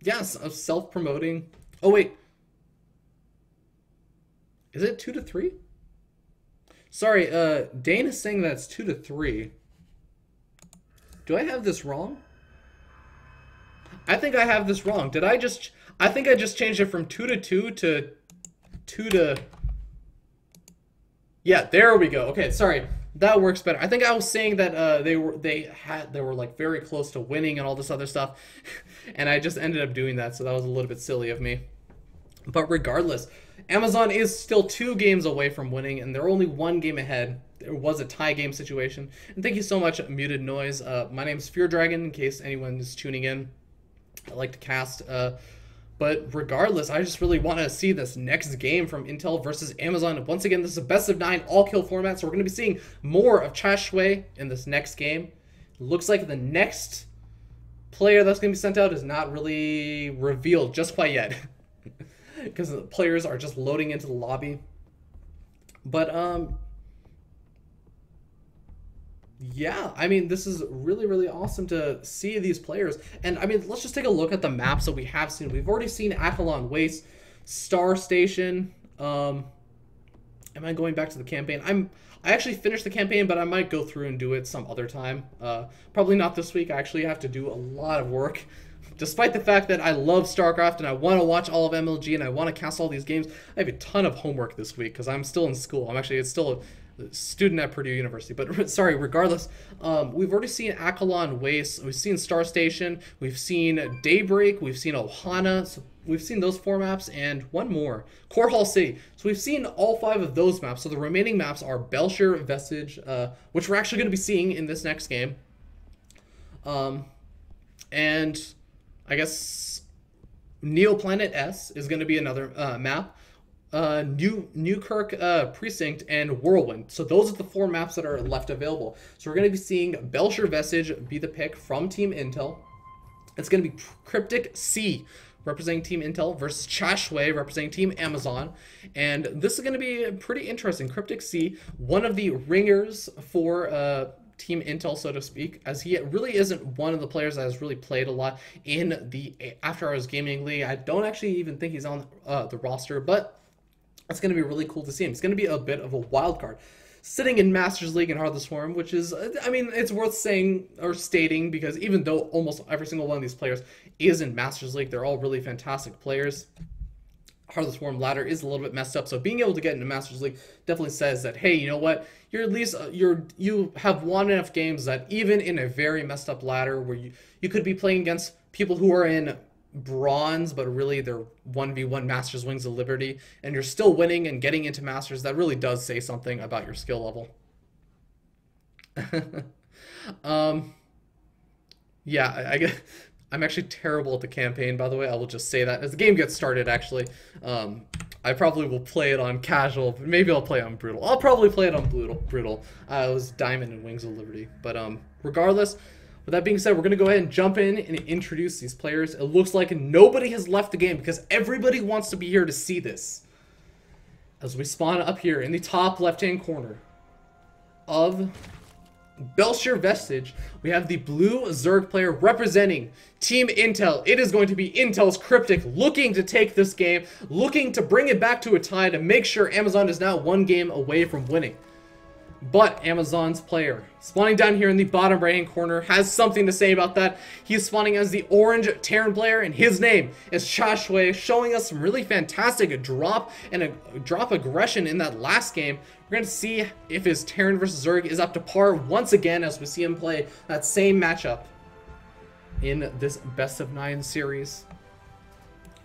Yes, self-promoting. Oh, wait. Is it 2-3? Sorry, Dane is saying that it's 2-3. Do I have this wrong? I think I have this wrong. Did I just... I think I just changed it from 2-2 to 2 Yeah, there we go. Okay, sorry. That works better. I think I was saying that they were like very close to winning and all this other stuff, and I just ended up doing that, so that was a little bit silly of me. But regardless, Amazon is still 2 games away from winning, and they're only 1 game ahead. There was a tie game situation. And thank you so much, Muted Noise. My name's Fear Dragon, in case anyone is tuning in. I like to cast. But regardless, I just really want to see this next game from Intel versus Amazon. Once again, this is a best of 9 all-kill format, so we're going to be seeing more of Chashway in this next game. It looks like the next player that's going to be sent out is not really revealed just quite yet, because the players are just loading into the lobby. But yeah, I mean, this is really, really awesome to see these players. And, I mean, let's just take a look at the maps that we have seen. We've already seen Acheron Waste, Star Station. Am I going back to the campaign? I actually finished the campaign, but I might go through and do it some other time. Probably not this week. I actually have to do a lot of work. Despite the fact that I love StarCraft and I want to watch all of MLG and I want to cast all these games, I have a ton of homework this week because I'm still in school. It's still a student at Purdue University. But sorry, regardless, we've already seen Acheron Waste, we've seen Star Station, we've seen Daybreak, we've seen Ohana, so we've seen those 4 maps, and one more, Core Hall City. So we've seen all 5 of those maps. So the remaining maps are Belshire, Vestige, which we're actually going to be seeing in this next game, and I guess Neoplanet S is going to be another map. Newkirk Precinct, and Whirlwind. So those are the 4 maps that are left available. So we're going to be seeing Belshire Vestige be the pick from Team Intel. It's going to be Cryptic C representing Team Intel versus Chashway representing Team Amazon. And this is going to be pretty interesting. Cryptic C, one of the ringers for Team Intel, so to speak, as he really isn't one of the players that has really played a lot in the After Hours Gaming League. I don't actually even think he's on the roster, but it's going to be really cool to see him. It's going to be a bit of a wild card. Sitting in Masters League in Heartless Forum, which is, I mean, it's worth saying or stating, because even though almost every single one of these players is in Masters League, they're all really fantastic players. Heartless Forum ladder is a little bit messed up, so being able to get into Masters League definitely says that, hey, you know what, you're at least you have won enough games that even in a very messed up ladder where you could be playing against people who are in bronze, but really they're 1v1 Masters Wings of Liberty, and you're still winning and getting into Masters, that really does say something about your skill level. Yeah, I'm actually terrible at the campaign, by the way. I will just say that as the game gets started, actually. I probably will play it on casual, but maybe I'll play it on brutal. I'll probably play it on brutal. It was Diamond and Wings of Liberty. But regardless, with that being said, we're going to go ahead and jump in and introduce these players. It looks like nobody has left the game because everybody wants to be here to see this. As we spawn up here in the top left-hand corner of Belshire Vestige, we have the blue Zerg player representing Team Intel. It is going to be Intel's Cryptic, looking to take this game, looking to bring it back to a tie to make sure Amazon is now one game away from winning. But Amazon's player, spawning down here in the bottom right-hand corner, has something to say about that. He's spawning as the orange Terran player, and his name is Chashway, showing us some really fantastic drop and a drop aggression in that last game. We're going to see if his Terran versus Zerg is up to par once again as we see him play that same matchup in this best of 9 series.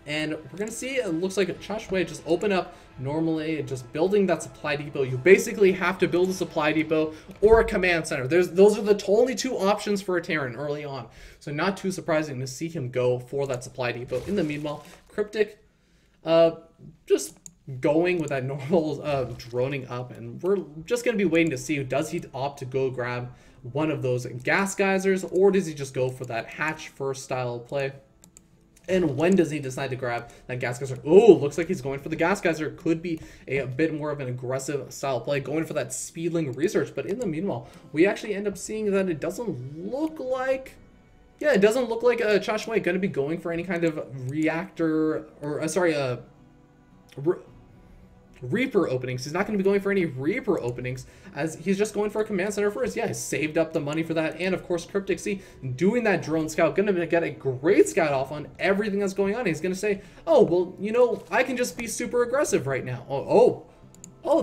And we're going to see, it looks like Chashway just open up normally, just building that supply depot. You basically have to build a supply depot or a command center. Those are the only two options for a Terran early on. So not too surprising to see him go for that supply depot. In the meanwhile, Cryptic just going with that normal droning up. And we're just going to be waiting to see, does he opt to go grab one of those gas geysers, or does he just go for that hatch first style play? And when does he decide to grab that gas geyser? Oh, looks like he's going for the gas geyser. Could be a bit more of an aggressive style play, going for that speedling research. But in the meanwhile, we actually end up seeing that it doesn't look like, yeah, it doesn't look like Chashway going to be going for any kind of reactor, or Reaper openings. He's not going to be going for any Reaper openings, as he's just going for a command center first. Yeah, he saved up the money for that. And of course, Cryptic C doing that drone scout, going to get a great scout off on everything that's going on. He's going to say, oh, well, you know, I can just be super aggressive right now. Oh,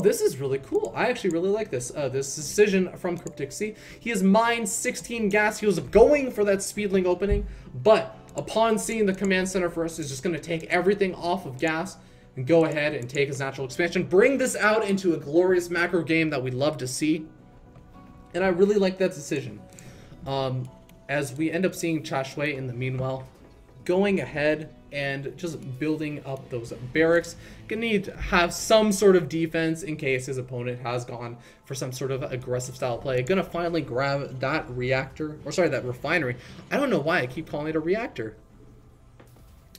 this is really cool. I actually really like this this decision from Cryptic C. He has mined 16 gas. He was going for that speedling opening, but upon seeing the command center first, is just going to take everything off of gas and go ahead and take his natural expansion, bring this out into a glorious macro game that we love to see. And I really like that decision. As we end up seeing Chashway in the meanwhile, going ahead and just building up those barracks. Gonna need to have some sort of defense in case his opponent has gone for some sort of aggressive style play. Gonna finally grab that reactor, or sorry, that refinery. I don't know why I keep calling it a reactor.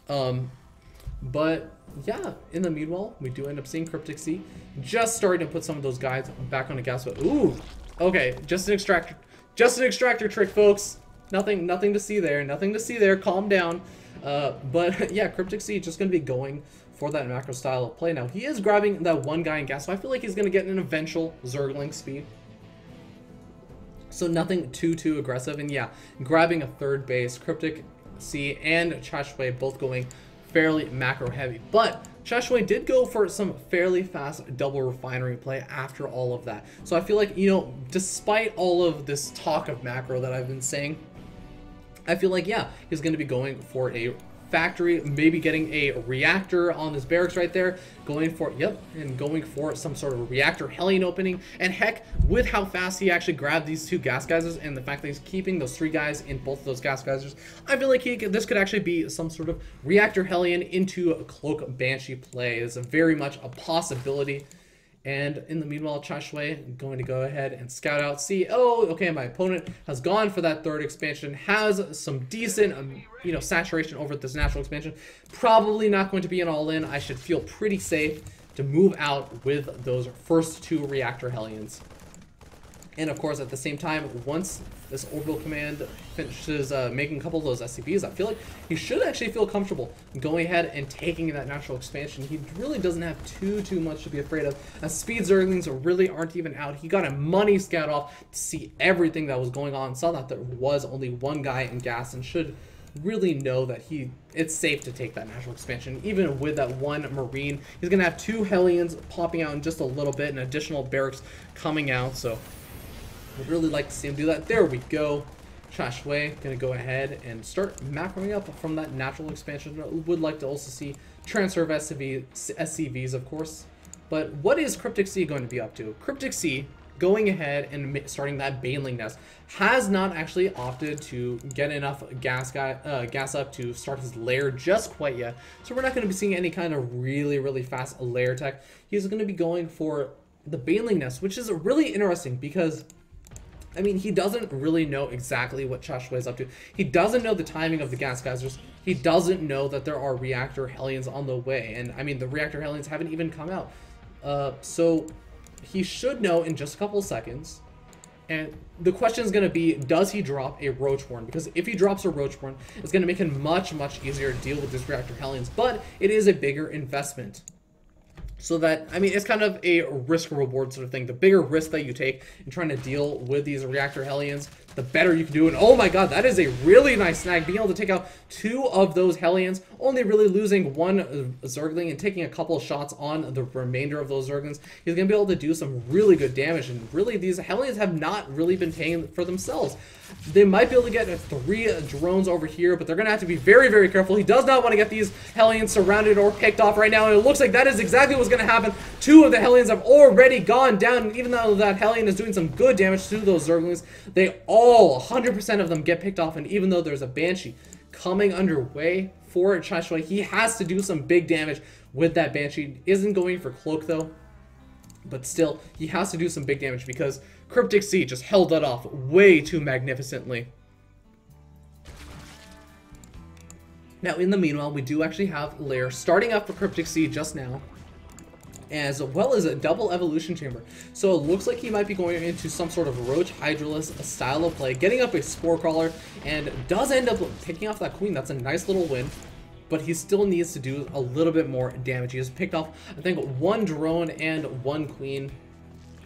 But yeah, in the meanwhile, we do end up seeing Cryptic C just starting to put some of those guys back on the gas. But ooh, okay, just an extractor trick, folks. Nothing to see there. Nothing to see there. Calm down. But yeah, Cryptic C just going to be going for that macro style of play. Now he is grabbing that one guy in gas, so I feel like he's going to get an eventual Zergling speed. So nothing too aggressive. And yeah, grabbing a third base, Cryptic C and Chashway both going fairly macro heavy, but Chashway did go for some fairly fast double refinery play after all of that. So I feel like, you know, despite all of this talk of macro that I've been saying, I feel like, yeah, he's going to be going for a factory, maybe getting a reactor on this barracks right there, going for, yep, and going for some sort of reactor Hellion opening. And heck, with how fast he actually grabbed these two gas geysers and the fact that he's keeping those 3 guys in both of those gas geysers, I feel like this could actually be some sort of reactor Hellion into a Cloak Banshee play. It's very much a possibility And in the meanwhile, Chashway going to go ahead and scout out, see, oh, okay, my opponent has gone for that third expansion, has some decent, you know, saturation over this natural expansion. Probably not going to be an all-in. I should feel pretty safe to move out with those first 2 reactor Hellions. And of course, at the same time, once this orbital command finishes making a couple of those SCVs, I feel like he should actually feel comfortable going ahead and taking that natural expansion. He really doesn't have too much to be afraid of, as speed Zerglings really aren't even out. He got a money scout off to see everything that was going on, saw that there was only 1 guy in gas, and should really know that it's safe to take that natural expansion. Even with that 1 Marine, he's gonna have 2 Hellions popping out in just a little bit, and additional barracks coming out, so would really like to see him do that. There we go. Chashway gonna go ahead and start macroing up from that natural expansion. Would like to also see transfer of SCVs, of course. But what is Cryptic Sea going to be up to? Cryptic Sea, going ahead and starting that Baneling Nest, has not actually opted to get enough gas up to start his lair just quite yet. So we're not going to be seeing any kind of really fast lair tech. He's going to be going for the Baneling Nest, which is really interesting because, I mean, he doesn't really know exactly what Chashway is up to. He doesn't know the timing of the gas geysers. He doesn't know that there are reactor Hellions on the way. And I mean, the reactor Hellions haven't even come out. So he should know in just a couple of seconds. And the question is going to be, does he drop a Roachborn? Because if he drops a Roachborn, it's going to make it much easier to deal with these reactor Hellions. But it is a bigger investment. So that, I mean, it's kind of a risk-reward sort of thing. The bigger risk that you take in trying to deal with these reactor Hellions, the better you can do. And oh my god, that is a really nice snag. Being able to take out 2 of those Hellions, only really losing 1 Zergling and taking a couple of shots on the remainder of those Zerglings. He's going to be able to do some really good damage. And really, these Hellions have not really been paying for themselves. They might be able to get 3 drones over here, but they're going to have to be very careful. He does not want to get these Hellions surrounded or picked off right now, and it looks like that is exactly what's going to happen. 2 of the Hellions have already gone down, and even though that Hellion is doing some good damage to those Zerglings, they all, 100% of them, get picked off, and even though there's a Banshee coming underway for Chashway, he has to do some big damage with that Banshee. Isn't going for Cloak, though. But still, he has to do some big damage because Cryptic Sea just held that off way too magnificently. Now, in the meanwhile, we do actually have Lair starting up for Cryptic Sea just now, as well as a double evolution chamber. So it looks like he might be going into some sort of Roach Hydralisk style of play, getting up a Spore Crawler, and does end up picking off that Queen. That's a nice little win. But he still needs to do a little bit more damage. He has picked off, I think, 1 drone and 1 queen.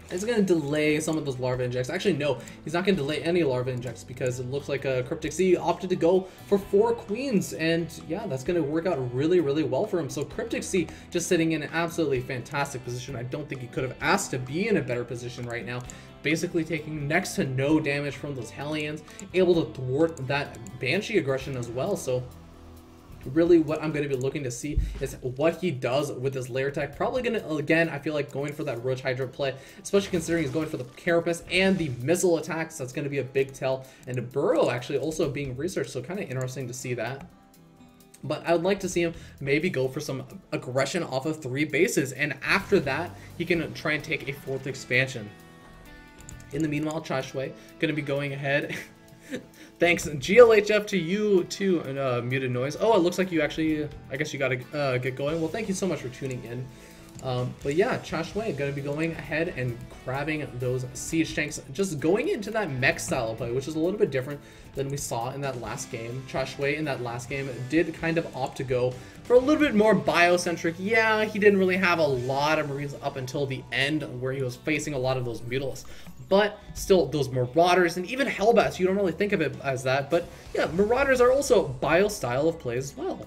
It's going to delay some of those larva injects. Actually, no, he's not going to delay any larva injects because it looks like Cryptic Sea opted to go for 4 queens. And yeah, that's going to work out really well for him. So Cryptic Sea just sitting in an absolutely fantastic position. I don't think he could have asked to be in a better position right now. Basically taking next to no damage from those Hellions, able to thwart that Banshee aggression as well. So really what I'm going to be looking to see is what he does with his lair tech. Probably going to, again, I feel like going for that Roach Hydra play, especially considering he's going for the Carapace and the missile attacks. That's going to be a big tell. And a Burrow actually also being researched, so kind of interesting to see that. But I would like to see him maybe go for some aggression off of 3 bases, and after that, he can try and take a 4th expansion. In the meanwhile, Chashway going to be going ahead. Thanks, GLHF, to you too, Muted Noise. Oh, it looks like you actually, I guess you gotta get going. Well, thank you so much for tuning in. But yeah, Chashway gonna be going ahead and grabbing those siege tanks, just going into that mech style of play, which is a little bit different than we saw in that last game. Chashway in that last game did kind of opt to go for a little bit more biocentric. Yeah, he didn't really have a lot of Marines up until the end where he was facing a lot of those Mutalisks. But still, those Marauders and even Hellbats, you don't really think of it as that. But yeah, Marauders are also bio style of play as well.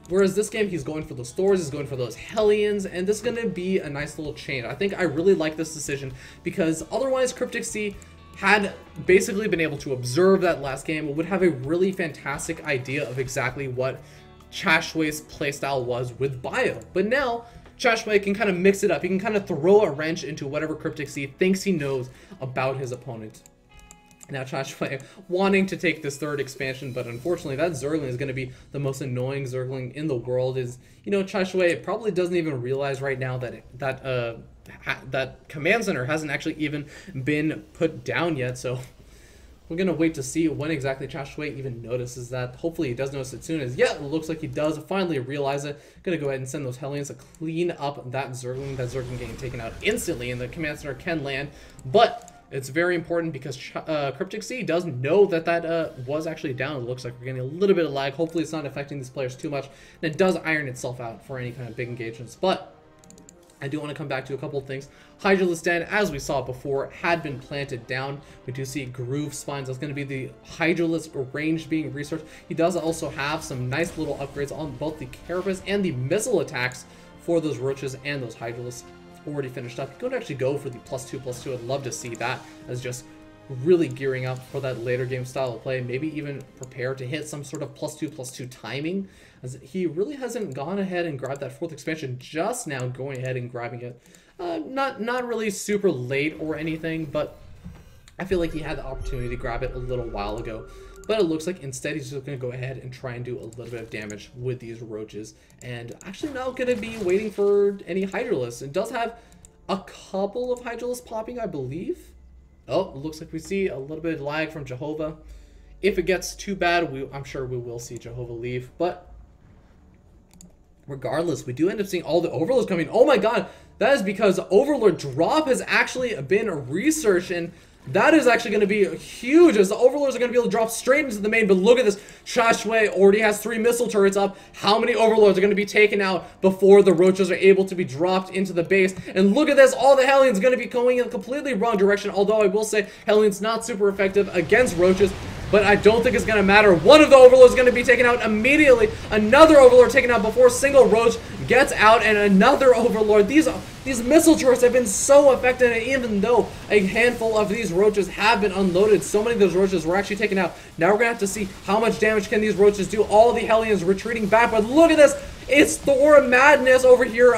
Whereas this game, he's going for those Thors, he's going for those Hellions, and this is going to be a nice little change. I think I really like this decision because otherwise Cryptic Sea had basically been able to observe that last game, would have a really fantastic idea of exactly what Chashway's playstyle was with bio. But now, Chashway can kind of mix it up. He can kind of throw a wrench into whatever Cryptic Sea thinks he knows about his opponent. Now Chashway wanting to take this third expansion, but unfortunately that Zergling is going to be the most annoying Zergling in the world. Is, you know, Chashway probably doesn't even realize right now that that command center hasn't actually even been put down yet. So we're going to wait to see when exactly Chashway even notices that. Hopefully he does notice it soon as, yeah, it looks like he does finally realize it. Going to go ahead and send those Hellions to clean up that Zergling getting taken out instantly, and the command center can land. But it's very important because Cryptic Sea does know that that was actually down. It looks like we're getting a little bit of lag. Hopefully it's not affecting these players too much, and it does iron itself out for any kind of big engagements. But I do want to come back to a couple of things. Hydralisk Den, as we saw before, had been planted down. We do see Groove Spines. That's going to be the Hydralisk range being researched. He does also have some nice little upgrades on both the Carapace and the missile attacks for those Roaches and those Hydralisks. Already finished up. You could actually go for the +2/+2. I'd love to see that as just really gearing up for that later game style of play. Maybe even prepare to hit some sort of +2/+2 timing, as he really hasn't gone ahead and grabbed that fourth expansion. Just now going ahead and grabbing it. Not really super late or anything, but I feel like he had the opportunity to grab it a little while ago. But it looks like instead he's just going to go ahead and try and do a little bit of damage with these Roaches. And actually not going to be waiting for any Hydralisks. It does have a couple of Hydralisks popping, I believe. Oh, it looks like we see a little bit of lag from Jehovah. If it gets too bad, I'm sure we will see Jehovah leave. But regardless, we do end up seeing all the Overlords coming. Oh my god, that is because Overlord drop has actually been researched, and that is actually going to be huge, as the Overlords are going to be able to drop straight into the main. But look at this. Chashway already has 3 missile turrets up. How many Overlords are going to be taken out before the Roaches are able to be dropped into the base? And look at this. All the Hellions going to be going in a completely wrong direction. Although I will say Hellions not super effective against Roaches, but I don't think it's going to matter. One of the Overlords is going to be taken out immediately. Another Overlord taken out before single Roach gets out, and another Overlord. These missile turrets have been so effective, and even though a handful of these Roaches have been unloaded, so many of those Roaches were actually taken out. Now we're going to have to see how much damage can these Roaches do. All the Hellions retreating back, but look at this. It's Thor Madness over here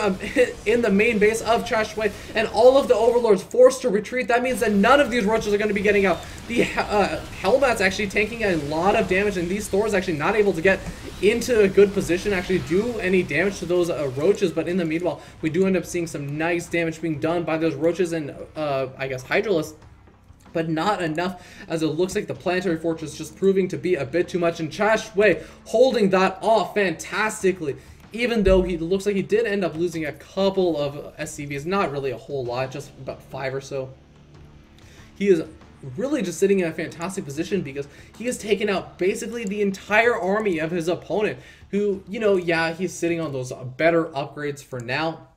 in the main base of Chashway, and all of the Overlords forced to retreat. That means that none of these Roaches are going to be getting out. The Hellbat's actually taking a lot of damage, and these Thors actually not able to get into a good position, actually do any damage to those Roaches. But in the meanwhile, we do end up seeing some nice damage being done by those Roaches and I guess Hydralisks, but not enough, as it looks like the Planetary Fortress just proving to be a bit too much, and Chashway holding that off fantastically. Even though he looks like he did end up losing a couple of SCVs, not really a whole lot, just about 5 or so. He is really just sitting in a fantastic position because he has taken out basically the entire army of his opponent, who, you know, yeah, he's sitting on those better upgrades for now.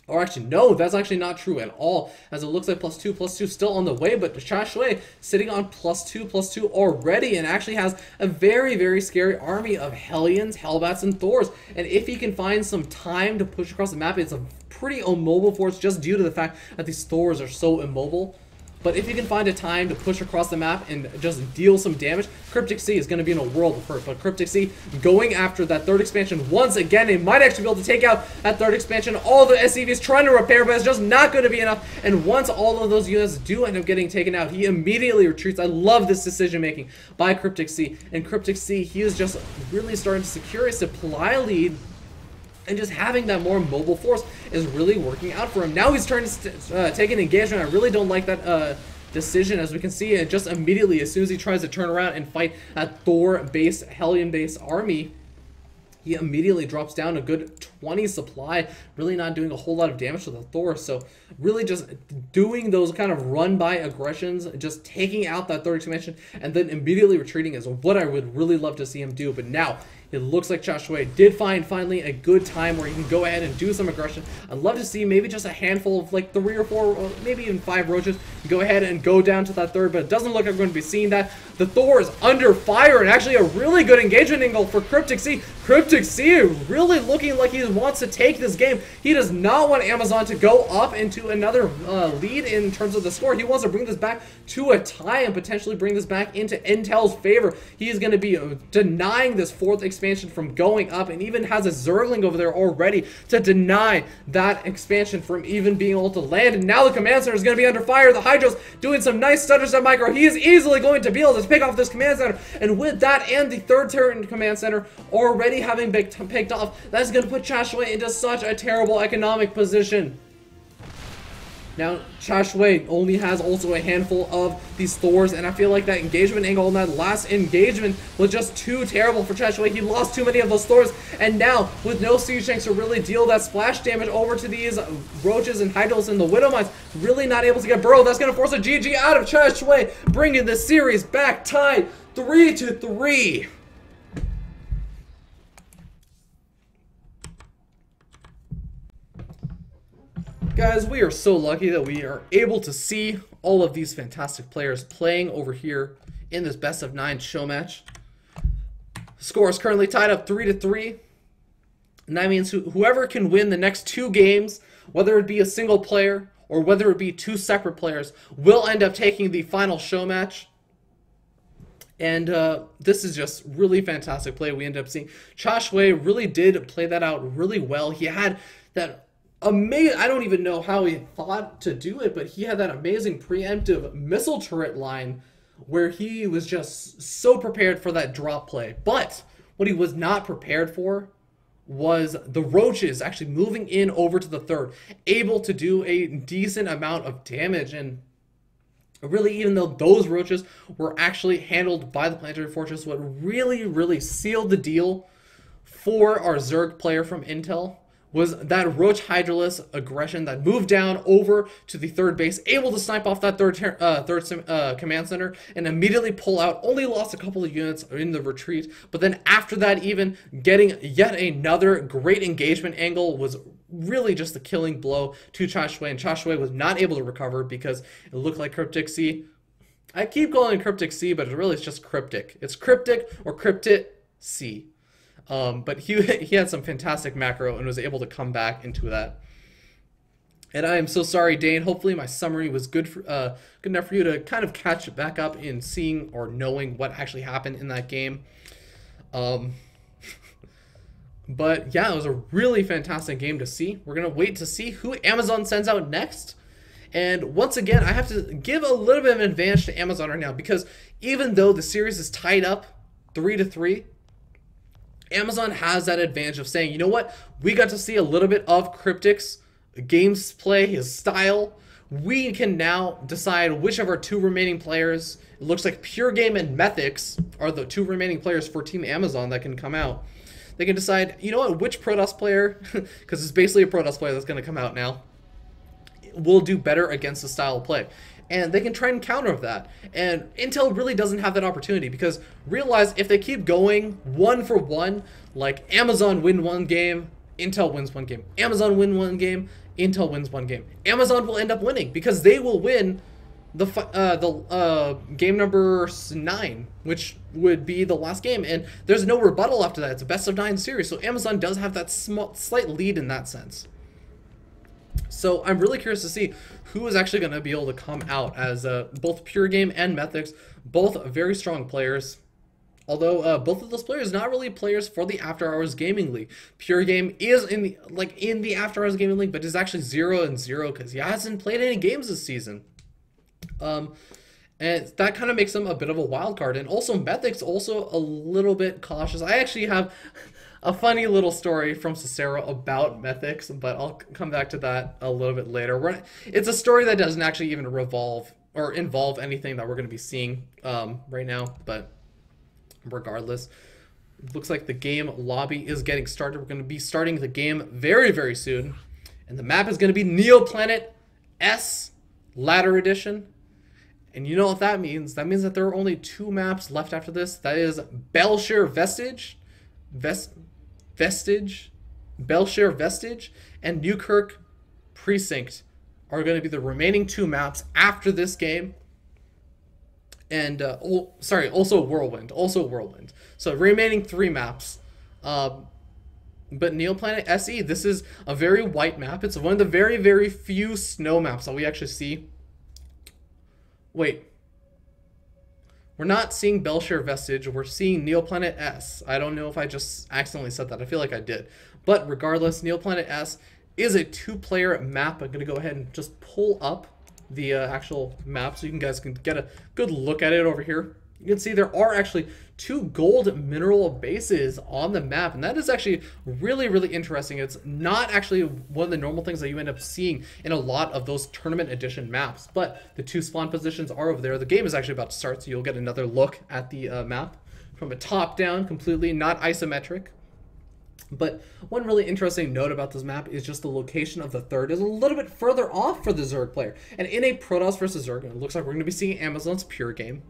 Or actually, no, that's actually not true at all, as it looks like +2/+2 still on the way, but Chashway sitting on +2/+2 already, and actually has a very, very scary army of Hellions, Hellbats, and Thors. And if he can find some time to push across the map, it's a pretty immobile force just due to the fact that these Thors are so immobile. But if you can find a time to push across the map and just deal some damage, Cryptic Sea is going to be in a world of hurt. But Cryptic Sea going after that third expansion once again. They might actually be able to take out that third expansion. All the SCVs trying to repair, but it's just not going to be enough. And once all of those units do end up getting taken out, he immediately retreats. I love this decision making by Cryptic Sea. And Cryptic Sea, he is just really starting to secure a supply lead. And just having that more mobile force is really working out for him. Now he's trying to take an engagement. I really don't like that decision, as we can see. And just immediately, as soon as he tries to turn around and fight that Thor-based, Hellion-based army, he immediately drops down a good 20 supply, really not doing a whole lot of damage to the Thor. So really just doing those kind of run-by aggressions, just taking out that third expansion, and then immediately retreating is what I would really love to see him do. But now, it looks like Chashway did find finally a good time where he can go ahead and do some aggression. I'd love to see maybe just a handful of like 3 or 4, or maybe even 5 Roaches go ahead and go down to that third, but it doesn't look like we're going to be seeing that. The Thor is under fire, and actually a really good engagement angle for Cryptic Sea. Cryptic Cryptic Sea really looking like he wants to take this game. He does not want Amazon to go up into another lead in terms of the score. He wants to bring this back to a tie and potentially bring this back into Intel's favor. He is going to be denying this fourth expansion from going up, and even has a Zergling over there already to deny that expansion from even being able to land. And now the command center is going to be under fire. The Hydros doing some nice stutters at micro. He is easily going to be able to pick off this command center, and with that and the third turret command center already having been picked off, that's going to put Chashway into such a terrible economic position. Now, Chashway only has also a handful of these Thors, and I feel like that engagement angle on that last engagement was just too terrible for Chashway. He lost too many of those Thors, and now, with no siege tanks to really deal that splash damage over to these Roaches and Hydros and the Widow Mines, really not able to get burrowed. That's going to force a GG out of Chashway, bringing the series back tied 3-3. Guys, we are so lucky that we are able to see all of these fantastic players playing over here in this best of 9 show match. Score is currently tied up 3-3, and that means whoever can win the next 2 games, whether it be a single player or whether it be 2 separate players, will end up taking the final show match. And this is just really fantastic play we end up seeing. Chashway really did play that out really well. He had that amazing, I don't even know how he thought to do it, but he had that amazing preemptive missile turret line where he was just so prepared for that drop play. But what he was not prepared for was the Roaches actually moving in over to the third, able to do a decent amount of damage. And really, even though those Roaches were actually handled by the Planetary Fortress, what really sealed the deal for our Zerg player from Intel was that Roach Hydralisk aggression that moved down over to the third base, able to snipe off that third command center and immediately pull out. Only lost a couple of units in the retreat, but then after that, even getting yet another great engagement angle was really just a killing blow to Chashway, and Chashway was not able to recover because it looked like Cryptic Sea. I keep calling it Cryptic Sea, but it really is just Cryptic. It's Cryptic or Cryptic Sea. But he had some fantastic macro and was able to come back into that. And I am so sorry, Dane. Hopefully my summary was good enough for you to kind of catch back up in seeing or knowing what actually happened in that game. But yeah, it was a really fantastic game to see. We're going to wait to see who Amazon sends out next. And once again, I have to give a little bit of an advantage to Amazon right now, because even though the series is tied up 3-3, Amazon has that advantage of saying, you know what, we got to see a little bit of Cryptic's gameplay, his style. We can now decide which of our 2 remaining players, it looks like Pure Game and Methics are the 2 remaining players for Team Amazon that can come out. They can decide, you know what, which Protoss player, because it's basically a Protoss player that's going to come out now, will do better against the style of play. And they can try and counter that. And Intel really doesn't have that opportunity, because realize if they keep going 1 for 1, like Amazon win 1 game, Intel wins 1 game. Amazon win 1 game, Intel wins 1 game. Amazon will end up winning because they will win the game number 9, which would be the last game. And there's no rebuttal after that. It's a best of 9 series. So Amazon does have that slight lead in that sense. So I'm really curious to see who is actually going to be able to come out as both Pure Game and Methics, both very strong players. Although both of those players not really players for the After Hours Gaming League. Pure Game is in the After Hours Gaming League, but is actually 0-0 because he hasn't played any games this season. And that kind of makes him a bit of a wild card. And also Methics also a little bit cautious. I actually have a funny little story from Cicero about Methics, but I'll come back to that a little bit later. It's a story that doesn't actually even revolve or involve anything that we're going to be seeing right now, but regardless, it looks like the game lobby is getting started. We're going to be starting the game very, very soon, and the map is going to be Neoplanet S Ladder Edition. And you know what that means? That means that there are only 2 maps left after this. That is Belshire Vestige, Belshire Vestige, and Newkirk Precinct are going to be the remaining 2 maps after this game. And also Whirlwind. So remaining 3 maps. But Neoplanet SE, this is a very white map. It's one of the very, very few snow maps that we actually see. Wait. We're not seeing Belshare Vestige. We're seeing Neoplanet S. I don't know if I just accidentally said that. I feel like I did. But regardless, Neoplanet S is a 2-player map. I'm going to go ahead and just pull up the actual map so you guys can get a good look at it over here. You can see there are actually 2 gold mineral bases on the map, and that is actually really, really interesting. It's not actually one of the normal things that you end up seeing in a lot of those tournament edition maps, but the 2 spawn positions are over there. The game is actually about to start, so you'll get another look at the map from a top down, completely not isometric. But one really interesting note about this map is just the location of the third is a little bit further off for the Zerg player. And in a Protoss versus Zerg, it looks like we're going to be seeing Amazon's pure game.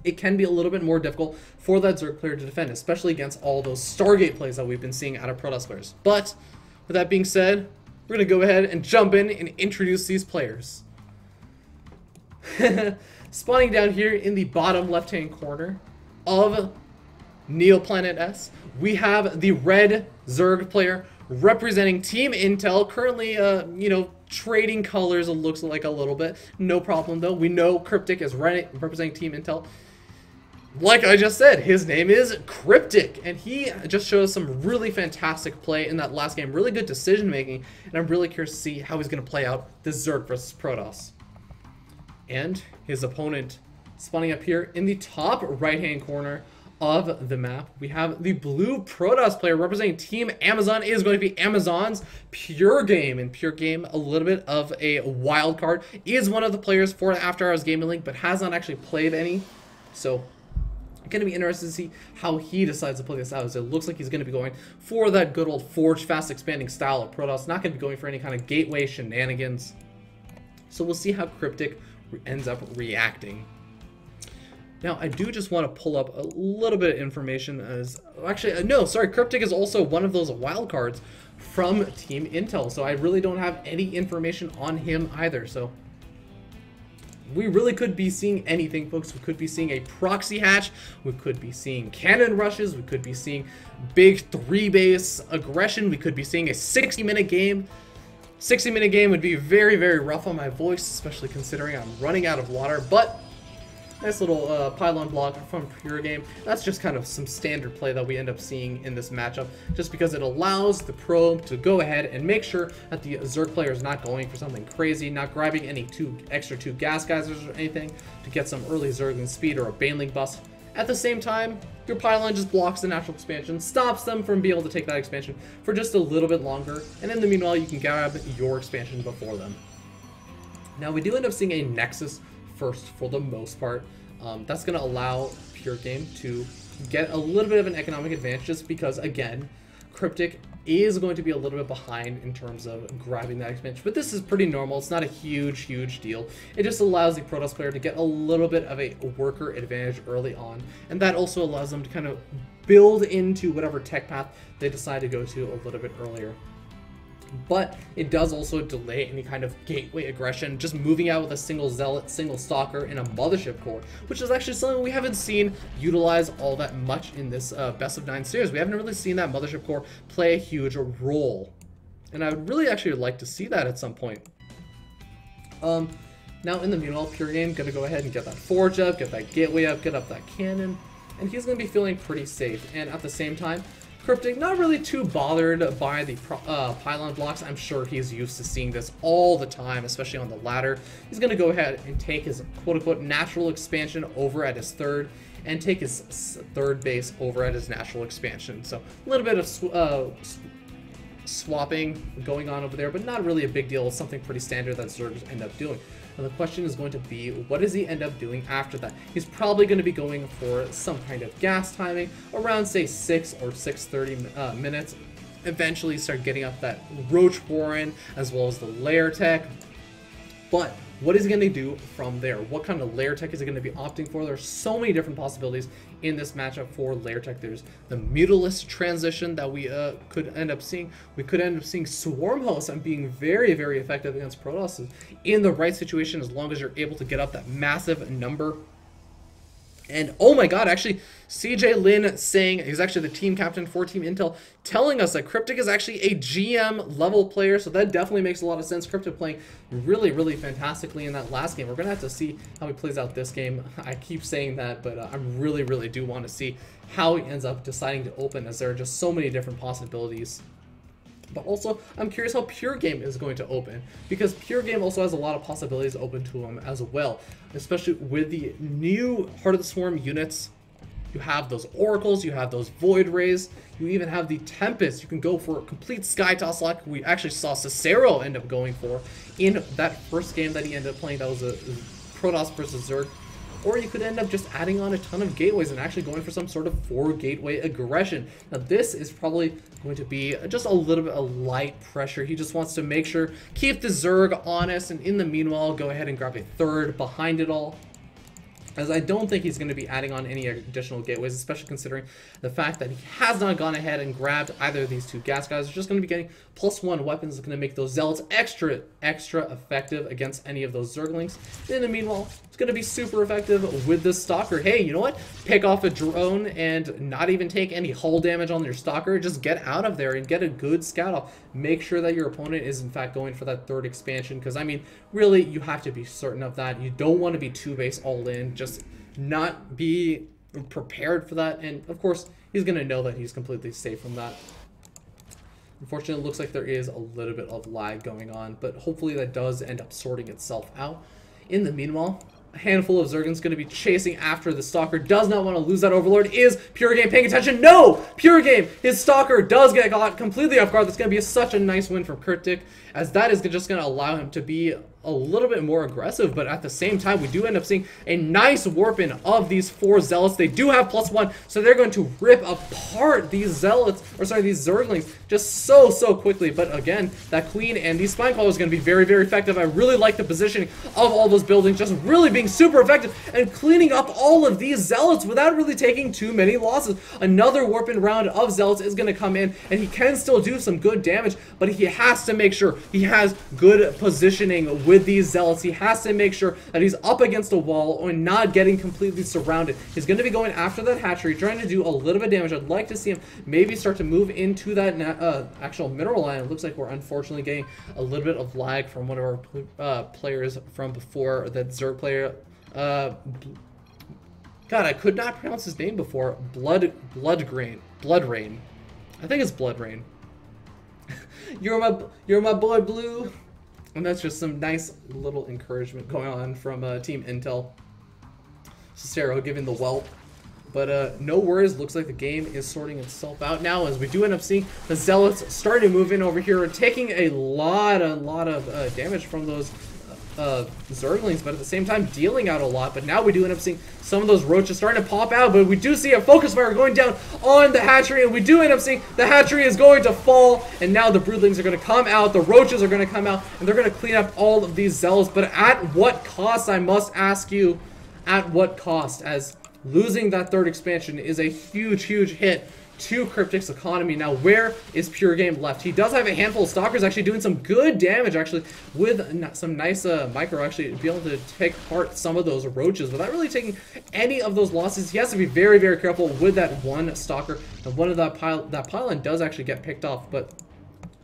It can be a little bit more difficult for that Zerg player to defend, especially against all those Stargate plays that we've been seeing out of Protoss players. But with that being said, we're going to go ahead and jump in and introduce these players. Spawning down here in the bottom left-hand corner of Neoplanet S, we have the red Zerg player representing Team Intel, currently, you know, trading colors, it looks like a little bit. No problem, though. We know Cryptic is representing Team Intel. Like I just said, his name is Cryptic, and he just shows some really fantastic play in that last game. Really good decision making, and I'm really curious to see how he's going to play out this Zerg versus Protoss. And his opponent spawning up here in the top right-hand corner of the map, we have the blue Protoss player representing Team Amazon. It is going to be Amazon's Pure Game. And Pure Game, a little bit of a wild card, is one of the players for After Hours Gaming League, but has not actually played any. So going to be interested to see how he decides to play this out, as it looks like he's going to be going for that good old Forge Fast Expanding style of Protoss, not going to be going for any kind of gateway shenanigans. So we'll see how Cryptic ends up reacting. Now, I do just want to pull up a little bit of information as... Actually, no, sorry, Cryptic is also one of those wild cards from Team Intel, so I really don't have any information on him either, so... We really could be seeing anything, folks. We could be seeing a proxy hatch. We could be seeing cannon rushes. We could be seeing big 3-base aggression. We could be seeing a 60-minute game. 60-minute game would be very, very rough on my voice, especially considering I'm running out of water. But nice little pylon block from Pure Game. That's just kind of some standard play that we end up seeing in this matchup, just because it allows the probe to go ahead and make sure that the Zerg player is not going for something crazy, not grabbing any extra two gas geysers or anything to get some early Zergling speed or a Baneling bust. At the same time, your pylon just blocks the natural expansion, stops them from being able to take that expansion for just a little bit longer, and in the meanwhile, you can grab your expansion before them. Now, we do end up seeing a Nexus first for the most part. That's going to allow Pure Game to get a little bit of an economic advantage, just because, again, Cryptic is going to be a little bit behind in terms of grabbing that expansion. But this is pretty normal. It's not a huge deal. It just allows the Protoss player to get a little bit of a worker advantage early on. And that also allows them to kind of build into whatever tech path they decide to go to a little bit earlier. But it does also delay any kind of gateway aggression, just moving out with a single Zealot, single Stalker, and a Mothership Core, which is actually something we haven't seen utilize all that much in this Best of 9 series. We haven't really seen that Mothership Core play a huge role, and I would really actually like to see that at some point. Now in the meanwhile, Pure Game gonna go ahead and get that Forge up, get that Gateway up, get up that Cannon, and he's gonna be feeling pretty safe. And at the same time, Cryptic, not really too bothered by the pylon blocks. I'm sure he's used to seeing this all the time, especially on the ladder. He's going to go ahead and take his quote-unquote natural expansion over at his third, and take his third base over at his natural expansion. So a little bit of swapping going on over there, but not really a big deal. It's something pretty standard that Zergs end up doing. And the question is going to be, what does he end up doing after that? He's probably going to be going for some kind of gas timing around, say, 6 or 6:30 minutes. Eventually start getting up that Roach Warren as well as the Lair Tech. But what is he going to do from there? What kind of Lair Tech is he going to be opting for? There's so many different possibilities in this matchup for Lair Tech. There's the Mutalisk transition that we could end up seeing. We could end up seeing Swarm Host and being very, very effective against Protoss in the right situation, as long as you're able to get up that massive number And oh my god, actually, CJ Lin saying, he's actually the team captain for Team Intel, telling us that Cryptic is actually a GM level player, so that definitely makes a lot of sense. Cryptic playing really, really fantastically in that last game. We're going to have to see how he plays out this game. I keep saying that, but I really do want to see how he ends up deciding to open, as there are just so many different possibilities. But also, I'm curious how Pure Game is going to open, because Pure Game also has a lot of possibilities open to him as well, especially with the new Heart of the Swarm units. You have those Oracles, you have those Void Rays, you even have the Tempest. You can go for a complete Sky Toss like we actually saw Cicero end up going for in that first game that he ended up playing. That was a Protoss versus Zerg. Or you could end up just adding on a ton of gateways and actually going for some sort of 4 gateway aggression. Now this is probably going to be just a little bit of light pressure. He just wants to make sure, keep the Zerg honest, and in the meanwhile, go ahead and grab a 3rd behind it all. As I don't think he's going to be adding on any additional gateways, especially considering the fact that he has not gone ahead and grabbed either of these 2 gas guys. They're just going to be getting +1 weapons that's going to make those Zealots extra effective against any of those Zerglings. In the meanwhile, it's going to be super effective with this Stalker. Hey, you know what? Pick off a drone and not even take any hull damage on your Stalker. Just get out of there and get a good scout off. Make sure that your opponent is in fact going for that 3rd expansion, because I mean, really, you have to be certain of that. You don't want to be 2-base all in. Just not be prepared for that, and of course he's going to know that he's completely safe from that. Unfortunately, it looks like there is a little bit of lag going on, but hopefully that does end up sorting itself out. In the meanwhile, a handful of Zergans going to be chasing after the Stalker. Does not want to lose that Overlord. Is Pure Game paying attention? No! Pure Game, his Stalker does get caught completely off guard. That's going to be such a nice win from Cryptic, as that is just going to allow him to be a little bit more aggressive, but at the same time, we do end up seeing a nice warp in of these 4 Zealots. They do have +1, so they're going to rip apart these Zealots, or sorry, these Zerglings, just so quickly. But again, that Queen and these Spine Crawlers is going to be very effective. I really like the positioning of all those buildings, just really being super effective and cleaning up all of these Zealots without really taking too many losses. Another warp in round of Zealots is going to come in, and he can still do some good damage, but he has to make sure he has good positioning with these Zealots. He has to make sure that he's up against a wall or not getting completely surrounded. He's going to be going after that hatchery, trying to do a little bit of damage. I'd like to see him maybe start to move into that actual mineral line. It looks like we're unfortunately getting a little bit of lag from one of our players from before, that Zerg player. God, I could not pronounce his name before. Blood Rain. I think it's Blood Rain. You're my boy Blue. And that's just some nice little encouragement going on from Team Intel. Cicero giving the whelp. But no worries, looks like the game is sorting itself out now, as we do end up seeing the Zealots starting to move in over here and taking a lot of damage from those Zerglings, but at the same time dealing out a lot. But now we do end up seeing some of those roaches starting to pop out, but we do see a focus fire going down on the hatchery, and we do end up seeing the hatchery is going to fall, and now the broodlings are going to come out, the roaches are going to come out, and they're going to clean up all of these Zealots. But at what cost, I must ask you, at what cost? As losing that 3rd expansion is a huge hit to Cryptic's economy. Now, where is Pure Game left? He does have a handful of Stalkers actually doing some good damage, actually, with some nice micro, actually, be able to take apart some of those roaches without really taking any of those losses. He has to be very careful with that one Stalker, and one of that pylon does actually get picked off, but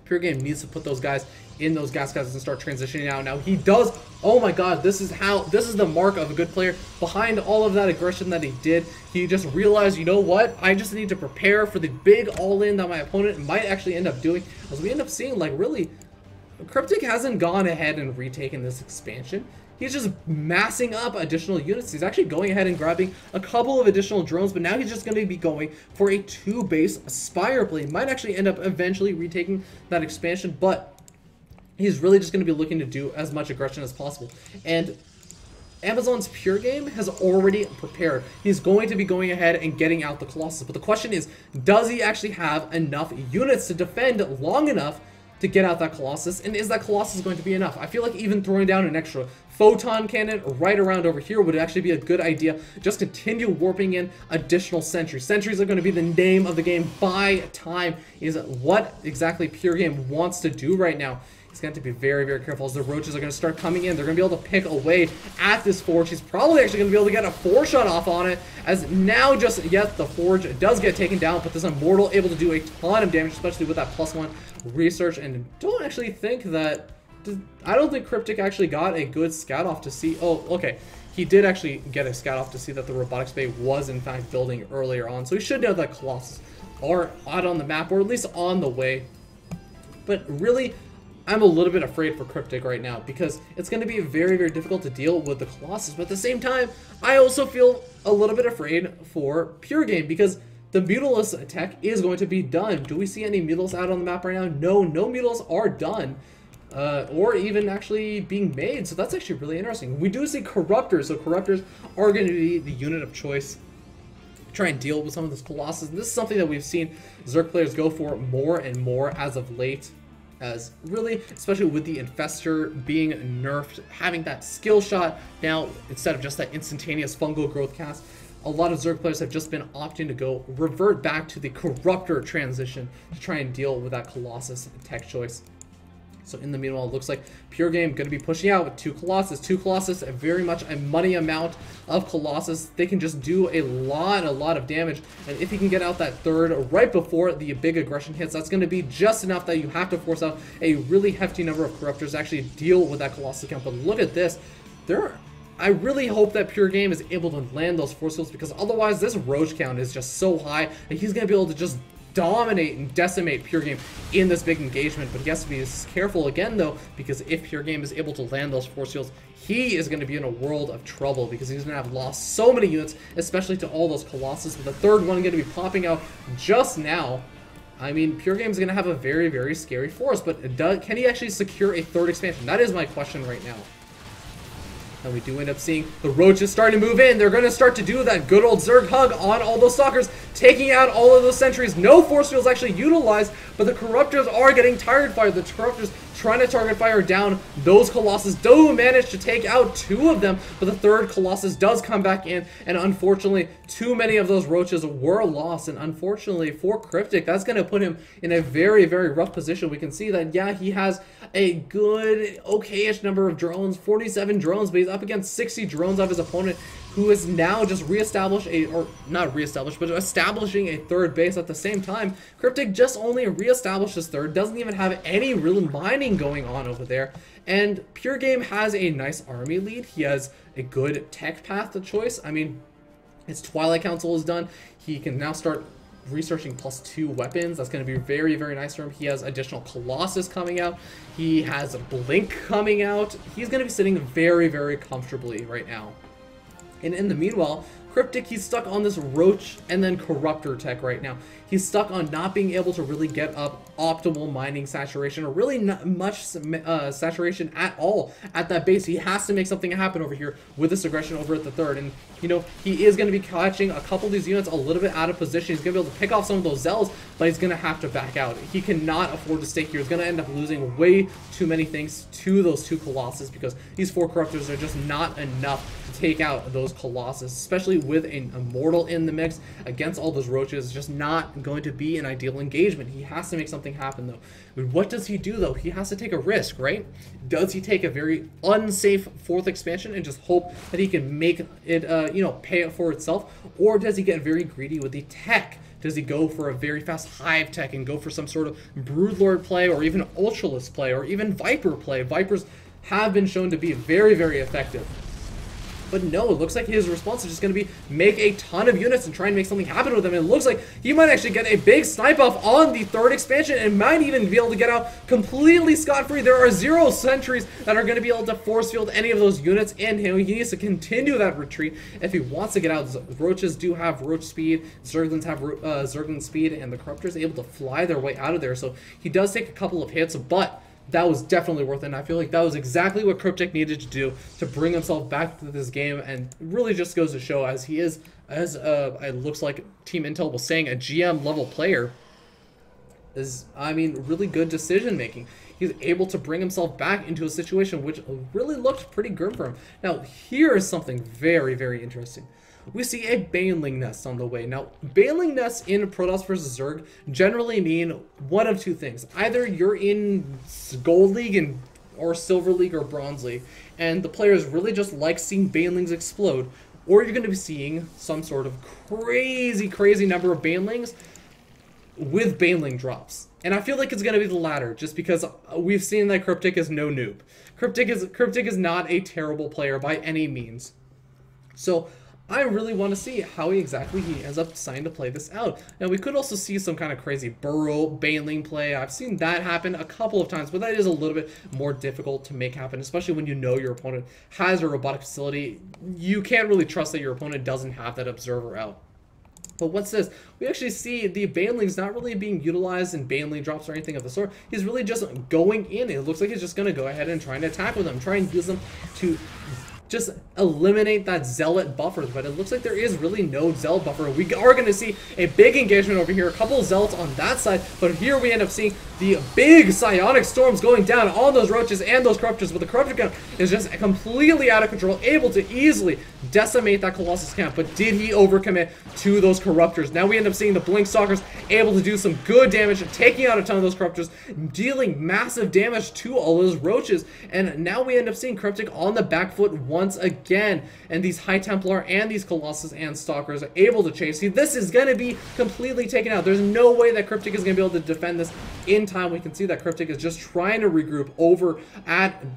Pure Game needs to put those guys in those gas guys and start transitioning out. Now he does. Oh my god, this is the mark of a good player. Behind all of that aggression that he did, he just realized, you know what, I just need to prepare for the big all-in that my opponent might actually end up doing. As we end up seeing, like, really, Cryptic hasn't gone ahead and retaken this expansion. He's just massing up additional units. He's actually going ahead and grabbing a couple of additional drones, but now he's just going to be going for a 2-base Spire play. He might actually end up eventually retaking that expansion, but he's really just going to be looking to do as much aggression as possible. And Amazon's Pure Game has already prepared. He's going to be going ahead and getting out the Colossus. But the question is, does he actually have enough units to defend long enough to get out that Colossus? And is that Colossus going to be enough? I feel like even throwing down an extra photon cannon right around over here would actually be a good idea. Just continue warping in additional sentries. Sentries are going to be the name of the game. Buy time is what exactly Pure Game wants to do right now. He's going to have to be very, very careful as the roaches are going to start coming in. They're going to be able to pick away at this Forge. He's probably actually going to be able to get a 4-shot off on it, as now just, yes, the Forge does get taken down, but this Immortal able to do a ton of damage, especially with that +1 research, and don't actually think that, I don't think Cryptic actually got a good scout off to see, oh, okay. He did actually get a scout off to see that the Robotics Bay was in fact building earlier on, so he should know that Colossus are out on the map, or at least on the way. But really, I'm a little bit afraid for Cryptic right now, because it's going to be very, very difficult to deal with the Colossus. But at the same time, I also feel a little bit afraid for Pure Game, because the Mutalisk tech is going to be done. Do we see any Mutals out on the map right now? No, no Mutals are done. Or even actually being made, so that's actually really interesting. We do see Corruptors, so Corruptors are going to be the unit of choice. Try and deal with some of this Colossus, and this is something that we've seen Zerg players go for more and more as of late, as really, especially with the Infestor being nerfed, having that skill shot now instead of just that instantaneous fungal growth cast. A lot of Zerg players have just been opting to go revert back to the Corruptor transition to try and deal with that Colossus tech choice. So in the meanwhile, it looks like Pure Game going to be pushing out with 2 Colossus. 2 Colossus, very much a money amount of Colossus. They can just do a lot of damage. And if he can get out that third right before the big aggression hits, that's going to be just enough that you have to force out a really hefty number of Corruptors to actually deal with that Colossus count. But look at this. I really hope that Pure Game is able to land those force fields, because otherwise this Roach count is just so high that he's going to be able to just dominate and decimate Pure Game in this big engagement. But he has to be careful again though, because if Pure Game is able to land those force fields, he is going to be in a world of trouble, because he's going to have lost so many units, especially to all those Colossus, with the third one going to be popping out just now. I mean, Pure Game is going to have a very, very scary force, but can he actually secure a third expansion? That is my question right now. And we do end up seeing the Roaches starting to move in. They're going to start to do that good old Zerg hug on all those Stalkers, taking out all of those sentries. No force fields actually utilized, but the Corruptors are getting target fire. The Corruptors trying to target fire down those Colossus. Do manage to take out 2 of them, but the third Colossus does come back in, and unfortunately, too many of those Roaches were lost. And unfortunately for Cryptic, that's going to put him in a very, very rough position. We can see that, yeah, he has a good, okay-ish number of drones, 47 drones, but he's up against 60 drones of his opponent, who is now just establishing a third base at the same time. Cryptic just only reestablished his third, doesn't even have any real mining going on over there. And Pure Game has a nice army lead. He has a good tech path to choice. I mean, his Twilight Council is done. He can now start researching +2 weapons. That's going to be very, very nice for him. He has additional Colossus coming out. He has a Blink coming out. He's going to be sitting very, very comfortably right now. And in the meanwhile, Cryptic, he's stuck on this Roach and then Corruptor tech right now. He's stuck on not being able to really get up optimal mining saturation, or really not much saturation at all at that base. He has to make something happen over here with this aggression over at the third. And, you know, he is going to be catching a couple of these units a little bit out of position. He's going to be able to pick off some of those Zells, but he's going to have to back out. He cannot afford to stay here. He's going to end up losing way too many things to those 2 Colossus, because these 4 Corruptors are just not enough to take out those Colossus, especially with an Immortal in the mix against all those Roaches. It's just not going to be an ideal engagement. He has to make something happen though. What does he do though? He has to take a risk, right? Does he take a very unsafe 4th expansion and just hope that he can make it, you know, pay it for itself? Or does he get very greedy with the tech? Does he go for a very fast Hive tech and go for some sort of Broodlord play, or even Ultralisk play, or even Viper play? Vipers have been shown to be very, very effective. But no, it looks like his response is just going to be make a ton of units and try and make something happen with them. And it looks like he might actually get a big snipe off on the 3rd expansion, and might even be able to get out completely scot-free. There are 0 sentries that are going to be able to force field any of those units, and he needs to continue that retreat if he wants to get out. Roaches do have Roach speed, Zerglings have Zergling speed, and the Corruptor is able to fly their way out of there. So he does take a couple of hits, but that was definitely worth it, and I feel like that was exactly what Cryptic needed to do to bring himself back to this game, and really just goes to show, as he is, as it looks like Team Intel was saying, a GM level player, is, I mean, really good decision making. He's able to bring himself back into a situation which really looked pretty grim for him. Now, here is something very, very interesting. we see a Baneling Nest on the way. Now, Baneling Nests in Protoss vs. Zerg generally mean one of two things. Either you're in Gold League and or Silver League or Bronze League, and the players really just like seeing Banelings explode, or you're going to be seeing some sort of crazy number of Banelings with Baneling drops. And I feel like it's going to be the latter, just because we've seen that Cryptic is no noob. Cryptic is not a terrible player by any means. So I really want to see how exactly he ends up deciding to play this out. Now, we could also see some kind of crazy Burrow Baneling play. I've seen that happen a couple of times, but that is a little bit more difficult to make happen, especially when you know your opponent has a robotic facility. You can't really trust that your opponent doesn't have that observer out. But what's this? We actually see the Baneling's not really being utilized in Baneling drops or anything of the sort. He's really just going in. It looks like he's just going to go ahead and try and attack with them, try and use them to just eliminate that Zealot buffers, but it looks like there is really no Zealot buffer. We are going to see a big engagement over here, a couple of Zealots on that side, but here we end up seeing the big Psionic Storms going down on those Roaches and those Corruptors, but the Corruptor count is just completely out of control, able to easily decimate that Colossus camp, but did he overcommit to those Corruptors? Now we end up seeing the Blink Stalkers able to do some good damage, taking out a ton of those Corruptors, dealing massive damage to all those Roaches, and now we end up seeing Cryptic on the back foot once again, and these High Templar and these Colossus and Stalkers are able to chase. See, this is going to be completely taken out. There's no way that Cryptic is going to be able to defend this in time. We can see that Cryptic is just trying to regroup over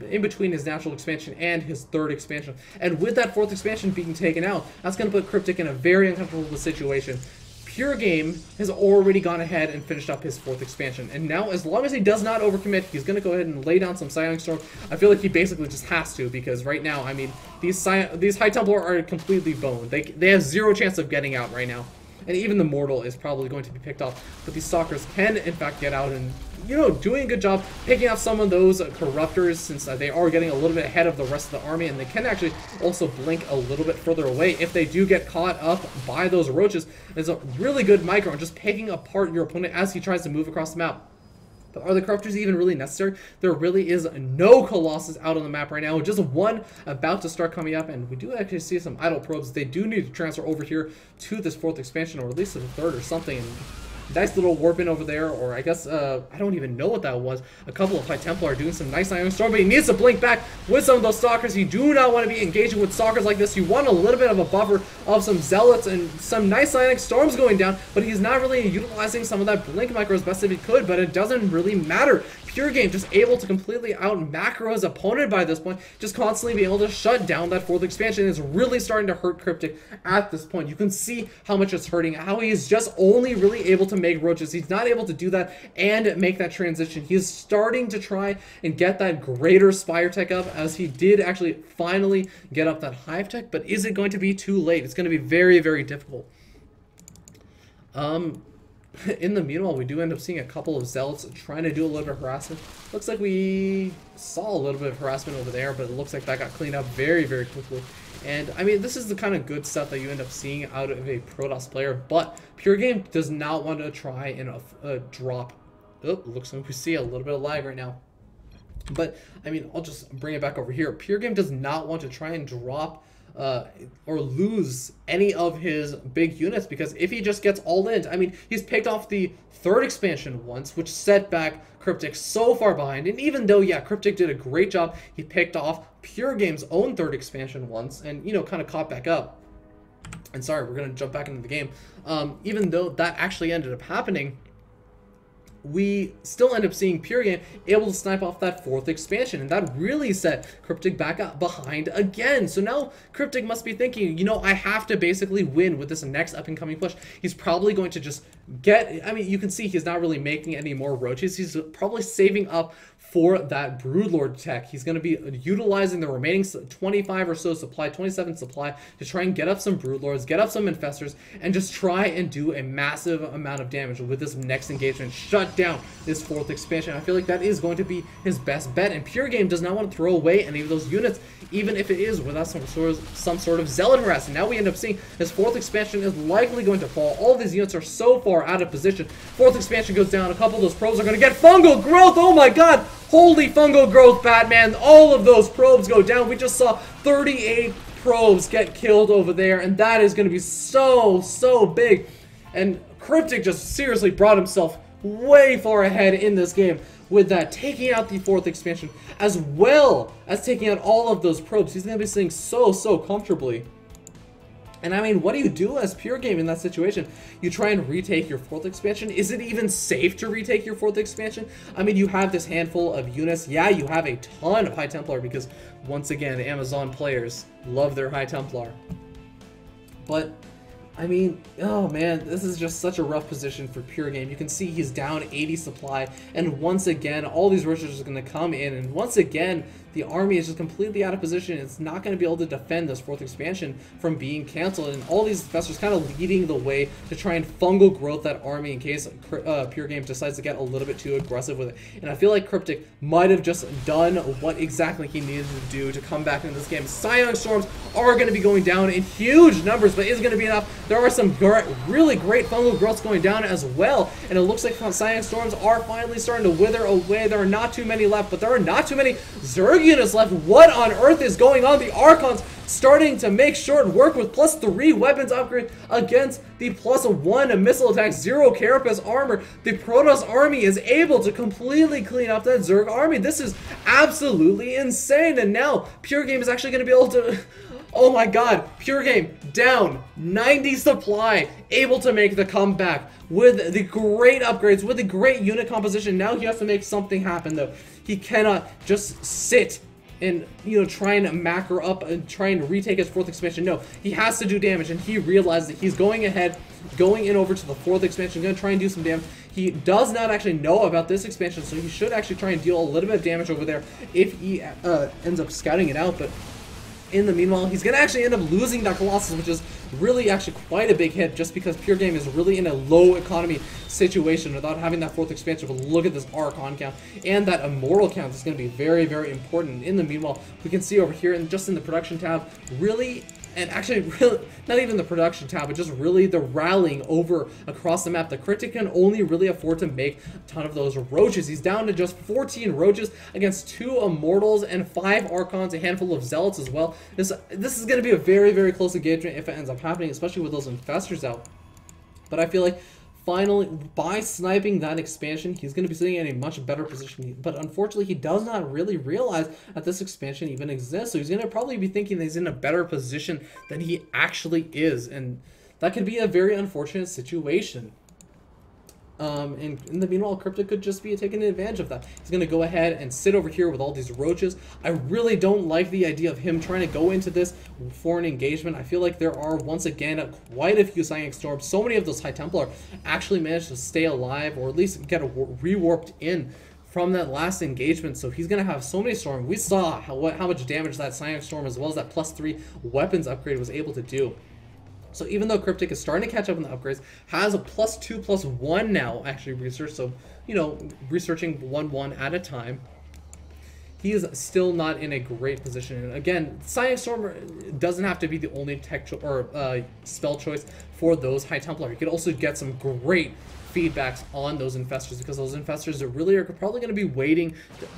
in between his natural expansion and his third expansion, and with that fourth expansion being taken out, that's going to put Cryptic in a very uncomfortable situation. Pure Game has already gone ahead and finished up his fourth expansion, and now as long as he does not overcommit, he's going to go ahead and lay down some Psionic Storm. I feel like he basically just has to, because right now, I mean, these High Templar are completely boned. They have zero chance of getting out right now, and even the Mortal is probably going to be picked off, but these Stalkers can in fact get out and, you know, doing a good job picking off some of those Corruptors, since they are getting a little bit ahead of the rest of the army, and they can actually also blink a little bit further away if they do get caught up by those Roaches. It's a really good micro on just picking apart your opponent as he tries to move across the map. But are the Corruptors even really necessary? There really is no Colossus out on the map right now. Just one about to start coming up, and we do actually see some idle probes. They do need to transfer over here to this fourth expansion, or at least to the third or something. And nice little warp in over there, or I guess, I don't even know what that was. A couple of High Templar are doing some nice Iron Storm, but he needs to blink back with some of those Stalkers. You do not want to be engaging with Stalkers like this. You want a little bit of a buffer of some Zealots and some nice Psionic Storms going down, but he's not really utilizing some of that blink micro as best as he could, but it doesn't really matter. Pure Game just able to completely out macro his opponent by this point, just constantly being able to shut down that fourth expansion. Is really starting to hurt Cryptic at this point. You can see how much it's hurting, how he's just only really able to make Roaches. He's not able to do that and make that transition. He's starting to try and get that greater Spire Tech up, as he did actually finally get up that Hive Tech, but is it going to be too late? It's going to be very difficult. In the meanwhile, we do end up seeing a couple of Zealots trying to do a little bit of harassment. Looks like we saw a little bit of harassment over there, but it looks like that got cleaned up very quickly. And, I mean, this is the kind of good stuff that you end up seeing out of a Protoss player, but Pure Game does not want to try and drop. Oh, looks like we see a little bit of lag right now. But, I mean, I'll just bring it back over here. Pure Game does not want to try and drop or lose any of his big units, because if he just gets all in, I mean, he's picked off the third expansion once, which set back Cryptic so far behind, and even though, yeah, Cryptic did a great job, he picked off Pure Game's own third expansion once, and, you know, kind of caught back up. And sorry, we're going to jump back into the game. Even though that actually ended up happening, we still end up seeing Pure Game able to snipe off that fourth expansion, and that really set Cryptic back up behind again. So now Cryptic must be thinking, you know, I have to basically win with this next up-and-coming push. He's probably going to just get, I mean, you can see he's not really making any more Roaches. He's probably saving up for that Broodlord tech. He's going to be utilizing the remaining 25 or so supply, 27 supply, to try and get up some Broodlords, get up some Infestors, and just try and do a massive amount of damage with this next engagement. Shut down this fourth expansion. I feel like that is going to be his best bet, and Pure Game does not want to throw away any of those units, even if it is without some sort of Zealot harass. And now we end up seeing his fourth expansion is likely going to fall. All of these units are so far out of position. Fourth expansion goes down. A couple of those probes are going to get fungal growth. Oh my god! Holy fungal growth, Batman. All of those probes go down. We just saw 38 probes get killed over there, and that is going to be so big. And Cryptic just seriously brought himself way far ahead in this game with that, taking out the 4th expansion, as well as taking out all of those probes. He's going to be sitting so comfortably. And I mean, what do you do as Pure Game in that situation? You try and retake your 4th expansion? Is it even safe to retake your 4th expansion? I mean, you have this handful of units. Yeah, you have a ton of High Templar because, once again, Amazon players love their High Templar. But I mean, oh man, this is just such a rough position for Pure Game. You can see he's down 80 supply, and once again, all these roaches are going to come in, and once again, the army is just completely out of position. It's not going to be able to defend this 4th expansion from being canceled, and all these infestors kind of leading the way to try and fungal growth that army in case Pure Game decides to get a little bit too aggressive with it. And I feel like Cryptic might have just done what exactly he needed to do to come back into this game. Scion Storms are going to be going down in huge numbers, but is going to be enough. There are some really great fungal growths going down as well, and it looks like Scion Storms are finally starting to wither away. There are not too many left, but there are not too many Zerg units left. What on earth is going on? The Archons starting to make short work with +3 weapons upgrade against the +1 missile attack, 0 Carapace armor. The Protoss army is able to completely clean up that Zerg army. This is absolutely insane, and now Pure Game is actually going to be able to... Oh my god, Pure Game down 90 supply, able to make the comeback with the great upgrades, with the great unit composition. Now he has to make something happen though. He cannot just sit and, you know, try and macro up and try and retake his 4th expansion. No, he has to do damage, and he realized that he's going ahead, going in over to the 4th expansion, going to try and do some damage. He does not actually know about this expansion, so he should actually try and deal a little bit of damage over there if he ends up scouting it out, but in the meanwhile, he's going to actually end up losing that Colossus, which is really actually quite a big hit, just because Pure Game is really in a low economy situation without having that 4th expansion. But look at this Archon count, and that Immortal count is going to be very important. In the meanwhile, we can see over here, and just in the production tab, really... And actually, really, not even the production tab, but just really the rallying over across the map. The Cryptic can only really afford to make a ton of those roaches. He's down to just 14 roaches against 2 Immortals and 5 Archons, a handful of Zealots as well. This is going to be a very close engagement if it ends up happening, especially with those infestors out. But I feel like finally, by sniping that expansion, he's going to be sitting in a much better position. But unfortunately, he does not really realize that this expansion even exists. So he's going to probably be thinking that he's in a better position than he actually is. And that could be a very unfortunate situation. And in the meanwhile, Cryptic could just be taking advantage of that. He's going to go ahead and sit over here with all these roaches. I really don't like the idea of him trying to go into this for an engagement. I feel like there are, once again, quite a few Scion Storms. So many of those High Templar actually managed to stay alive, or at least get rewarped in from that last engagement. So he's going to have so many Storms. We saw how much damage that Scion Storm, as well as that +3 weapons upgrade, was able to do. So even though Cryptic is starting to catch up in the upgrades, has a +2/+1 now actually researched, so, you know, researching 1/1 at a time, he is still not in a great position. And again, Scion Storm doesn't have to be the only tech or spell choice for those High Templar. You could also get some great feedbacks on those infestors, because those infestors really are probably going to be waiting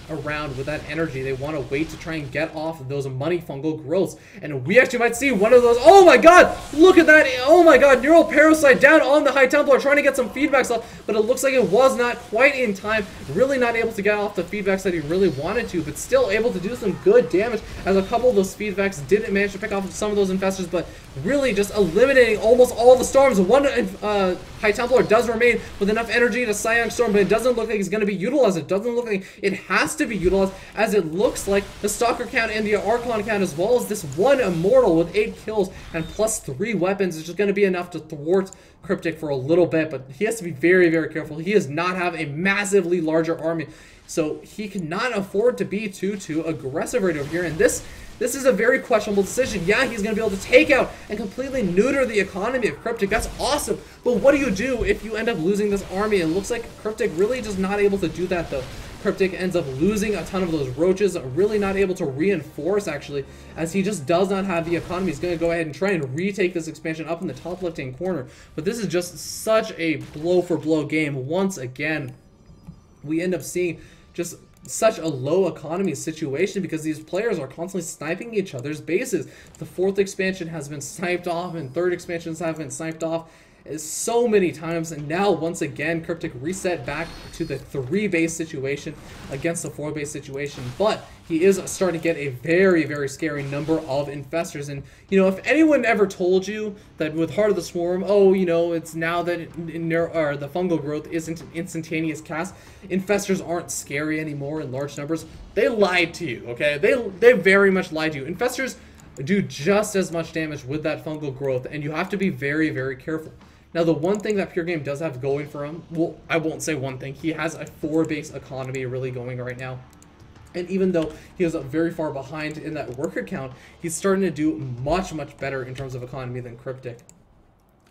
around with that energy. They want to wait to try and get off of those money fungal growths, and we actually might see one of those. Oh my god, look at that. Oh my god, Neural Parasite down on the High Templar, trying to get some feedbacks off, but it looks like it was not quite in time. Really not able to get off the feedbacks that he really wanted to, but still able to do some good damage, as a couple of those feedbacks didn't manage to pick off some of those infestors, but really just eliminating almost all the storms. One High Templar does remain with enough energy to Scion Storm, but it doesn't look like he's going to be utilized. It doesn't look like it has to be utilized, as it looks like the Stalker count and the Archon count, as well as this one Immortal with 8 kills and +3 weapons, is just going to be enough to thwart Cryptic for a little bit. But he has to be very careful. He does not have a massively larger army, so he cannot afford to be too aggressive right over here. And this is a very questionable decision. Yeah, he's going to be able to take out and completely neuter the economy of Cryptic. That's awesome. But what do you do if you end up losing this army? It looks like Cryptic really just not able to do that, though. Cryptic ends up losing a ton of those roaches, really not able to reinforce, actually, as he just does not have the economy. He's going to go ahead and try and retake this expansion up in the top left-hand corner. But this is just such a blow-for-blow game. Once again, we end up seeing just such a low economy situation because these players are constantly sniping each other's bases. The 4th expansion has been sniped off and 3rd expansions have been sniped off so many times, and now once again Cryptic reset back to the 3 base situation against the 4 base situation, but he is starting to get a very, very scary number of infestors. And you know, if anyone ever told you that with Heart of the Swarm, oh, you know, it's now that the fungal growth isn't an instantaneous cast, infestors aren't scary anymore in large numbers, they lied to you. Okay, they very much lied to you. Infestors do just as much damage with that fungal growth, and you have to be very, very careful. Now, the one thing that Pure Game does have going for him, well, I won't say one thing, he has a 4 base economy really going right now. And even though he is very far behind in that worker count, he's starting to do much, much better in terms of economy than Cryptic.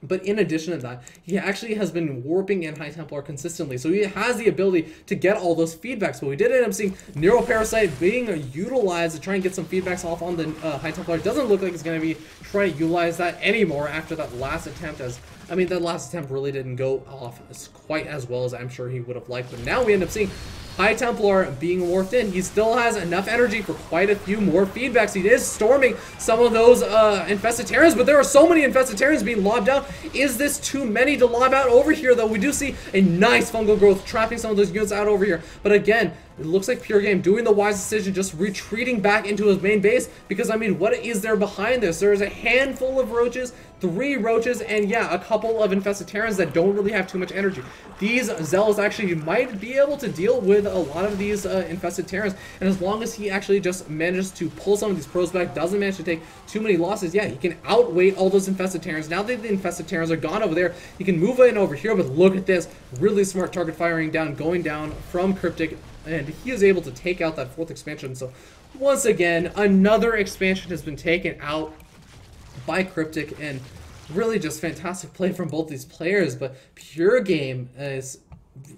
But in addition to that, he actually has been warping in High Templar consistently. So he has the ability to get all those feedbacks. But we did end up seeing Neuroparasite being utilized to try and get some feedbacks off on the High Templar. It doesn't look like he's going to be trying to utilize that anymore after that last attempt. I mean, that last attempt really didn't go off quite as well as I'm sure he would have liked. But now we end up seeing High Templar being warped in. He still has enough energy for quite a few more feedbacks. He is storming some of those infested Terrans, but there are so many infested Terrans being lobbed out. Is this too many to lob out over here, though? We do see a nice fungal growth trapping some of those units out over here. But again, it looks like Pure Game doing the wise decision, just retreating back into his main base, because, I mean, what is there behind this? There's a handful of roaches, 3 roaches, and yeah, a couple of infested Terrans that don't really have too much energy. These Zealots actually might be able to deal with a lot of these infested Terrans, and as long as he actually just manages to pull some of these pros back, doesn't manage to take too many losses, yeah, he can outweight all those infested Terrans. Now that the infested Terrans are gone over there, he can move in over here, but look at this, really smart target firing down, going down from Cryptic, and he is able to take out that 4th expansion. So once again, another expansion has been taken out by Cryptic, and really just fantastic play from both these players. But Pure Game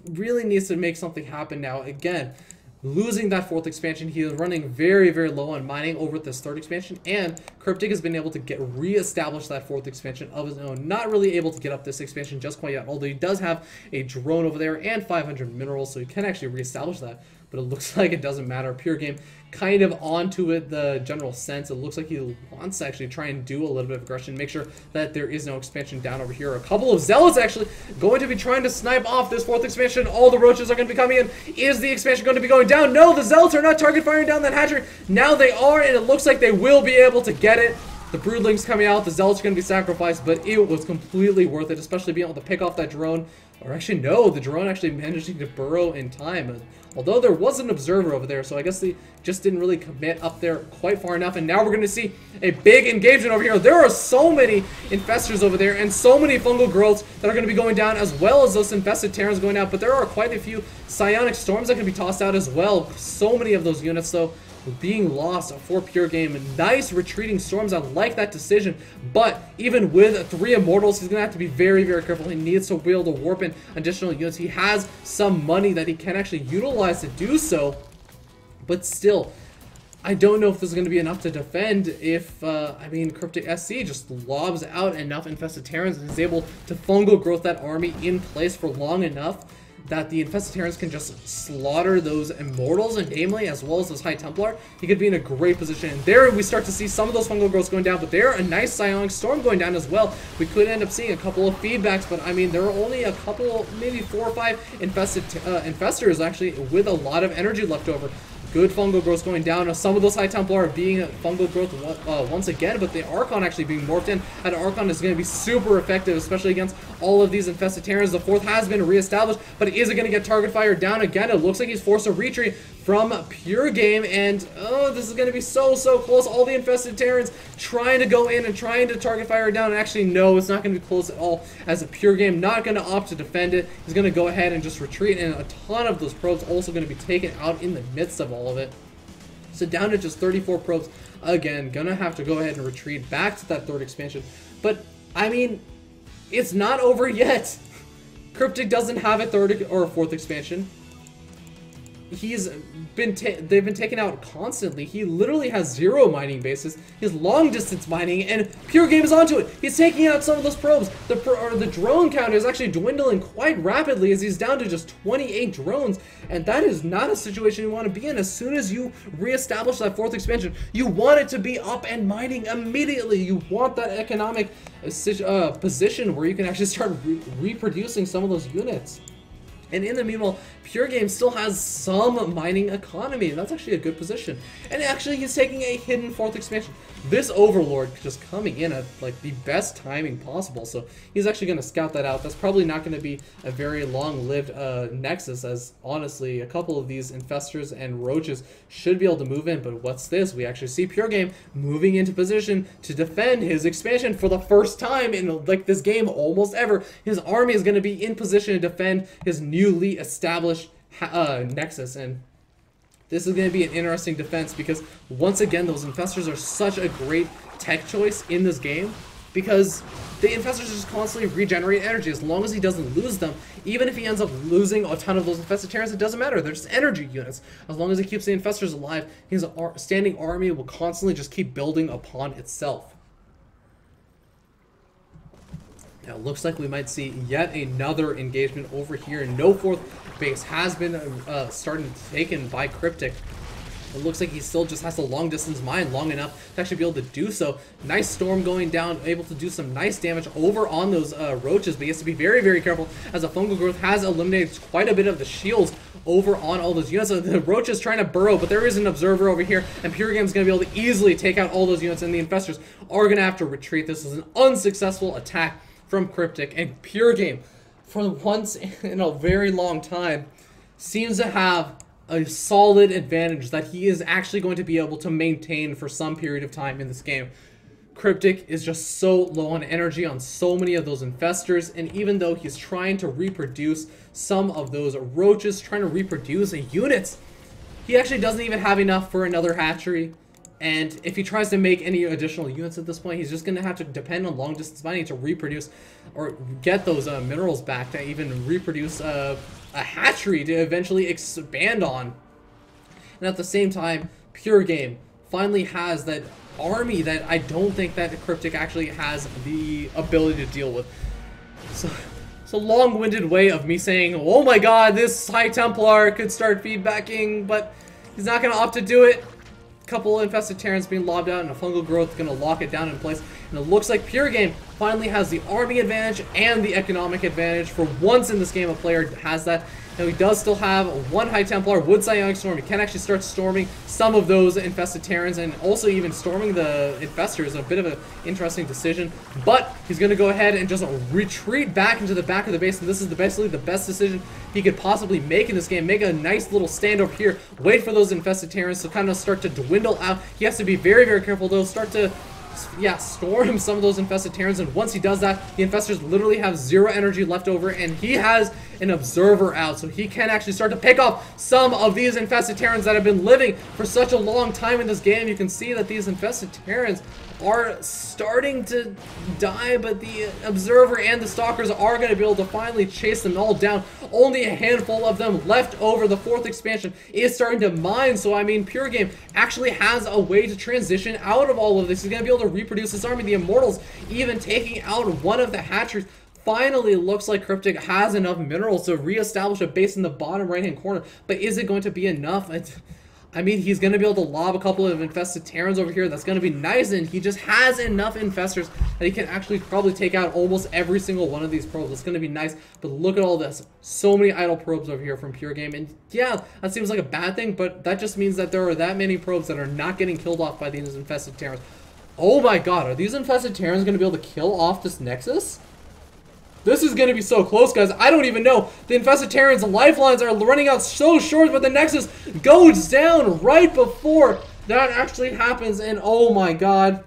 really needs to make something happen now. Again, losing that 4th expansion, he is running very, very low on mining over this 3rd expansion, and Cryptic has been able to get re-establish that 4th expansion of his own. Not really able to get up this expansion just quite yet, although he does have a drone over there and 500 minerals, so he can actually re-establish that. But it looks like it doesn't matter. Pure Game kind of onto it, the general sense. It looks like he wants to actually try and do a little bit of aggression, make sure that there is no expansion down over here. A couple of Zealots actually going to be trying to snipe off this 4th expansion. All the roaches are going to be coming in. Is the expansion going to be going down? No, the Zealots are not target firing down that hatchery. Now they are, and it looks like they will be able to get it. The Broodling's coming out, the Zealots are going to be sacrificed, but it was completely worth it, especially being able to pick off that drone. Or actually, no, the drone actually managing to burrow in time. Although there was an observer over there, so I guess they just didn't really commit up there quite far enough. And now we're going to see a big engagement over here. There are so many infestors over there and so many fungal growths that are going to be going down, as well as those infested Terrans going out. But there are quite a few psionic storms that can be tossed out as well. So many of those units, though, being lost for Pure Game. Nice retreating storms. I like that decision. But even with 3 immortals, he's going to have to be very, very careful. He needs to be able to warp in additional units. He has some money that he can actually utilize to do so. But still, I don't know if this is going to be enough to defend if, I mean, Cryptic SC just lobs out enough infested Terrans and is able to fungal growth that army in place for long enough that the infested Terrans can just slaughter those immortals, and namely as well as those High Templar. He could be in a great position. And there we start to see some of those fungal growths going down, but there a nice psionic storm going down as well. We could end up seeing a couple of feedbacks, but I mean there are only a couple, maybe 4 or 5 infested infestors actually with a lot of energy left over. Good fungal growth going down. Now, some of those High Templar are being fungal growth once again, but the Archon actually being morphed in. And Archon is going to be super effective, especially against all of these infested Terrans. The 4th has been reestablished, but is it going to get target fire down again? It looks like he's forced a retreat from Pure Game, and oh, this is going to be so close. All the infested Terrans trying to go in and trying to target fire down, and actually no, it's not going to be close at all, as a Pure Game not going to opt to defend it. He's going to go ahead and just retreat, and a ton of those probes also going to be taken out in the midst of all of it. So down to just 34 probes. Again, gonna have to go ahead and retreat back to that 3rd expansion. But, I mean, it's not over yet. Cryptic doesn't have a 3rd or a 4th expansion. they've been taken out constantly. He literally has 0 mining bases. He has long distance mining, and Pure Game is onto it. He's taking out some of those probes. The drone count is actually dwindling quite rapidly as he's down to just 28 drones, and that is not a situation you want to be in. As soon as you reestablish that 4th expansion, you want it to be up and mining immediately. You want that economic position where you can actually start reproducing some of those units. And in the meanwhile, Pure Game still has some mining economy, and that's actually a good position. And actually, he's taking a hidden 4th expansion. This Overlord just coming in at like the best timing possible, so he's actually going to scout that out. That's probably not going to be a very long-lived Nexus, as honestly, a couple of these Infestors and Roaches should be able to move in. But what's this? We actually see Pure Game moving into position to defend his expansion for the first time in like this game almost ever. His army is going to be in position to defend his newly established Nexus, and this is going to be an interesting defense because once again those Infestors are such a great tech choice in this game because the Infestors just constantly regenerate energy. As long as he doesn't lose them, even if he ends up losing a ton of those Infested Terrans, it doesn't matter. They're just energy units. As long as he keeps the Infestors alive, his standing army will constantly just keep building upon itself. Now, it looks like we might see yet another engagement over here. No 4th base has been starting to taken by Cryptic. It looks like he still just has to long distance mine long enough to actually be able to do so. Nice storm going down, able to do some nice damage over on those roaches, but he has to be very, very careful as the fungal growth has eliminated quite a bit of the shields over on all those units. So the roach is trying to burrow, but there is an observer over here, and Pure Game is going to be able to easily take out all those units, and the Infestors are going to have to retreat. This is an unsuccessful attack from Cryptic, and Pure Game, for once in a very long time, seems to have a solid advantage that he is actually going to be able to maintain for some period of time in this game. Cryptic is just so low on energy on so many of those Infestors, and even though he's trying to reproduce some of those roaches, trying to reproduce units, he actually doesn't even have enough for another hatchery. And if he tries to make any additional units at this point, he's just going to have to depend on long distance mining to reproduce or get those minerals back to even reproduce a hatchery to eventually expand on. And at the same time, Pure Game finally has that army that I don't think that Cryptic actually has the ability to deal with. So it's a long-winded way of me saying, oh my god, this High Templar could start feedbacking, but he's not going to opt to do it. Couple infested Terrans being lobbed out, and a fungal growth going to lock it down in place. And it looks like Pure Game finally has the army advantage and the economic advantage. For once in this game, a player has that. Now, he does still have 1 High Templar with Psionic Storm. He can actually start storming some of those infested Terrans, and also even storming the Infestors is a bit of an interesting decision. But he's going to go ahead and just retreat back into the back of the base, and this is basically the best decision he could possibly make in this game. Make a nice little stand over here, wait for those infested Terrans to kind of start to dwindle out. He has to be very, very careful, though. Start to storm some of those infested Terrans, and once he does that, the Infestors literally have 0 energy left over, and he has an observer out, so he can actually start to pick off some of these infested Terrans that have been living for such a long time in this game. You can see that these infested Terrans are starting to die, but the observer and the stalkers are going to be able to finally chase them all down. Only a handful of them left over. The 4th expansion is starting to mine, so I mean, Pure Game actually has a way to transition out of all of this. He's going to be able to reproduce his army. The Immortals even taking out one of the hatcheries. Finally, looks like Cryptic has enough minerals to reestablish a base in the bottom right-hand corner, but is it going to be enough? I mean, he's going to be able to lob a couple of infested Terrans over here. That's going to be nice, and he just has enough Infestors that he can actually probably take out almost every single one of these probes. It's going to be nice, but look at all this. So many idle probes over here from Pure Game, and yeah, that seems like a bad thing, but that just means that there are that many probes that are not getting killed off by these infested Terrans. Oh my god, are these infested Terrans going to be able to kill off this Nexus? This is going to be so close, guys. I don't even know. The infested Terrans' lifelines are running out so short, but the Nexus goes down right before that actually happens. And oh my god.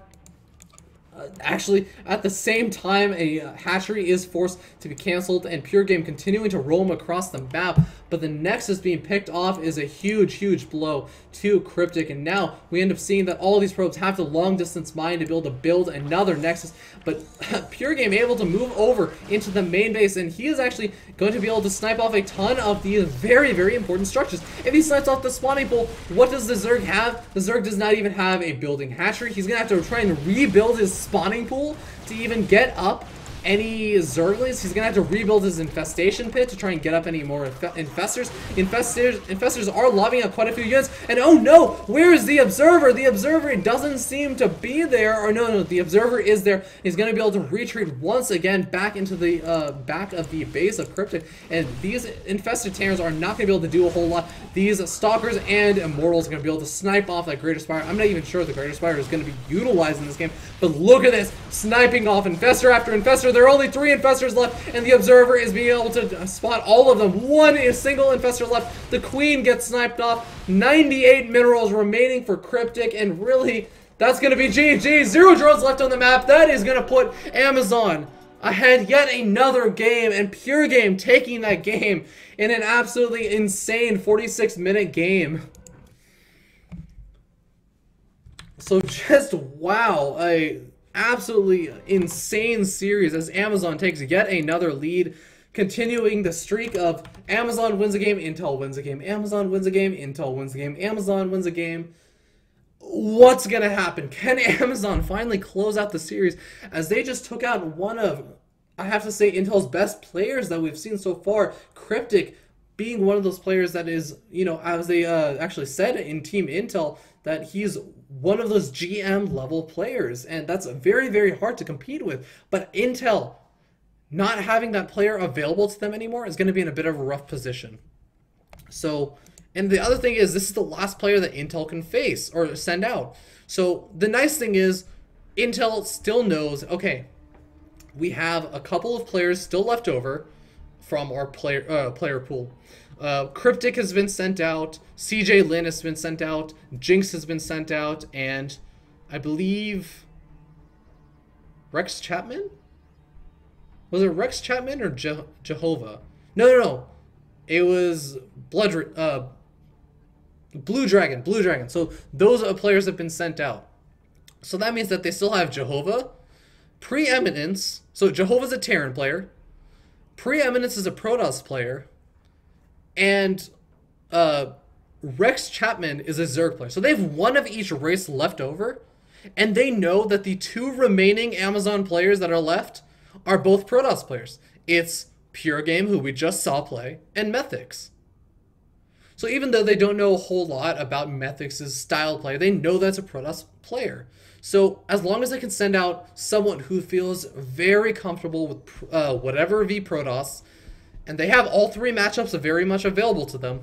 Actually, at the same time, a hatchery is forced to be canceled, and Pure Game continuing to roam across the map. but the Nexus being picked off is a huge blow to Cryptic, and now we end up seeing that all of these probes have the long distance mine to be able to build another Nexus, but Pure Game able to move over into the main base, and he is actually going to be able to snipe off a ton of these very important structures. If he snipes off the spawning pool, what does the Zerg have? The Zerg does not even have a building hatchery. He's gonna have to try and rebuild his spawning pool to even get up any Zerglings. He's gonna have to rebuild his infestation pit to try and get up any more infestors. Infestors are lobbing up quite a few units, and oh no, where is the observer? The observer doesn't seem to be there. Or no, the observer is there. He's gonna be able to retreat once again back into the back of the base of Cryptic, and these infested Terrans are not gonna be able to do a whole lot. These stalkers and immortals are gonna be able to snipe off that Greater Spire. I'm not even sure the Greater Spire is gonna be utilized in this game, but look at this, sniping off infestor after infestor. There are only 3 infestors left, and the observer is being able to spot all of them. One single infestor left. The queen gets sniped off. 98 minerals remaining for Cryptic, and really, that's going to be GG. 0 drones left on the map. That is going to put Amazon ahead yet another game, and Pure Game taking that game in an absolutely insane 46-minute game. So just wow, absolutely insane series as Amazon takes yet another lead, continuing the streak of Amazon wins a game, Intel wins a game, Amazon wins a game, Intel wins a game, Amazon wins a game. What's gonna happen? Can Amazon finally close out the series as they just took out one of, I have to say, Intel's best players that we've seen so far? Cryptic being one of those players that is, you know, as they actually said in Team Intel, that he's one of those GM level players, and that's very hard to compete with. But Intel not having that player available to them anymore is going to be in a bit of a rough position. So, and the other thing is, this is the last player that Intel can face or send out. So the nice thing is Intel still knows, okay, we have a couple of players still left over from our player pool. Cryptic has been sent out, CJ Lin has been sent out, Jinx has been sent out, and I believe Rex Chapman? Was it Rex Chapman or Jehovah? No. It was Blue Dragon. So those players have been sent out. So that means that they still have Jehovah, Preeminence. So Jehovah's a Terran player. Preeminence is a Protoss player. And Rex Chapman is a Zerg player. So they have one of each race left over. And they know that the 2 remaining Amazon players that are left are both Protoss players. It's Pure Game, who we just saw play, and Methics. So even though they don't know a whole lot about Methics' style play, they know that's a Protoss player. So as long as they can send out someone who feels very comfortable with whatever V Protoss, and they have all 3 matchups very much available to them,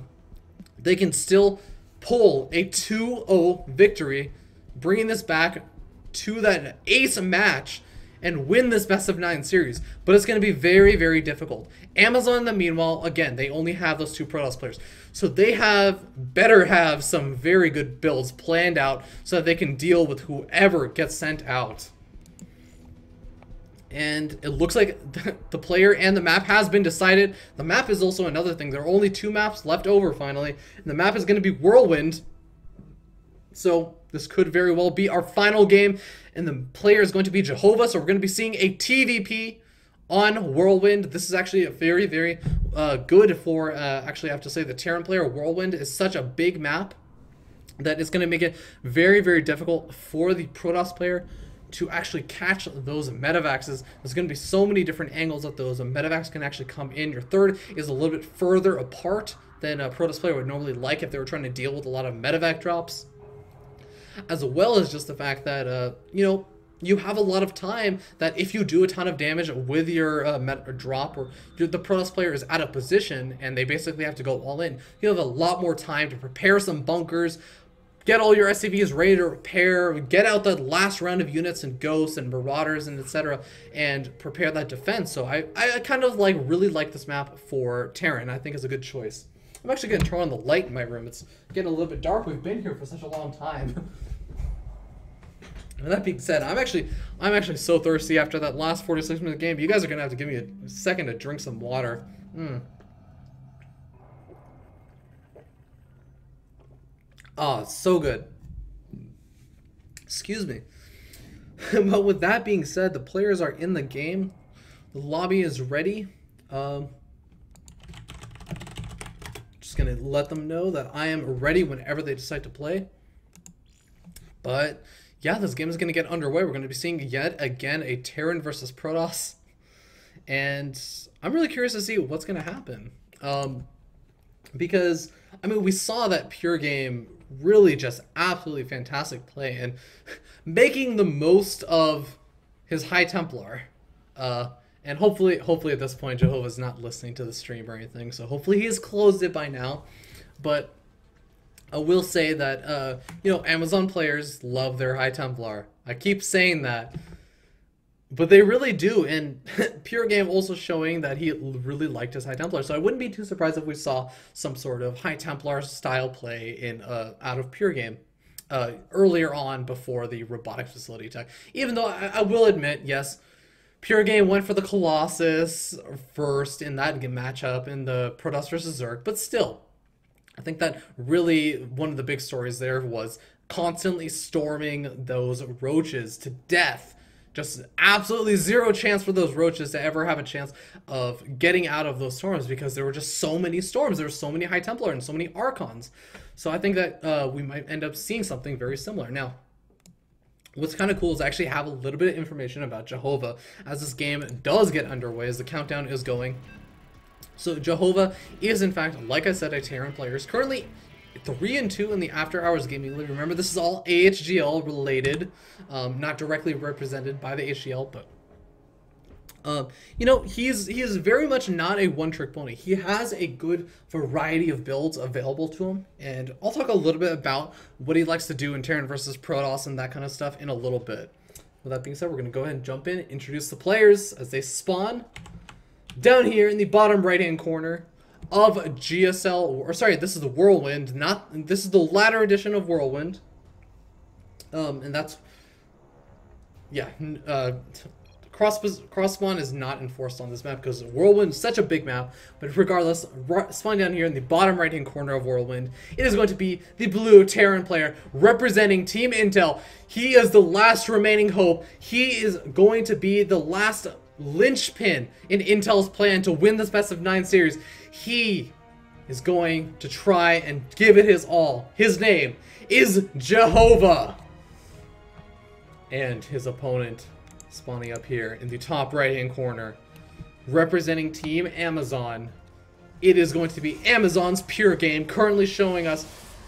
they can still pull a 2-0 victory, bringing this back to that ace match and win this best-of-9 series. But it's going to be very difficult. Amazon, in the meanwhile, again, they only have those 2 Protoss players. So they better have some very good builds planned out so that they can deal with whoever gets sent out. And it looks like the player and the map has been decided. The map is also another thing. There are only 2 maps left over finally. And the map is going to be Whirlwind. So this could very well be our final game. And the player is going to be Jehovah. So we're going to be seeing a TVP on Whirlwind. This is actually a very good for, actually I have to say, the Terran player. Whirlwind is such a big map that it's going to make it very difficult for the Protoss player to actually catch those medevacs. There's going to be so many different angles that those medevacs can actually come in. Your third is a little bit further apart than a Protoss player would normally like if they were trying to deal with a lot of medevac drops. As well as just the fact that, you know, you have a lot of time that if you do a ton of damage with your drop, or the Protoss player is out of position and they basically have to go all in, you have a lot more time to prepare some bunkers, get all your SCVs ready to repair, get out the last round of units and ghosts and marauders and etc. and prepare that defense. So I kind of really like this map for Terran. I think it's a good choice. I'm actually going to turn on the light in my room. It's getting a little bit dark. We've been here for such a long time. And that being said, I'm actually so thirsty after that last 46-minute game. You guys are going to have to give me a second to drink some water. Oh, so good. Excuse me. But with that being said, the players are in the game. The lobby is ready. Just gonna let them know that I am ready whenever they decide to play. But yeah, this game is gonna get underway. We're gonna be seeing yet again a Terran versus Protoss, and I'm really curious to see what's gonna happen. Because I mean, we saw that Pure Game really just absolutely fantastic play and making the most of his High Templar. And hopefully at this point, Jehovah's not listening to the stream or anything, so hopefully he has closed it by now. But I will say that, you know, Amazon players love their High Templar. I keep saying that, but they really do. And Pure Game also showing that he really liked his High Templar. So I wouldn't be too surprised if we saw some sort of High Templar style play in out of Pure Game earlier on before the robotics facility tech. Even though I will admit, yes, Pure Game went for the Colossus first in that matchup in the Protoss versus Zerg, but still, I think that really one of the big stories there was constantly storming those roaches to death. Just absolutely zero chance for those roaches to ever have a chance of getting out of those storms because there were just so many storms. There were so many High Templar and so many Archons. So I think that we might end up seeing something very similar. Now, what's kind of cool is I actually have a little bit of information about Jehovah as this game does get underway, as the countdown is going. So Jehovah is, in fact, like I said, a Terran player. He's currently 3-2 in the After Hours Gaming League. Remember, this is all AHGL related, not directly represented by the AHGL, but you know, he is very much not a one-trick pony. He has a good variety of builds available to him, and I'll talk a little bit about what he likes to do in Terran versus Protoss and that kind of stuff in a little bit. With that being said, we're going to go ahead and jump in, introduce the players as they spawn down here in the bottom right-hand corner of GSL, or sorry, this is the Whirlwind, this is the latter edition of Whirlwind, and that's, yeah, cross spawn is not enforced on this map because Whirlwind is such a big map, but regardless, spawn down here in the bottom right hand corner of Whirlwind, it is going to be the blue Terran player representing Team Intel. He is the last remaining hope. He is going to be the last linchpin in Intel's plan to win this best of 9 series. He is going to try and give it his all. His name is Jehovah, and his opponent spawning up here in the top right hand corner representing Team Amazon. It is going to be Amazon's Pure Game, currently showing us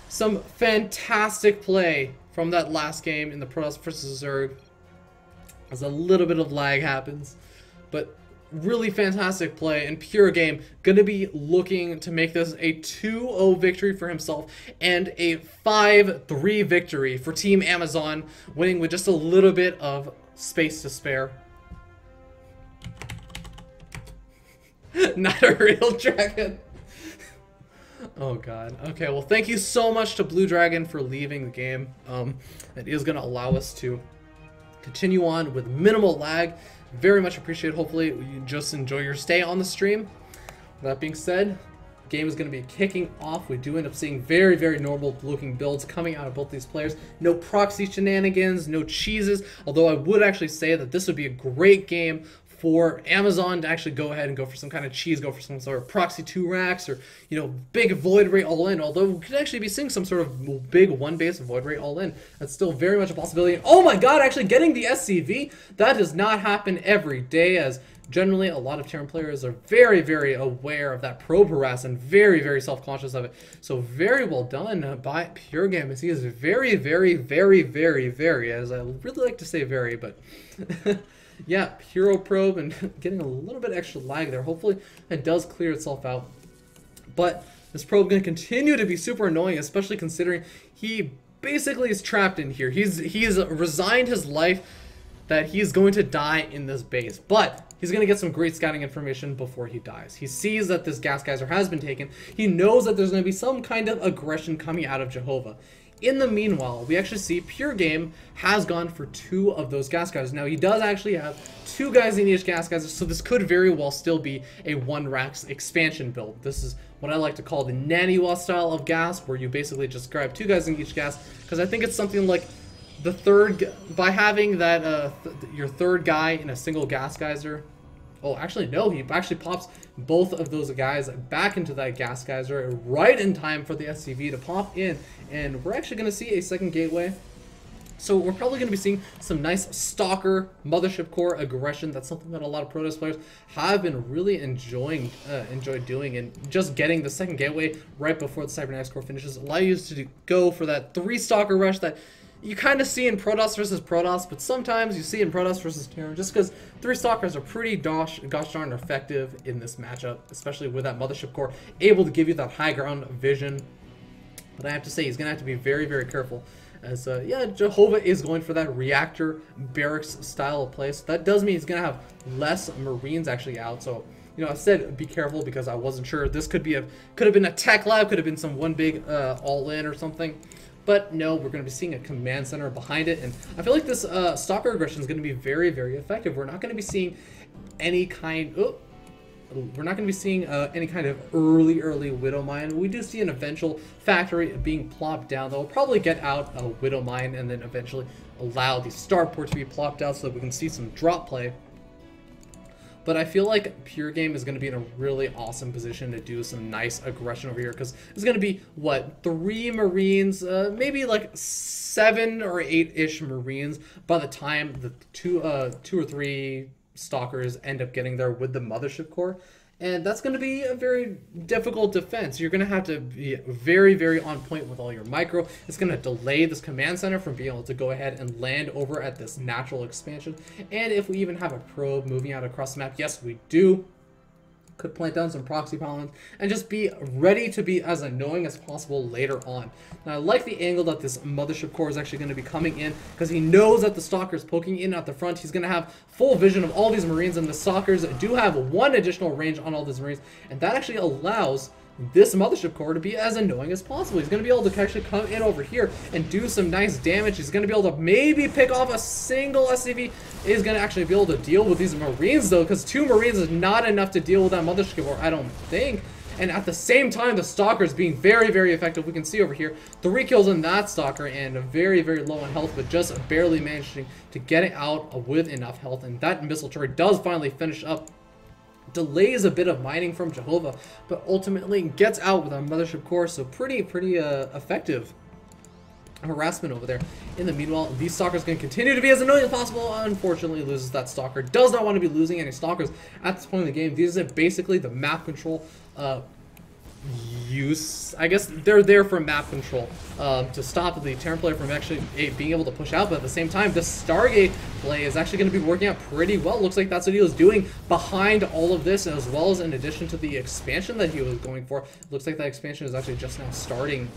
some fantastic play from that last game in the Protoss versus Zerg, as a little bit of lag happens, but really fantastic play. And Pure Game gonna be looking to make this a 2-0 victory for himself and a 5-3 victory for Team Amazon, winning with just a little bit of space to spare. Not a real dragon. Oh god. Okay, well, thank you so much to Blue Dragon for leaving the game. It is going to allow us to continue on with minimal lag. Very much appreciate. Hopefully you just enjoy your stay on the stream. With that being said, game is going to be kicking off. We do end up seeing very, very normal looking builds coming out of both these players. No proxy shenanigans, no cheeses, although I would actually say that this would be a great game for Amazon to actually go ahead and go for some kind of cheese, go for some sort of proxy 2 racks, or, you know, big void ray all in, although we could actually be seeing some sort of big 1 base void ray all in. That's still very much a possibility. Oh my god, actually getting the SCV, that does not happen every day, as generally a lot of Terran players are very, very aware of that probe harass and very, very self-conscious of it. So very well done by Pure Game, as he is very, very, very, very, very, as I really like to say very, but yeah, Hero Probe and getting a little bit extra lag there. Hopefully it does clear itself out. But this probe going to continue to be super annoying, especially considering he basically is trapped in here. He's resigned his life that he's going to die in this base. But he's going to get some great scouting information before he dies. He sees that this gas geyser has been taken. He knows that there's going to be some kind of aggression coming out of Jehovah. In the meanwhile, we actually see Pure Game has gone for 2 of those gas guys. Now, he does actually have 2 guys in each gas guys, so this could very well still be a 1-rack expansion build. This is what I like to call the Naniwa style of gas, where you basically just grab 2 guys in each gas, because I think it's something like the third, by having that your third guy in a single gas geyser. Oh, actually, no, he actually pops both of those guys back into that gas geyser right in time for the SCV to pop in, and we're actually going to see a second gateway. So we're probably going to be seeing some nice Stalker Mothership Core aggression. That's something that a lot of Protoss players have been really enjoyed doing, and just getting the second gateway right before the Cybernetics Core finishes allow you to go for that 3 Stalker rush that you kind of see in Protoss versus Protoss, but sometimes you see in Protoss versus Terran, just because 3 Stalkers are pretty gosh darn effective in this matchup, especially with that Mothership Core able to give you that high ground vision. But I have to say, he's going to have to be very, very careful, as yeah, Jehovah is going for that reactor barracks style of play. So that does mean he's going to have less Marines actually out. So, you know, I said be careful because I wasn't sure. This could have been a tech lab, could have been some one big all-in or something. But no, we're going to be seeing a command center behind it, and I feel like this Stalker aggression is going to be very, very effective. We're not going to be seeing any kind. We're not going to be seeing any kind of early Widow Mine. We do see an eventual factory being plopped down. They'll probably get out a Widow Mine and then eventually allow the starport to be plopped out so that we can see some drop play. But I feel like Pure Game is going to be in a really awesome position to do some nice aggression over here, because it's going to be, what, 3 Marines, maybe like 7 or 8-ish Marines by the time the 2 or 3 Stalkers end up getting there with the Mothership Core. And that's going to be a very difficult defense. You're going to have to be very, very on point with all your micro. It's going to delay this command center from being able to go ahead and land over at this natural expansion. And if we even have a probe moving out across the map, yes, we do. Could plant down some proxy pylons and just be ready to be as annoying as possible later on. Now, I like the angle that this Mothership Core is actually going to be coming in, because he knows that the Stalker's poking in at the front. He's going to have full vision of all these Marines, and the Stalkers do have 1 additional range on all these Marines, and that actually allows this Mothership Core to be as annoying as possible. He's going to be able to actually come in over here and do some nice damage. He's going to be able to maybe pick off a single SCV. Is going to actually be able to deal with these Marines, though, because 2 Marines is not enough to deal with that Mothership Core, I don't think. And at the same time, the Stalker's being very, very effective. We can see over here 3 kills on that Stalker, and very, very low on health, but just barely managing to get it out with enough health. And that missile turret does finally finish up. Delays a bit of mining from Jehovah, but ultimately gets out with a Mothership Core, so pretty effective harassment over there. In the meanwhile, these Stalkers can continue to be as annoying as possible. Unfortunately, loses that Stalker. Does not want to be losing any Stalkers at this point in the game. These are basically the map control use. I guess they're there for map control, to stop the Terran player from actually being able to push out, but at the same time, this Stargate play is actually going to be working out pretty well. Looks like that's what he was doing behind all of this, as well as in addition to the expansion that he was going for. Looks like that expansion is actually just now starting.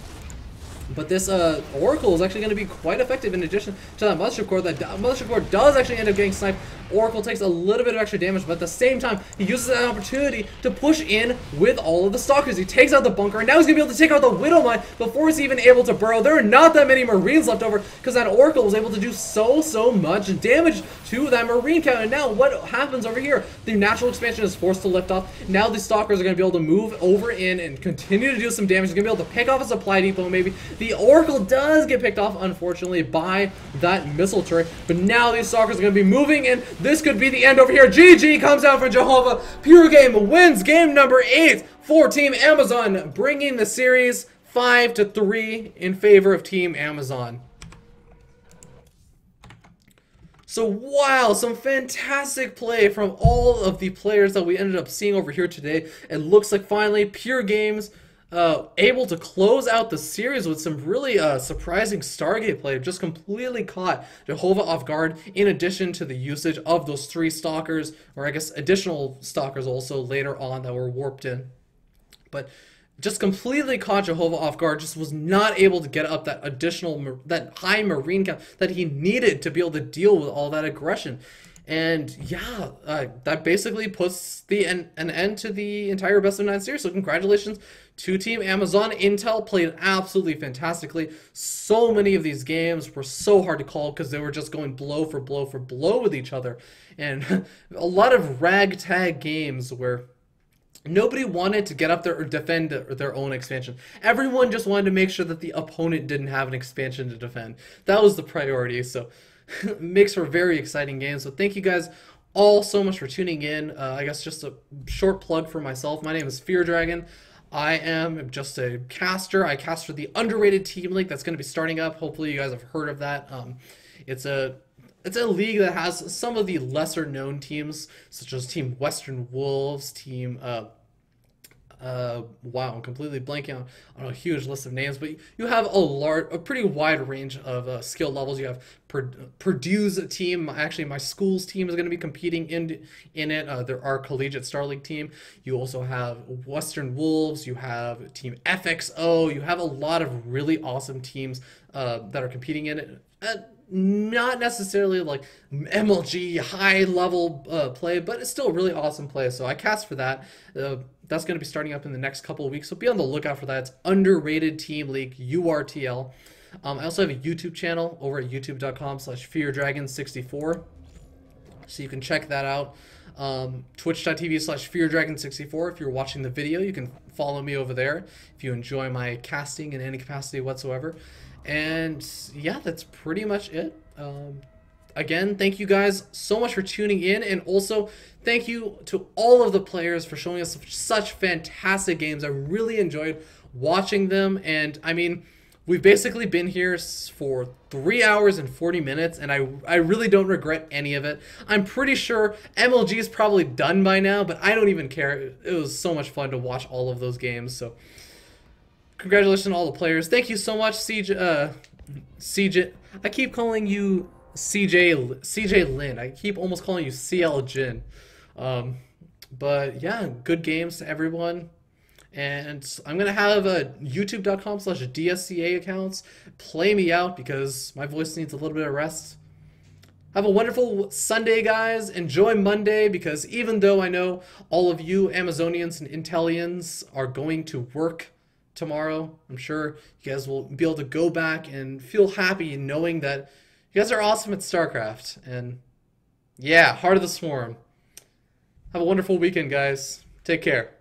But this Oracle is actually going to be quite effective in addition to that Mothership Core. That Mothership Core does actually end up getting sniped. Oracle takes a little bit of extra damage, but at the same time, he uses that opportunity to push in with all of the Stalkers. He takes out the bunker, and now he's going to be able to take out the Widow Mine before he's even able to burrow. There are not that many Marines left over, because that Oracle was able to do so much damage to that Marine count. And now what happens over here? The natural expansion is forced to lift off. Now the Stalkers are going to be able to move over in and continue to do some damage. He's going to be able to pick off a supply depot maybe. The Oracle does get picked off, unfortunately, by that missile turret. But now these Stalkers are going to be moving in. This could be the end over here. GG comes out for Jehovah. Pure Game wins game number 8 for Team Amazon, bringing the series 5-3 in favor of Team Amazon. So wow, some fantastic play from all of the players that we ended up seeing over here today. It looks like finally Pure Games able to close out the series with some really surprising Stargate play. Just completely caught Jehovah off guard, in addition to the usage of those 3 Stalkers, or I guess additional Stalkers also later on that were warped in. But just completely caught Jehovah off guard, just was not able to get up that additional, that high Marine count that he needed to be able to deal with all that aggression. And yeah, that basically puts an end to the entire best of 9 series. So congratulations to Team Amazon. Intel played absolutely fantastically. So many of these games were so hard to call because they were just going blow for blow for blow with each other. And a lot of ragtag games where nobody wanted to get up there or defend their own expansion. Everyone just wanted to make sure that the opponent didn't have an expansion to defend. That was the priority. So makes for very exciting games. So thank you guys all so much for tuning in. I guess just a short plug for myself. My name is Fear Dragon. I am just a caster. I cast for the underrated team league that's going to be starting up. Hopefully you guys have heard of that. It's a it's a league that has some of the lesser known teams, such as Team Western Wolves, Team wow, I'm completely blanking on a huge list of names, but you have a pretty wide range of skill levels. You have Purdue's team. Actually, my school's team is going to be competing in it. There are collegiate Star League team. You also have Western Wolves. You have Team FXO. You have a lot of really awesome teams that are competing in it. Not necessarily like MLG high level play, but it's still really awesome play. So I cast for that. That's going to be starting up in the next couple of weeks. So be on the lookout for that. It's Underrated Team League, URTL. I also have a YouTube channel over at youtube.com/FearDragon64. So you can check that out. Twitch.tv/FearDragon64. If you're watching the video, you can follow me over there if you enjoy my casting in any capacity whatsoever. And yeah, that's pretty much it. Again, thank you guys so much for tuning in, and also thank you to all of the players for showing us such fantastic games. I really enjoyed watching them, and I mean, we've basically been here for 3 hours and 40 minutes, and I really don't regret any of it. I'm pretty sure MLG is probably done by now, but I don't even care. It was so much fun to watch all of those games, so congratulations to all the players. Thank you so much, CJ. I keep calling you CJ Lin. I keep almost calling you CL Jin. But yeah, good games to everyone. And I'm gonna have a youtube.com/DSCA accounts. Play me out because my voice needs a little bit of rest. Have a wonderful Sunday, guys. Enjoy Monday, because even though I know all of you Amazonians and Intellians are going to work tomorrow, I'm sure you guys will be able to go back and feel happy knowing that you guys are awesome at StarCraft. And yeah, Heart of the Swarm. Have a wonderful weekend, guys. Take care.